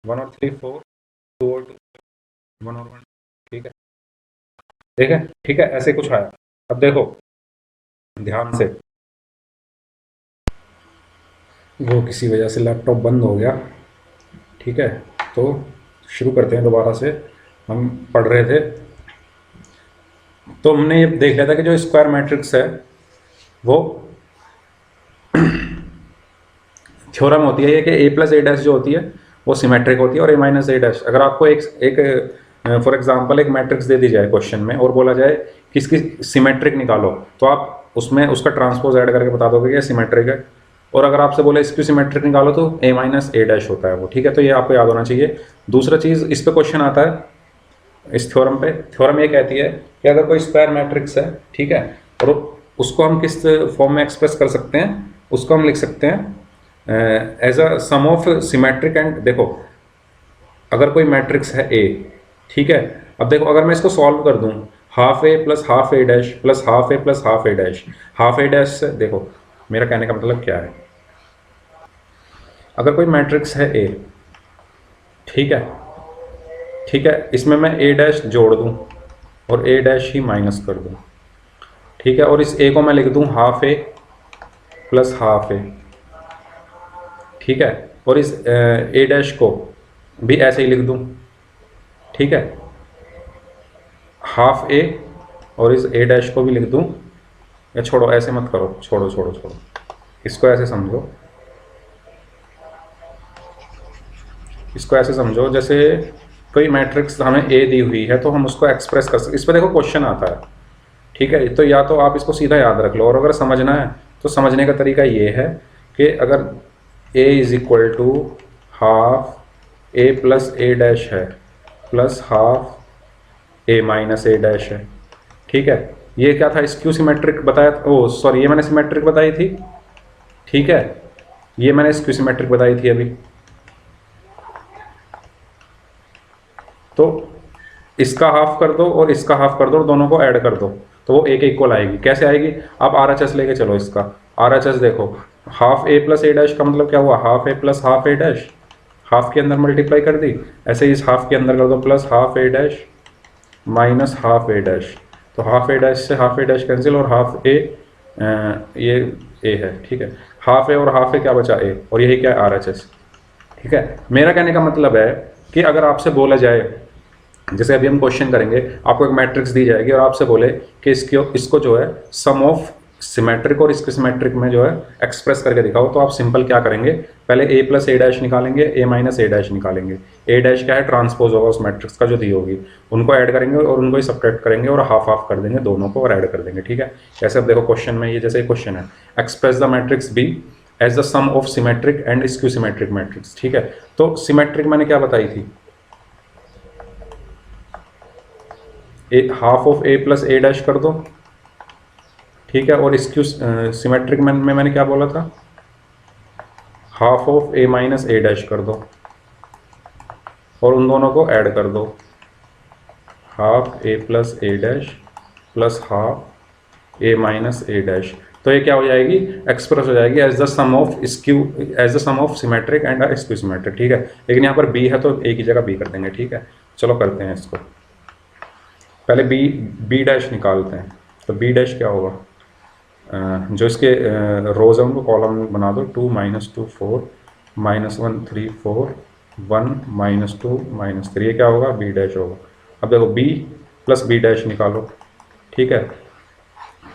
A: 1 और 3 4, 2 और 2 1 और 1, ठीक है, ठीक है, ठीक है, ऐसे कुछ आया। अब देखो ध्यान से, वो किसी वजह से लैपटॉप बंद हो गया, ठीक है, तो शुरू करते हैं दोबारा से। हम पढ़ रहे थे, तो हमने ये देख लिया था कि जो स्क्वायर मैट्रिक्स है वो थ्योरम होती है ये कि ए प्लस ए डैश जो होती है वो सिमेट्रिक होती है, और ए माइनस ए डैश, अगर आपको एक एक फॉर एग्जांपल एक मैट्रिक्स दे दी जाए क्वेश्चन में और बोला जाए कि इसकी सिमेट्रिक निकालो, तो आप उसमें उसका ट्रांसपोज ऐड करके बता दोगे कि ये सिमेट्रिक है। और अगर आपसे बोले इसकी सिमेट्रिक निकालो तो ए माइनस ए डैश होता है वो, ठीक है, तो ये आपको याद होना चाहिए। दूसरा चीज़, इस पे क्वेश्चन आता है इस थ्योरम पे। थ्योरम ये कहती है कि अगर कोई स्क्वायर मैट्रिक्स है, ठीक है, और उसको हम किस फॉर्म में एक्सप्रेस कर सकते हैं, उसको हम लिख सकते हैं as a sum of symmetric and, देखो अगर कोई मैट्रिक्स है ए, ठीक है, अब देखो अगर मैं इसको सॉल्व कर दूं, half A plus half A dash plus half A plus half A dash, half A dash से, देखो मेरा कहने का मतलब क्या है, अगर कोई मैट्रिक्स है ए, ठीक है, ठीक है, इसमें मैं ए डैश जोड़ दूं और ए डैश ही माइनस कर दूं, ठीक है, और इस ए को मैं लिख दूं हाफ ए प्लस हाफ ए, ठीक है, और इस ए डैश को भी ऐसे ही लिख दूं, ठीक है, हाफ ए, और इस ए डैश को भी लिख दूं, या छोड़ो ऐसे मत करो, छोड़ो छोड़ो छोड़ो, इसको ऐसे समझो, इसको ऐसे समझो जैसे कोई मैट्रिक्स हमें ए दी हुई है तो हम उसको एक्सप्रेस कर सकते, इस पर देखो क्वेश्चन आता है, ठीक है, तो या तो आप इसको सीधा याद रख लो, और अगर समझना है तो समझने का तरीका ये है कि अगर a is equal to half A plus A dash है plus half A minus A dash है, ठीक है, ये क्या था, स्क्यू सिमेट्रिक बताया था, ओ सॉरी ये मैंने सिमेट्रिक बताई थी, ठीक है, ये मैंने स्क्यू सिमेट्रिक बताई थी अभी, तो इसका हाफ कर दो और इसका हाफ कर दो और दोनों को ऐड कर दो, तो वो एक इक्वल आएगी। कैसे आएगी, आप आर एच एस लेके चलो, इसका आर एच एस देखो, half A plus A dash का मतलब क्या हुआ, half A plus half A dash, half के अंदर मल्टीप्लाई कर दी, ऐसे ही इस हाफ के अंदर कर दो प्लस हाफ ए डैश माइनस हाफ ए डैश, तो हाफ ए डैश से हाफ ए डैश कैंसिल और हाफ ए, ये ए है, ठीक है, हाफ ए और हाफ ए क्या बचा ए, और यही क्या है आर एच एस, ठीक है। मेरा कहने का मतलब है कि अगर आपसे बोला जाए, जैसे अभी हम क्वेश्चन करेंगे, आपको एक मैट्रिक्स दी जाएगी और आपसे बोले कि इसको जो है सम ऑफ सिमेट्रिक और इसके सिमेट्रिक में जो है एक्सप्रेस करके दिखाओ, तो आप सिंपल क्या करेंगे, पहले ए प्लस ए डैश निकालेंगे, ए माइनस ए डैश निकालेंगे, ए डैश क्या है, ट्रांसपोज होगा उस मैट्रिक्स का जो दी होगी, उनको ऐड करेंगे और उनको ही सब्ट्रैक्ट करेंगे और हाफ हाफ कर देंगे दोनों को और ऐड कर देंगे, ठीक है। जैसे अब देखो क्वेश्चन में, ये जैसे क्वेश्चन है, express the matrix be as the sum of symmetric and skew symmetric matrix, ठीक है, तो सिमेट्रिक मैंने क्या बताई थी, half of A plus A dash कर दो, ठीक है, और स्क्यू सिमेट्रिक में मैंने क्या बोला था, half of A minus A dash कर दो और उन दोनों को ऐड कर दो, half A plus A dash plus half A minus A dash, तो ये क्या हो जाएगी, एक्सप्रेस हो जाएगी as the sum of skew, as the sum of symmetric and skew symmetric, ठीक है, लेकिन यहाँ पर बी है तो ए की जगह बी कर देंगे, ठीक है। चलो करते हैं इसको, पहले बी डैश निकालते हैं, तो बी डैश क्या होगा, जो इसके रोज है उनको कॉलम बना दो, 2 -2 4 -1 3 4 1 -2 -3, ये क्या होगा, बी डैश होगा। अब देखो बी प्लस बी डैश निकालो, ठीक है,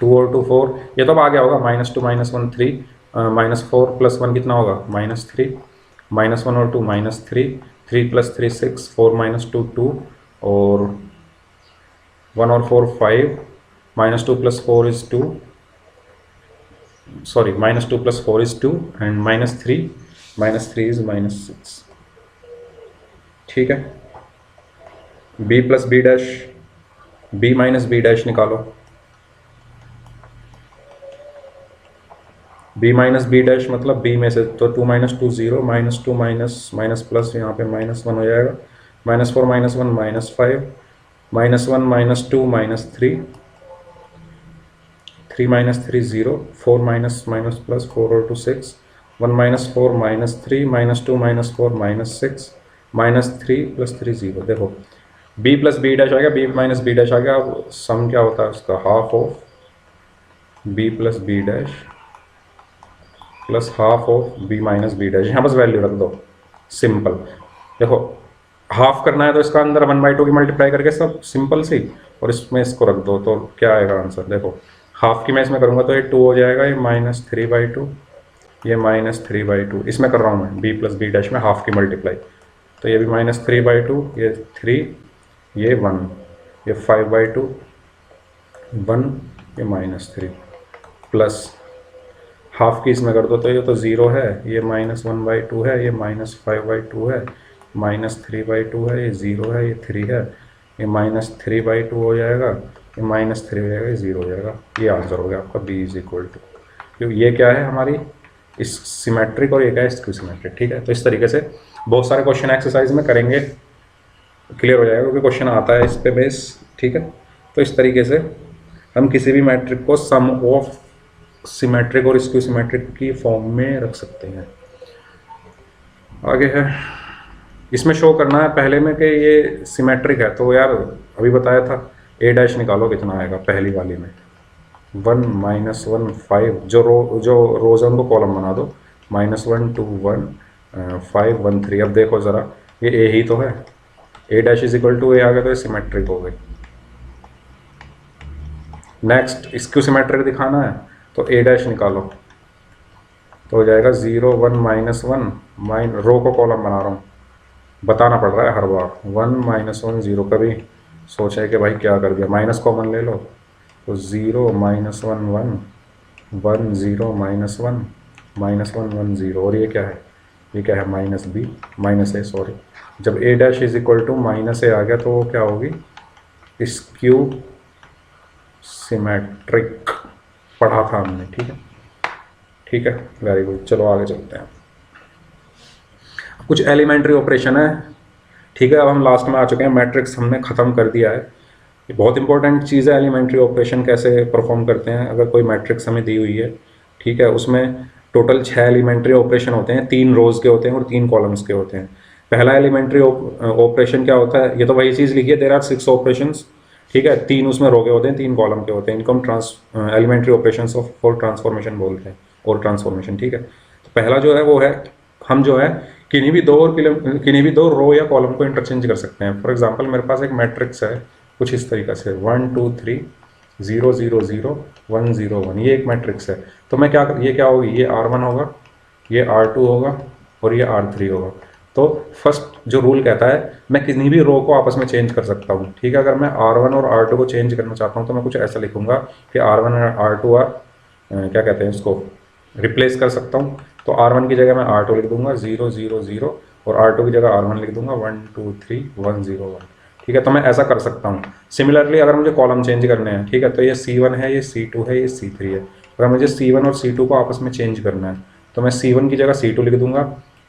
A: 2 और 2 4, ये तो अब आ गया होगा, -2 -1 3 -4 + 1 कितना होगा, -3, -1 और 2 -3, 3 + 3 6, 4 -2 2, और 1 और 4 5, -2 + 4 is 2, sorry, -2 + 4 is 2 and -3 is -6, ठीक है। b plus B dash, b minus B dash निकालो, b माइनस बी डैश मतलब b में से, तो 2 - 2 0, -2 माइनस प्लस यहाँ पे -1 हो जाएगा, -4 - 1 -5, -1 - 2 -3, 3 - 3 0, 4 माइनस प्लस 4 और 2 6, 1 - 4 -3, -2 - 4 -6, -3 + 3 0। देखो b + b डैश आ गया, b - b डैश आ गया। अब सम क्या होता है उसका, half of b + b dash plus half of b - b dash. यहाँ बस वैल्यू रख दो, सिंपल। देखो हाफ करना है तो इसका अंदर 1/2 की मल्टीप्लाई करके सब सिंपल सी, और इसमें इसको रख दो तो क्या आएगा आंसर। देखो हाफ की मैं इसमें करूँगा तो ये 2 हो जाएगा, ये -3/2, ये -3/2। इसमें कर रहा हूँ मैं b + b डैश में हाफ की मल्टीप्लाई, तो ये भी -3/2, ये 3, ये 1, ये 5/2, 1, ये -3 प्लस हाफ की इसमें कर दो तो ये तो 0 है, ये -1/2 है, ये -5/2 है, -3/2 है, ये 0 है, ये 3 है, ये -3/2 हो जाएगा, ये -3 हो जाएगा, ये 0 हो जाएगा। ये आंसर हो गया आपका b = क्योंकि ये क्या है हमारी इस सिमेट्रिक और ये क्या है स्क्यू सिमेट्रिक। ठीक है, तो इस तरीके से बहुत सारे क्वेश्चन एक्सरसाइज में करेंगे, क्लियर हो जाएगा क्योंकि क्वेश्चन आता है इस पे बेस। ठीक है, तो इस तरीके से हम किसी भी मैट्रिक को सम ऑफ सिमेट्रिक और स्क्यू सिमेट्रिक की फॉर्म में रख सकते हैं। आगे है, इसमें शो करना है पहले में कि ये सिमेट्रिक है, तो यार अभी बताया था a डैश निकालो कितना आएगा पहली वाली में, 1 -1 5, जो रोज है उनको कॉलम बना दो, -1 2 1 5 1 3। अब देखो ज़रा ये a ही तो है, a डैश = a आ गया तो ये सिमेट्रिक हो गई। नेक्स्ट स्क्यू सिमेट्रिक दिखाना है तो a डैश निकालो तो हो जाएगा 0 1 -1 रो को कॉलम बना रहा हूँ, बताना पड़ रहा है हर बार, 1 -1 0। कभी सोचे कि भाई क्या कर दिया, माइनस कॉमन ले लो तो 0 -1 1 1 0 -1 -1 1 0। और ये क्या है, ये क्या है -a सॉरी। जब a डैश = -a आ गया तो वो क्या होगी, स्क्यू सिमेट्रिक पढ़ा था हमने। ठीक है, ठीक है, वेरी गुड। चलो आगे चलते हैं, कुछ एलिमेंट्री ऑपरेशन है। ठीक है, अब हम लास्ट में आ चुके हैं, मैट्रिक्स हमने ख़त्म कर दिया है। ये बहुत इंपॉर्टेंट चीज़ है, एलिमेंट्री ऑपरेशन कैसे परफॉर्म करते हैं। अगर कोई मैट्रिक्स हमें दी हुई है, ठीक है, उसमें टोटल 6 एलिमेंट्री ऑपरेशन होते हैं, 3 रोज के होते हैं और 3 कॉलम्स के होते हैं। पहला एलिमेंट्री ऑपरेशन क्या होता है, ये तो वही चीज़ लिखी है, देयर आर 6 ऑपरेशंस। ठीक है, 3 उसमें रो के होते हैं, 3 कॉलम के होते हैं, इनको हम elementary operations of for transformation बोलते हैं, और ट्रांसफॉर्मेशन। ठीक है, तो पहला जो है वो है, हम जो है किन्हीं भी दो रो या कॉलम को इंटरचेंज कर सकते हैं। फॉर एग्जांपल मेरे पास एक मैट्रिक्स है कुछ इस तरीके से 1 2 3 0 0 0 1 0 1, ये एक मैट्रिक्स है। तो मैं ये क्या होगी, ये R1 होगा, ये R2 होगा और ये R3 होगा। तो फर्स्ट जो रूल कहता है, मैं किसी भी रो को आपस में चेंज कर सकता हूँ। ठीक है, अगर मैं R1 और R2 को चेंज करना चाहता हूँ तो मैं कुछ ऐसा लिखूंगा कि R1 और R2 क्या कहते हैं इसको, रिप्लेस कर सकता हूँ। तो R1 की जगह मैं R2 लिख दूंगा 0 0 0, और R2 की जगह R1 लिख दूंगा 1 2 3 1 0 1। ठीक है, तो मैं ऐसा कर सकता हूँ। सिमिलरली अगर मुझे कॉलम चेंज करने हैं, ठीक है, तो ये C1 है, ये C2 है, ये C3 है। अगर मुझे C1 और C2 को आपस में चेंज करना है तो मैं C1 की जगह C2 लिख दूंगा,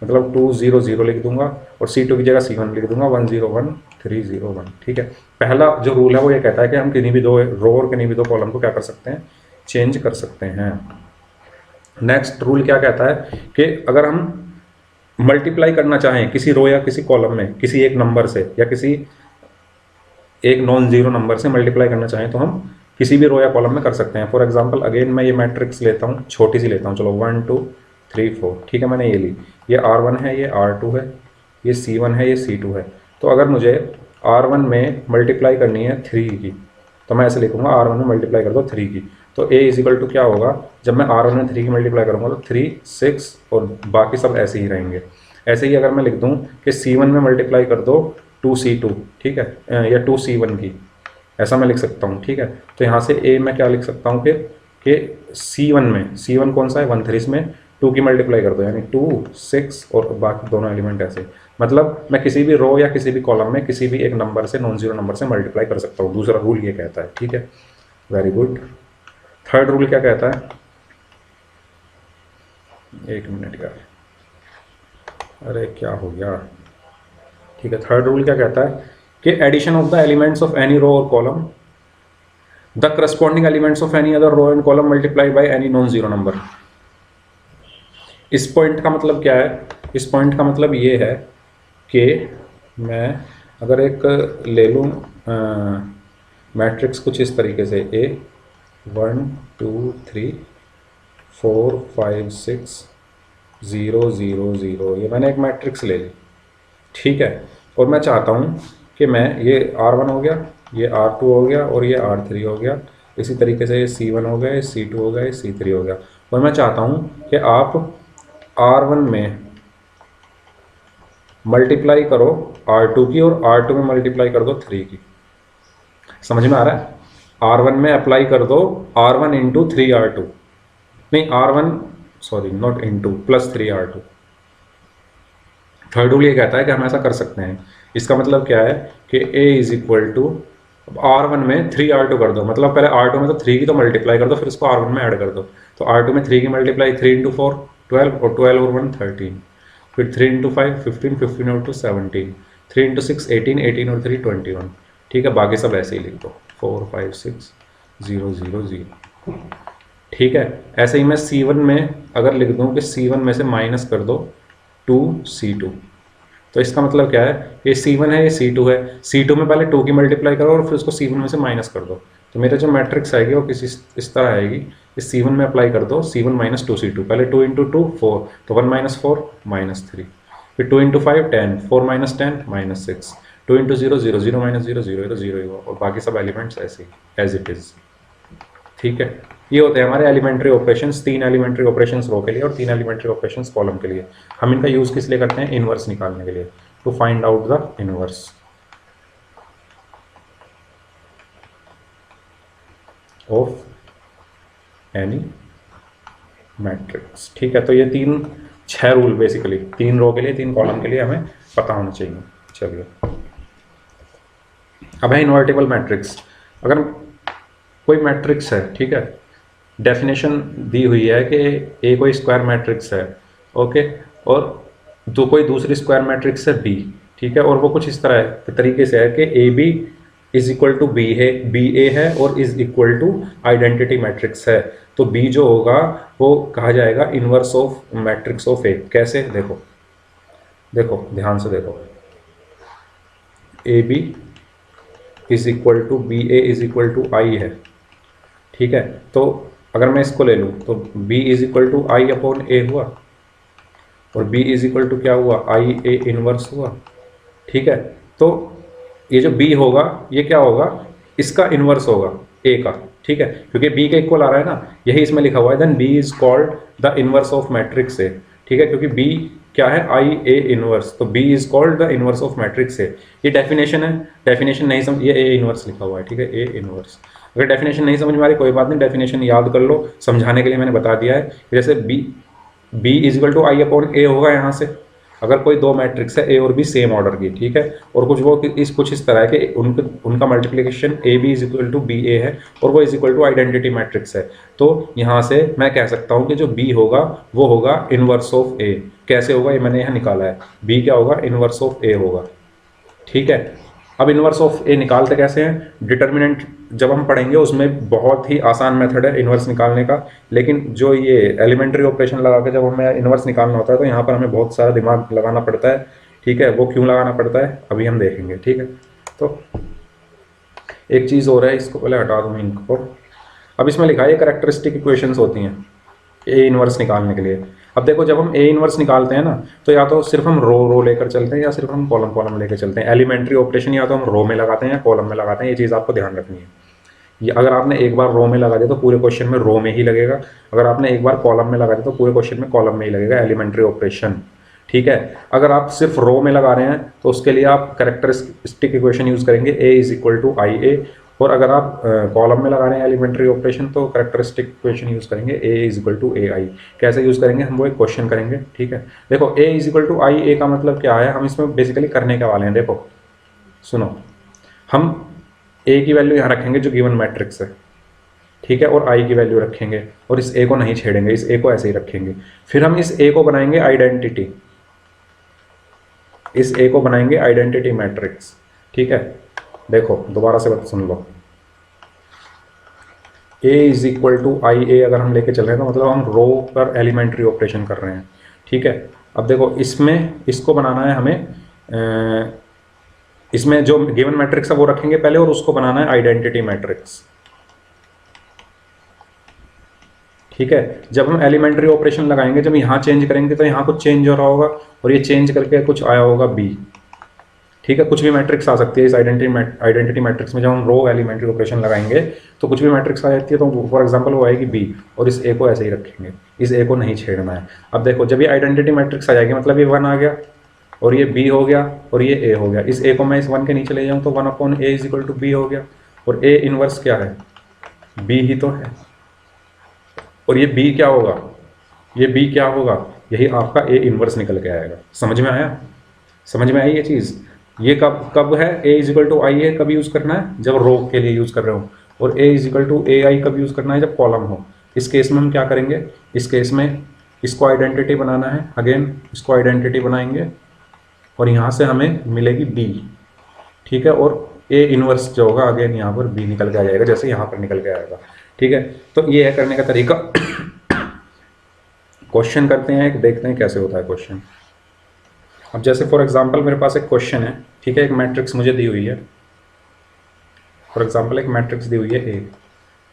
A: मतलब 2 0 0 लिख दूंगा, और C2 की जगह C1 लिख दूंगा 1 0 1 3 0 1। ठीक है, पहला जो रूल है वो ये कहता है कि हम किन्हीं भी दो रो और किन्हीं भी दो कॉलम को क्या कर सकते हैं, चेंज कर सकते हैं। नेक्स्ट रूल क्या कहता है कि अगर हम मल्टीप्लाई करना चाहें किसी रो या किसी कॉलम में किसी एक नंबर से या किसी एक नॉन जीरो नंबर से मल्टीप्लाई करना चाहें तो हम किसी भी रो या कॉलम में कर सकते हैं। फॉर एग्जांपल अगेन मैं ये मैट्रिक्स लेता हूँ, छोटी सी लेता हूँ, चलो 1 2 3 4। ठीक है, मैंने ये ली, ये R1 है, ये R2 है, ये C1 है, ये C2 है। तो अगर मुझे R1 में मल्टीप्लाई करनी है 3 की तो मैं ऐसे लिखूंगा R1 में मल्टीप्लाई कर दो 3 की। तो A = क्या होगा, जब मैं R1 में 3 की मल्टीप्लाई करूँगा तो 3 6 और बाकी सब ऐसे ही रहेंगे। ऐसे ही अगर मैं लिख दूँ कि C1 में मल्टीप्लाई कर दो 2C2, ठीक है, या 2C1 की, ऐसा मैं लिख सकता हूँ। ठीक है, तो यहाँ से A मैं क्या लिख सकता हूँ कि C1 में, C1 कौन सा है 1 3, इसमें 2 की मल्टीप्लाई कर दो, यानी 2 6 और बाकी दोनों एलिमेंट ऐसे। मतलब मैं किसी भी रो या किसी भी कॉलम में किसी भी एक नंबर से, नॉन जीरो नंबर से मल्टीप्लाई कर सकता हूँ। दूसरा रूल ये कहता है। ठीक है, वेरी गुड। थर्ड रूल क्या कहता है, एक मिनट यार, अरे क्या हो गया। ठीक है, थर्ड रूल क्या कहता है कि addition of the elements of any row और column, the corresponding elements of any other row and column multiply by any non zero number. इस पॉइंट का मतलब क्या है, इस पॉइंट का मतलब ये है कि मैं अगर एक ले लूँ मैट्रिक्स कुछ इस तरीके से ए 1 2 3 4 5 6 0 0 0, ये मैंने एक मैट्रिक्स ले ली, ठीक है। और मैं चाहता हूँ कि मैं ये R1 हो गया, ये R2 हो गया और ये R3 हो गया, इसी तरीके से ये C1 हो गया, ये C2 हो गया, ये C3 हो गया। और मैं चाहता हूँ कि आप R1 में मल्टीप्लाई करो R2 की और R2 में मल्टीप्लाई कर दो 3 की। समझ में आ रहा है? R1 में अप्लाई कर दो R1 इंटू 3R2, नहीं R1 sorry not into plus 3R2। Third rule ये कहता है कि हम ऐसा कर सकते हैं। इसका मतलब क्या है कि A is equal to R1 में 3R2 कर दो, मतलब पहले R2 में तो 3 की तो मल्टीप्लाई कर दो, फिर उसको R1 में ऐड कर दो। तो R2 में 3 की मल्टीप्लाई 3 इंटू 4 12 और 12 और 1 13, फिर 3 इंटू 5 15 15 और 2 17, 3 इंटू 6 18 18 और 3 21, ठीक है। बाकी सब ऐसे ही लिख दो 4 5 6 0 0 0, ठीक है। ऐसे ही मैं C1 में अगर लिख दूं कि C1 में से माइनस कर दो 2 C2, तो इसका मतलब क्या है, ये C1 है, ये C2 है। C2 में पहले 2 की मल्टीप्लाई करो और फिर उसको C1 में से माइनस कर दो। तो मेरा जो मैट्रिक्स आएगी वो किसी इस तरह आएगी, इस C1 में अप्लाई कर दो C1 माइनस 2C2, पहले 2 इंटू 2 4, तो 1 माइनस 4 माइनस 3, फिर 2 into 5 10, 4 minus 10 minus 6, 2 into 0 0 0 minus 0 0 0 ही हुआ, और बाकी सब एलिमेंट्स ऐसे ही एज इट इज़, ठीक है। ये होते हैं हमारे एलिमेंट्री ऑपरेशंस, 3 एलिमेंट्री ऑपरेशंस रो के लिए और 3 एलिमेंट्री ऑपरेशंस कॉलम के लिए। हम इनका यूज़ किस लिए करते हैं? इनवर्स निकालने के लिए, to find out the inverse of any matrix, ठीक है। तो ये 6 रूल बेसिकली 3 रो के लिए 3 कॉलम के लिए हमें पता होना चाहिए। चलिए, अब है इन्वर्टिबल मैट्रिक्स। अगर कोई मैट्रिक्स है, ठीक है, डेफिनेशन दी हुई है कि ए कोई स्क्वायर मैट्रिक्स है, ओके, और कोई दूसरी स्क्वायर मैट्रिक्स है बी, ठीक है, और वो कुछ इस तरह है तरीके से है कि A B is equal to B है, बी ए है और is equal to identity matrix है। तो बी जो होगा वो कहा जाएगा inverse of matrix of A. कैसे? देखो देखो ध्यान से देखो, A B is equal to B A is equal to I है, ठीक है। तो अगर मैं इसको ले लूँ तो b is equal to I upon A हुआ, और b इज इक्वल टू क्या हुआ? आई ए इनवर्स हुआ, ठीक है। तो ये जो b होगा ये क्या होगा? इसका इनवर्स होगा a का, ठीक है, क्योंकि b के इक्वल आ रहा है ना, यही इसमें लिखा हुआ है। Then b is called the inverse of matrix A, ठीक है, क्योंकि b क्या है? आई ए इनवर्स, तो b is called the inverse of matrix A. ये डेफिनेशन है, डेफिनेशन नहीं समझ, ये ए इनवर्स लिखा हुआ है, ठीक है, ए इनवर्स। अगर डेफिनेशन नहीं समझ में आ रही कोई बात नहीं, डेफिनेशन याद कर लो, समझाने के लिए मैंने बता दिया है। जैसे B is equal to I upon A होगा यहाँ से, अगर कोई दो मैट्रिक्स है ए और बी सेम ऑर्डर की, ठीक है, और कुछ इस तरह है कि उनका multiplication A B is equal to B A है और वो is equal to identity matrix है, तो यहाँ से मैं कह सकता हूँ कि जो बी होगा वो होगा इनवर्स ऑफ ए। कैसे होगा ये मैंने यहाँ निकाला है, बी क्या होगा? इनवर्स ऑफ ए होगा, ठीक है। अब इनवर्स ऑफ ए निकालते कैसे हैं? डिटर्मिनेंट जब हम पढ़ेंगे उसमें बहुत ही आसान मेथड है इनवर्स निकालने का, लेकिन जो ये एलिमेंट्री ऑपरेशन लगा के जब हमें इनवर्स निकालना होता है तो यहाँ पर हमें बहुत सारा दिमाग लगाना पड़ता है, ठीक है। वो क्यों लगाना पड़ता है अभी हम देखेंगे, ठीक है। तो एक चीज़ हो रहा है, इसको पहले हटा दूँ इनको। अब इसमें लिखा है कैरेक्टरिस्टिक इक्वेशंस होती हैं ए इनवर्स निकालने के लिए। अब देखो जब हम ए इनवर्स निकालते हैं ना, तो या तो सिर्फ हम रो लेकर चलते हैं या सिर्फ हम कॉलम लेकर चलते हैं। एलिमेंट्री ऑपरेशन या तो हम रो में लगाते हैं या कॉलम में लगाते हैं, ये चीज़ आपको ध्यान रखनी है। ये अगर आपने एक बार रो में लगा दिया तो पूरे क्वेश्चन में रो में ही लगेगा, अगर आपने एक बार कॉलम में लगा दिया तो पूरे क्वेश्चन में कॉलम में ही लगेगा एलिमेंट्री ऑपरेशन, ठीक है। अगर आप सिर्फ रो में लगा रहे हैं तो उसके लिए आप कैरेक्टरिस्टिक इक्वेशन यूज़ करेंगे ए इज इक्वल टू आई ए, और अगर आप कॉलम में लगा रहे हैं एलिमेंट्री ऑपरेशन तो कैरेक्टरिस्टिक इक्वेशन यूज़ करेंगे ए इज इक्वल टू ए आई। कैसे यूज़ करेंगे हम वो एक क्वेश्चन करेंगे, ठीक है। देखो ए इज इक्वल टू आई ए का मतलब क्या है, हम इसमें बेसिकली करने के वाले हैं। देखो सुनो, हम ए की वैल्यू यहाँ रखेंगे जो गिवन मैट्रिक्स है, ठीक है, और आई की वैल्यू रखेंगे और इस ए को नहीं छेड़ेंगे, इस ए को ऐसे ही रखेंगे। फिर हम इस ए को बनाएंगे आइडेंटिटी, इस ए को बनाएंगे आइडेंटिटी मैट्रिक्स, ठीक है। देखो दोबारा से बात सुन लो, ए इज इक्वल टू आई ए अगर हम लेके चल रहे हैं तो मतलब हम रो पर एलिमेंट्री ऑपरेशन कर रहे हैं, ठीक है। अब देखो इसमें इसको बनाना है हमें इसमें जो गिवन मैट्रिक्स है वो रखेंगे पहले और उसको बनाना है आइडेंटिटी मैट्रिक्स। ठीक है, जब हम एलिमेंट्री ऑपरेशन लगाएंगे, जब यहाँ चेंज करेंगे तो यहाँ कुछ चेंज हो रहा होगा और ये चेंज करके कुछ आया होगा बी। ठीक है, कुछ भी मैट्रिक्स आ सकती है इस आइडेंटिटी मैट्रिक्स में। जब हम रो एलिमेंट्री ऑपरेशन लगाएंगे तो कुछ भी मैट्रिक्स आ जाती है, तो फॉर एग्जांपल वो आएगी बी और इस ए को ऐसे ही रखेंगे, इस ए को नहीं छेड़ना है। अब देखो जब ये आइडेंटिटी मैट्रिक्स आ जाएगी मतलब ये 1 आ गया और ये बी हो गया और ये ए हो गया। इस ए को मैं इस 1 के नीचे ले जाऊँ तो 1/a = b हो गया। और ए इनवर्स क्या है, बी ही तो है। और ये बी क्या होगा, ये बी क्या होगा, यही आपका ए इनवर्स निकल के आएगा। समझ में आया, समझ में आई ये चीज़। ये कब कब है, ए = आई है कब यूज़ करना है, जब रो के लिए यूज़ कर रहे हो। और ए = ai कब यूज़ करना है, जब कॉलम हो। इस केस में हम क्या करेंगे, इस केस में इसको आइडेंटिटी बनाना है, अगेन इसको आइडेंटिटी बनाएंगे और यहाँ से हमें मिलेगी बी। ठीक है, और ए इनवर्स जो होगा अगेन यहाँ पर बी निकल के आ जाएगा, जैसे यहाँ पर निकल के आएगा। ठीक है, तो ये है करने का तरीका। क्वेश्चन करते हैं, एक देखते हैं कैसे होता है क्वेश्चन। अब जैसे फॉर एग्जांपल मेरे पास एक क्वेश्चन है, ठीक है, एक मैट्रिक्स मुझे दी हुई है। फॉर एग्जांपल एक मैट्रिक्स दी हुई है ए,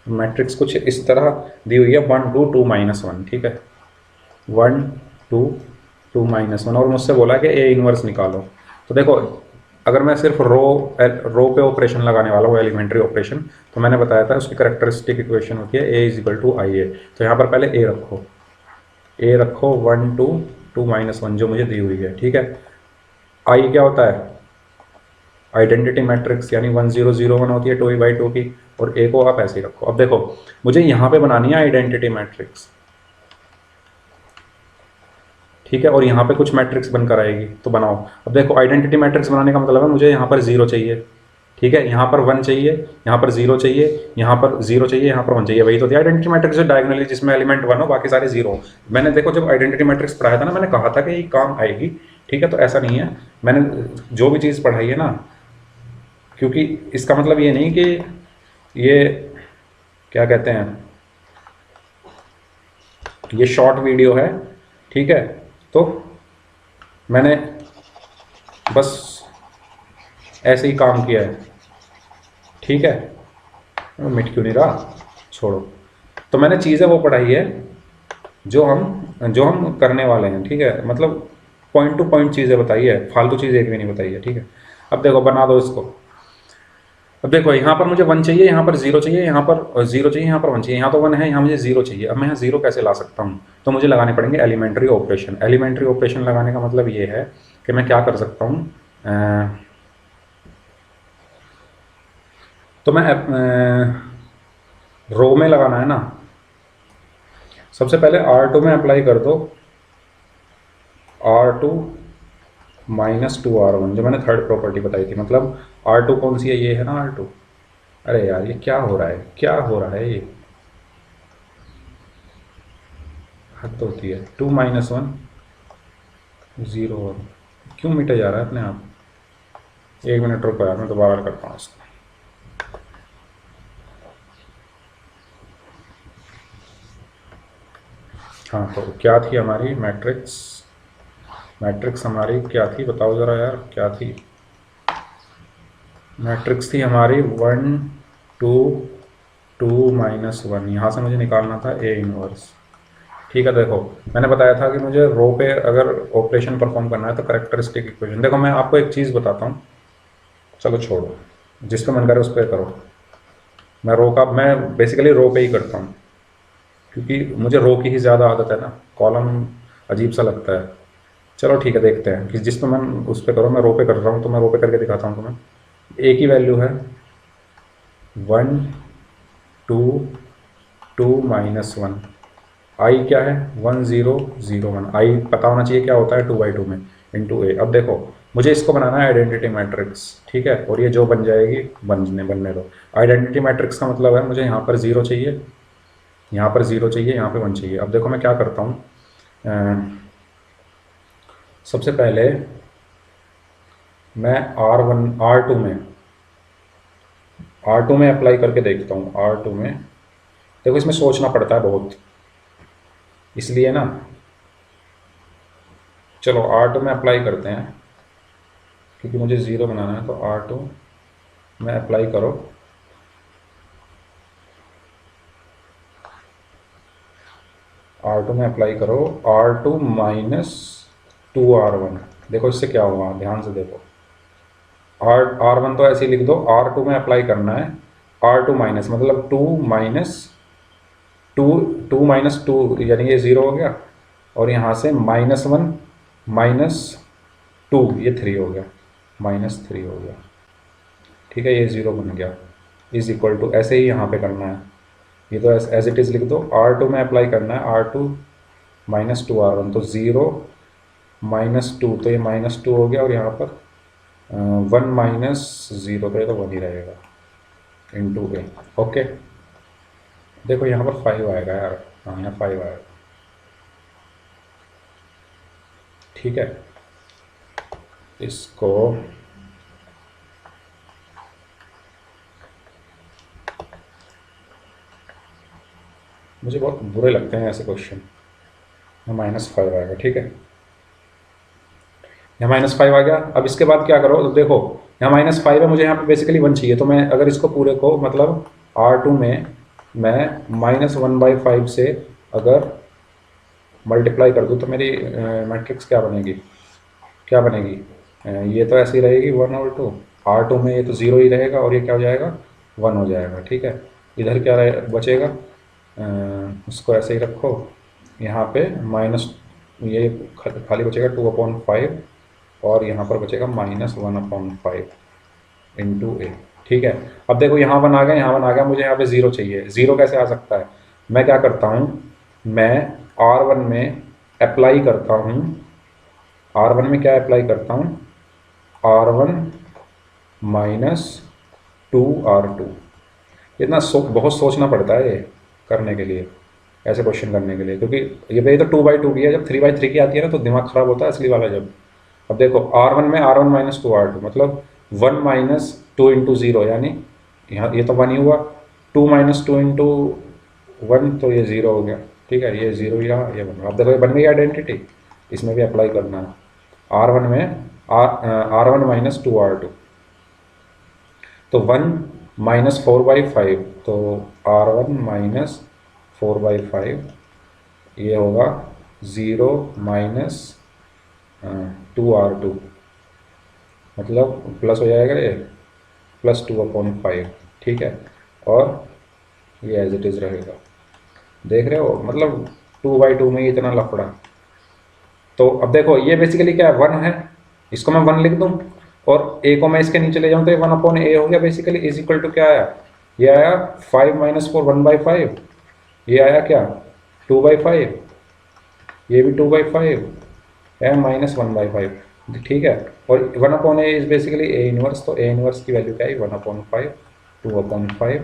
A: मैट्रिक्स कुछ इस तरह दी हुई है 1 2 2 -1। ठीक है, 1 2 2 -1 और मुझसे बोला कि ए इनवर्स निकालो। तो देखो अगर मैं सिर्फ रो पे ऑपरेशन लगाने वाला हूँ, एलिमेंट्री ऑपरेशन, तो मैंने बताया था उसकी कैरेक्टरिस्टिक इक्वेशन होती है ए = IA। तो यहाँ पर पहले ए रखो, ए रखो 1 2 2 -1 जो मुझे दी हुई है। ठीक है, आई क्या होता है, आइडेंटिटी मैट्रिक्स, यानी 1 0 0 1 होती है 2a/2 की, और ए को आप ऐसे ही रखो। अब देखो मुझे यहाँ पे बनानी है आइडेंटिटी मैट्रिक्स। ठीक है, और यहाँ पे कुछ मैट्रिक्स बनकर आएगी, तो बनाओ। अब देखो आइडेंटिटी मैट्रिक्स बनाने का मतलब है मुझे यहाँ पर 0 चाहिए, ठीक है, यहाँ पर 1 चाहिए, यहाँ पर 0 चाहिए, यहाँ पर 0 चाहिए, यहाँ पर 1 चाहिए। वही तो थी आइडेंटिटी मैट्रिक्स, जो डायगोनली जिसमें एलिमेंट 1 हो बाकी सारे 0 हो। मैंने देखो जब आइडेंटिटी मैट्रिक्स पढ़ाया था ना, मैंने कहा था कि ये काम आएगी। ठीक है, तो ऐसा नहीं है, मैंने जो भी चीज़ पढ़ाई है ना, क्योंकि इसका मतलब ये नहीं कि ये क्या कहते हैं, ये शॉर्ट वीडियो है। ठीक है, तो मैंने बस ऐसे ही काम किया है। ठीक है, मिट क्यों नहीं रहा, छोड़ो। तो मैंने चीज़ें वो पढ़ाई है जो हम करने वाले हैं। ठीक है, मतलब पॉइंट टू पॉइंट चीज़ें बताई है, फालतू चीज़ एक भी नहीं बताई है। ठीक है, अब देखो बना दो इसको। अब देखो यहाँ पर मुझे 1 चाहिए, यहाँ पर 0 चाहिए, यहाँ पर 0 चाहिए, यहाँ पर 1 चाहिए, यहाँ तो 1 है, यहाँ मुझे 0 चाहिए। अब मैं यहाँ 0 कैसे ला सकता हूँ, तो मुझे लगाने पड़ेंगे एलिमेंट्री ऑपरेशन। एलिमेंट्री ऑपरेशन लगाने का मतलब ये है कि मैं क्या कर सकता हूँ, तो मैं रो में लगाना है ना, सबसे पहले R2 में अप्लाई कर दो, R2 -2R1 जो मैंने थर्ड प्रॉपर्टी बताई थी। मतलब R2 कौन सी है, ये है ना R2। अरे यार ये क्या हो रहा है, क्या हो रहा है, ये हद होती है। 2 -1 0 1 क्यों मिटा जा रहा है अपने आप। 1 मिनट रुको यार, मैं दोबारा करता हूँ इसको। हाँ, तो क्या थी हमारी मैट्रिक्स, मैट्रिक्स हमारी क्या थी बताओ ज़रा यार, क्या थी मैट्रिक्स, थी हमारी 1 2 2 -1। यहाँ से मुझे निकालना था ए इनवर्स। ठीक है, देखो मैंने बताया था कि मुझे रो पे अगर ऑपरेशन परफॉर्म करना है तो करेक्टरिस्टिक इक्वेशन। देखो मैं आपको एक चीज़ बताता हूँ, चलो छोड़ो, जिस पे मन करे उस पर करो। मैं बेसिकली रो पे ही करता हूँ, क्योंकि मुझे रो की ही ज़्यादा आदत है ना, कॉलम अजीब सा लगता है। चलो ठीक है, देखते हैं कि जिस पे मन उस पर करो। मैं रो पे कर रहा हूँ तो मैं रो पे करके दिखाता हूँ तुम्हें। ए की वैल्यू है 1 2 2 -1। आई क्या है 1 0 0 1। आई पता होना चाहिए क्या होता है 2/2 में इंटू ए। अब देखो मुझे इसको बनाना है आइडेंटिटी मैट्रिक्स। ठीक है, और ये जो बन जाएगी बनने दो। आइडेंटिटी मैट्रिक्स का मतलब है मुझे यहाँ पर 0 चाहिए, यहाँ पर 0 चाहिए, यहाँ पे 1 चाहिए। अब देखो मैं क्या करता हूँ, सबसे पहले मैं R2 में अप्लाई करके देखता हूँ। R2 में देखो इसमें सोचना पड़ता है बहुत, इसलिए ना, चलो R2 में अप्लाई करते हैं। क्योंकि मुझे ज़ीरो बनाना है, तो R2 में अप्लाई करो, R2 में अप्लाई करो R2 माइनस 2R1। देखो इससे क्या होगा, ध्यान से देखो, R1 तो ऐसे ही लिख दो, R2 में अप्लाई करना है R2 माइनस, मतलब 2 यानी ये 0 हो गया, और यहाँ से -1 -2 ये 3 हो गया, -3 हो गया, ठीक है, ये 0 बन गया, इज इक्वल टू, ऐसे ही यहाँ पे करना है, ये तो एज इट इज़ लिख दो, R2 में अप्लाई करना है R2 माइनस 2R1, तो 0 -2, तो ये -2 हो गया, और यहाँ पर 1 -0, तो ये तो 1 ही रहेगा, इंटू ए। ओके, देखो यहाँ पर 5 आएगा यार, हाँ यहाँ 5 आएगा, ठीक है। इसको मुझे बहुत बुरे लगते हैं ऐसे क्वेश्चन, यहाँ -5 आएगा, ठीक है, यहाँ -5 आ गया। अब इसके बाद क्या करो, तो देखो यहाँ -5 है, मुझे यहाँ पे बेसिकली 1 चाहिए, तो मैं अगर इसको पूरे को मतलब R2 में मैं -1/5 से अगर मल्टीप्लाई कर दूँ तो मेरी मैट्रिक्स क्या बनेगी, क्या बनेगी, ये तो ऐसी रहेगी 1 और 2, R2 में ये तो 0 ही रहेगा, और ये क्या हो जाएगा, 1 हो जाएगा, ठीक है। इधर क्या बचेगा, उसको ऐसे ही रखो, यहाँ पे माइनस, ये खाली बचेगा 2/5, और यहाँ पर बचेगा -1/5 इंटू ए, ठीक है। अब देखो यहाँ 1 आ गया, यहाँ 1 आ गया, मुझे यहाँ पे 0 चाहिए, 0 कैसे आ सकता है, मैं क्या करता हूँ, मैं R1 में अप्लाई करता हूँ, R1 में क्या अप्लाई करता हूँ, R1 -2R2, इतना बहुत सोचना पड़ता है ये करने के लिए, ऐसे क्वेश्चन करने के लिए, क्योंकि ये तो 2/2 की है, जब 3/3 की आती है ना तो दिमाग खराब होता है असली वाला जब। अब देखो R1 में R1 -2R2, मतलब 1 -2 इंटू 0, यानी यहाँ ये तो 1 ही हुआ, 2 -2 इंटू 1, तो ये 0 हो गया, ठीक है, ये 0 ही रहा, ये बन रहा। अब देखो ये बन गई आइडेंटिटी, इसमें भी अप्लाई करना है, R1 में R1 -2R2, तो 1 -4/5, तो R1 -4/5, ये होगा 0 -2R2, मतलब प्लस हो जाएगा ये, +2/5, ठीक है, और ये एज इट इज़ रहेगा, देख रहे हो, मतलब 2/2 में ही इतना लफड़ा। तो अब देखो ये बेसिकली क्या है, 1 है, इसको मैं 1 लिख दूं, और ए को मैं इसके नीचे ले जाऊं तो ये 1/a हो गया बेसिकली, इज इक्वल टू क्या आया, ये आया 5 - 4 1/5, ये आया क्या 2/5, ये भी 2/5 है, -1/5, ठीक है। और 1/a is basically A inverse, तो ए इनवर्स की वैल्यू क्या है, 1/5, 2/5,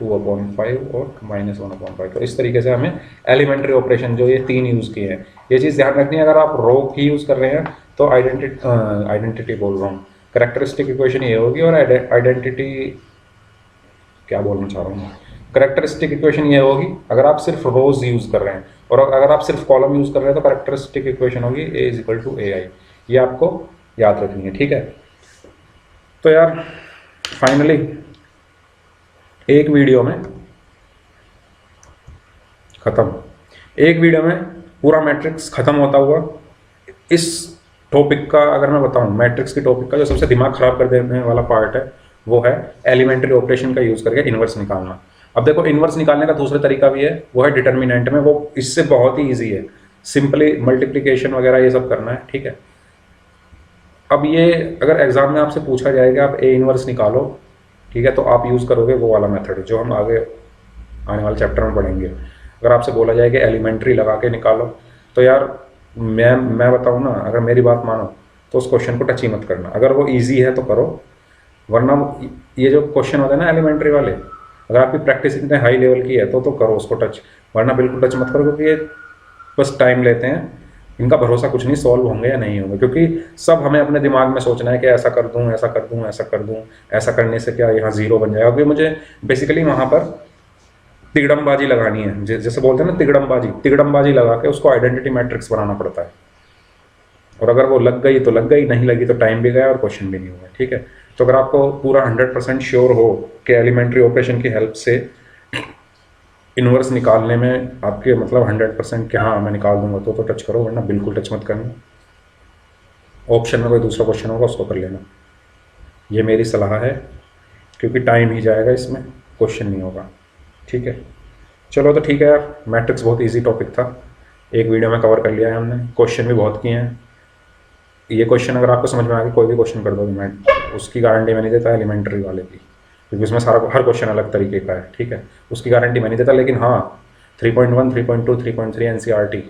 A: 2/5 और -1/5। तो इस तरीके से हमें एलिमेंट्री ऑपरेशन जो ये 3 यूज़ किए हैं, ये चीज़ ध्यान रखनी है। अगर आप रो की यूज़ कर रहे हैं तो आइडेंटिटी बोल रहा हूँ, करेक्टरिस्टिक इक्वेशन ये होगी, और आइडेंटिटी क्या बोलना चाह रहा हूँ, करेक्टरिस्टिक इक्वेशन ये होगी अगर आप सिर्फ रोज यूज़ कर रहे हैं, और अगर आप सिर्फ कॉलम यूज़ कर रहे हैं तो करेक्टरिस्टिक इक्वेशन होगी A = AI, ये आपको याद रखनी है, ठीक है। तो यार फाइनली एक वीडियो में ख़त्म, एक वीडियो में पूरा मैट्रिक्स ख़त्म होता हुआ। इस टॉपिक का अगर मैं बताऊं, मैट्रिक्स की टॉपिक का जो सबसे दिमाग ख़राब कर देने वाला पार्ट है वो है एलिमेंट्री ऑपरेशन का यूज़ करके इन्वर्स निकालना। अब देखो इन्वर्स निकालने का दूसरा तरीका भी है, वो है डिटर्मिनेंट में, वो इससे बहुत ही ईजी है, सिंपली मल्टीप्लिकेशन वगैरह ये सब करना है, ठीक है। अब ये अगर एग्जाम में आपसे पूछा जाएगा आप ए इन्वर्स निकालो, ठीक है, तो आप यूज़ करोगे वो वाला मेथड जो हम आगे आने वाले चैप्टर में पढ़ेंगे। अगर आपसे बोला जाएगा एलिमेंट्री लगा के निकालो, तो यार मैं बताऊँ ना, अगर मेरी बात मानो तो उस क्वेश्चन को टच ही मत करना। अगर वो ईजी है तो करो, वरना ये जो क्वेश्चन होते हैं ना एलिमेंट्री वाले, अगर आपकी प्रैक्टिस इतने हाई लेवल की है तो करो उसको टच, वरना बिल्कुल टच मत करो, क्योंकि ये बस टाइम लेते हैं, इनका भरोसा कुछ नहीं सॉल्व होंगे या नहीं होंगे, क्योंकि सब हमें अपने दिमाग में सोचना है कि ऐसा कर दूं, ऐसा कर दूं, ऐसा कर दूं, ऐसा करने से क्या यहाँ 0 बन जाएगा। क्योंकि मुझे बेसिकली वहाँ पर तिगड़मबाजी लगानी है, जैसे बोलते हैं ना तिगड़मबाजी लगा के उसको आइडेंटिटी मैट्रिक्स बनाना पड़ता है। और अगर वो लग गई तो लग गई, नहीं लगी तो टाइम भी गया और क्वेश्चन भी नहीं हुआ, ठीक है। तो अगर आपको पूरा 100% श्योर हो कि एलिमेंट्री ऑपरेशन की हेल्प से इन्वर्स निकालने में आपके मतलब 100% कि हाँ मैं निकाल दूंगा, तो टच करो, वरना बिल्कुल टच मत करना। ऑप्शन में कोई दूसरा क्वेश्चन होगा उसको कर लेना, ये मेरी सलाह है, क्योंकि टाइम ही जाएगा इसमें, क्वेश्चन नहीं होगा, ठीक है। चलो तो ठीक है यार, मैट्रिक्स बहुत इजी टॉपिक था, एक वीडियो में कवर कर लिया है हमने, क्वेश्चन भी बहुत किए हैं। ये क्वेश्चन अगर आपको समझ में आ गया, कोई भी क्वेश्चन कर दो, मैं उसकी गारंटी मैं नहीं देता एलिमेंट्री वाले की, क्योंकि उसमें सारा हर क्वेश्चन अलग तरीके का है, ठीक है। उसकी गारंटी मैं नहीं देता, लेकिन हाँ 3.1, 3.2, 3.3 NCERT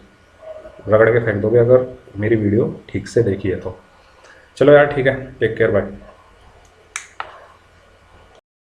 A: रगड़ के फेंक दोगे अगर मेरी वीडियो ठीक से देखी है तो। चलो यार ठीक है, टेक केयर, बाय।